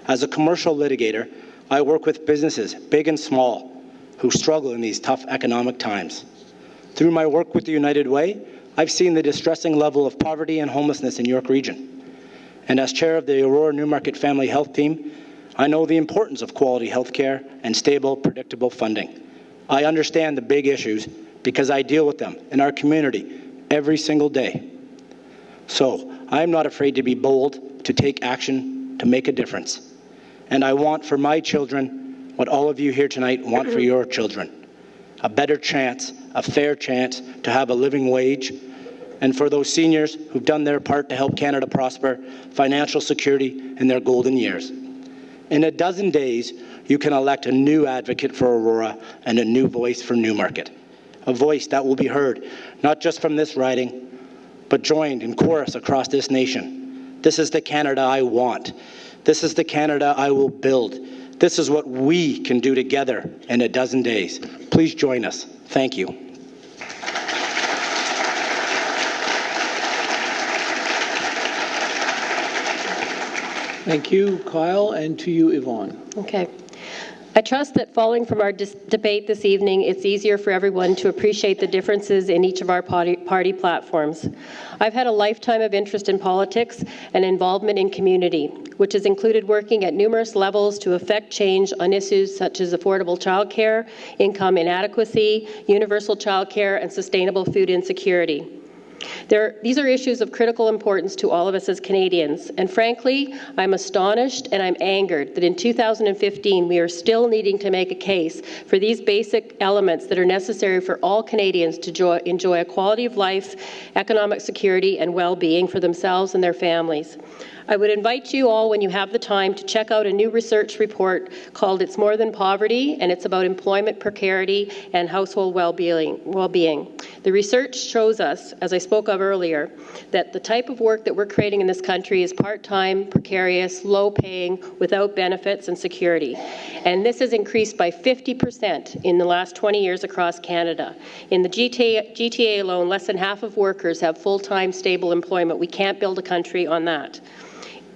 As a commercial litigator, I work with businesses, big and small, who struggle in these tough economic times. Through my work with the United Way, I've seen the distressing level of poverty and homelessness in York Region. And as chair of the Aurora Newmarket Family Health Team, I know the importance of quality health care and stable, predictable funding. I understand the big issues because I deal with them in our community every single day. So I'm not afraid to be bold, to take action, to make a difference. And I want for my children what all of you here tonight want for your children. A better chance, a fair chance to have a living wage, and for those seniors who've done their part to help Canada prosper, financial security in their golden years. In a dozen days, you can elect a new advocate for Aurora and a new voice for Newmarket. A voice that will be heard, not just from this riding, but joined in chorus across this nation. This is the Canada I want. This is the Canada I will build. This is what we can do together in a dozen days. Please join us. Thank you. Thank you, Kyle, and to you, Yvonne. Okay. I trust that following from our debate this evening, it's easier for everyone to appreciate the differences in each of our party platforms. I've had a lifetime of interest in politics and involvement in community, which has included working at numerous levels to affect change on issues such as affordable childcare, income inadequacy, universal childcare, and sustainable food insecurity. These are issues of critical importance to all of us as Canadians, and frankly, I'm astonished and I'm angered that in 2015 we are still needing to make a case for these basic elements that are necessary for all Canadians to enjoy a quality of life, economic security, and well-being for themselves and their families. I would invite you all, when you have the time, to check out a new research report called It's More Than Poverty, and it's about employment precarity and household well-being. The research shows us, as I spoke of earlier, that the type of work that we're creating in this country is part-time, precarious, low-paying, without benefits and security. And this has increased by 50% in the last 20 years across Canada. In the GTA alone, less than half of workers have full-time, stable employment. We can't build a country on that.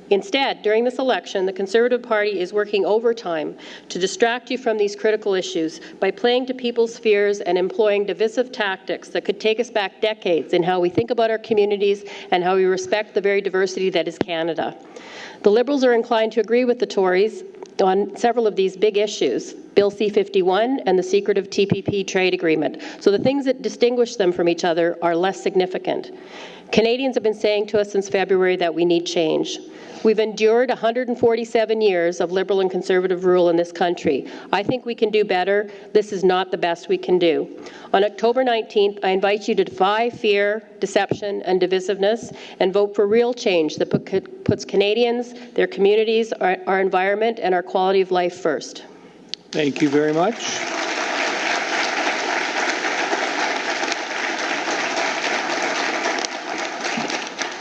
Instead, during this election, the Conservative Party is working overtime to distract you from these critical issues by playing to people's fears and employing divisive tactics that could take us back decades in how we think about our communities and how we respect the very diversity that is Canada. The Liberals are inclined to agree with the Tories on several of these big issues, Bill C-51 and the secretive TPP trade agreement. So the things that distinguish them from each other are less significant. Canadians have been saying to us since February that we need change. We've endured 147 years of Liberal and Conservative rule in this country. I think we can do better. This is not the best we can do. On October 19th, I invite you to defy fear, deception, and divisiveness and vote for real change that puts Canadians, their communities, our environment, and our quality of life first. Thank you very much.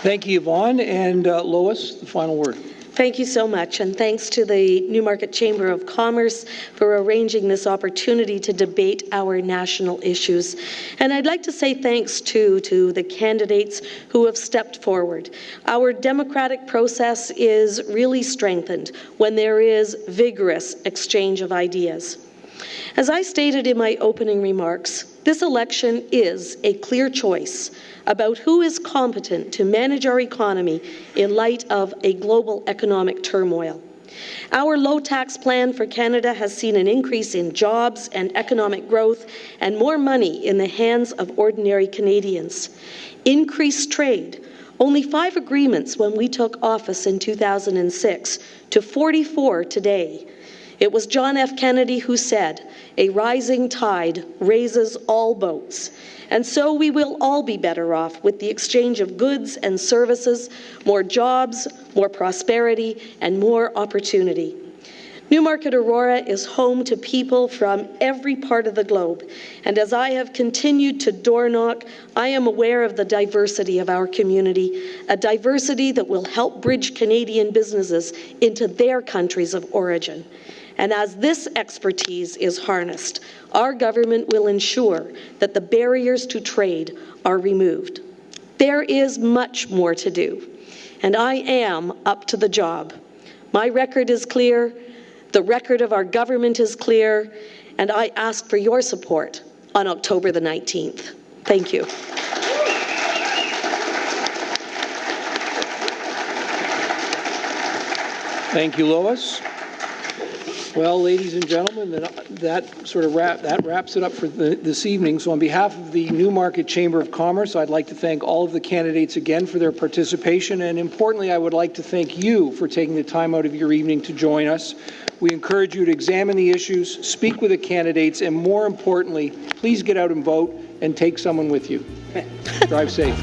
Thank you, Yvonne. And Lois, the final word. Thank you so much, and thanks to the Newmarket Chamber of Commerce for arranging this opportunity to debate our national issues. And I'd like to say thanks to the candidates who have stepped forward. Our democratic process is really strengthened when there is vigorous exchange of ideas. As I stated in my opening remarks, this election is a clear choice about who is competent to manage our economy in light of a global economic turmoil. Our low-tax plan for Canada has seen an increase in jobs and economic growth and more money in the hands of ordinary Canadians. Increased trade, only 5 agreements when we took office in 2006 to 44 today. It was John F. Kennedy who said, "A rising tide raises all boats." And so we will all be better off with the exchange of goods and services, more jobs, more prosperity, and more opportunity. Newmarket-Aurora is home to people from every part of the globe, and as I have continued to door knock, I am aware of the diversity of our community, a diversity that will help bridge Canadian businesses into their countries of origin. And as this expertise is harnessed, our government will ensure that the barriers to trade are removed. There is much more to do, and I am up to the job. My record is clear, the record of our government is clear, and I ask for your support on October the 19th. Thank you. Thank you, Lois. Well, ladies and gentlemen, that wraps it up for this evening. So on behalf of the Newmarket Chamber of Commerce, I'd like to thank all of the candidates again for their participation, and importantly, I would like to thank you for taking the time out of your evening to join us. We encourage you to examine the issues, speak with the candidates, and more importantly, please get out and vote and take someone with you. Drive safe.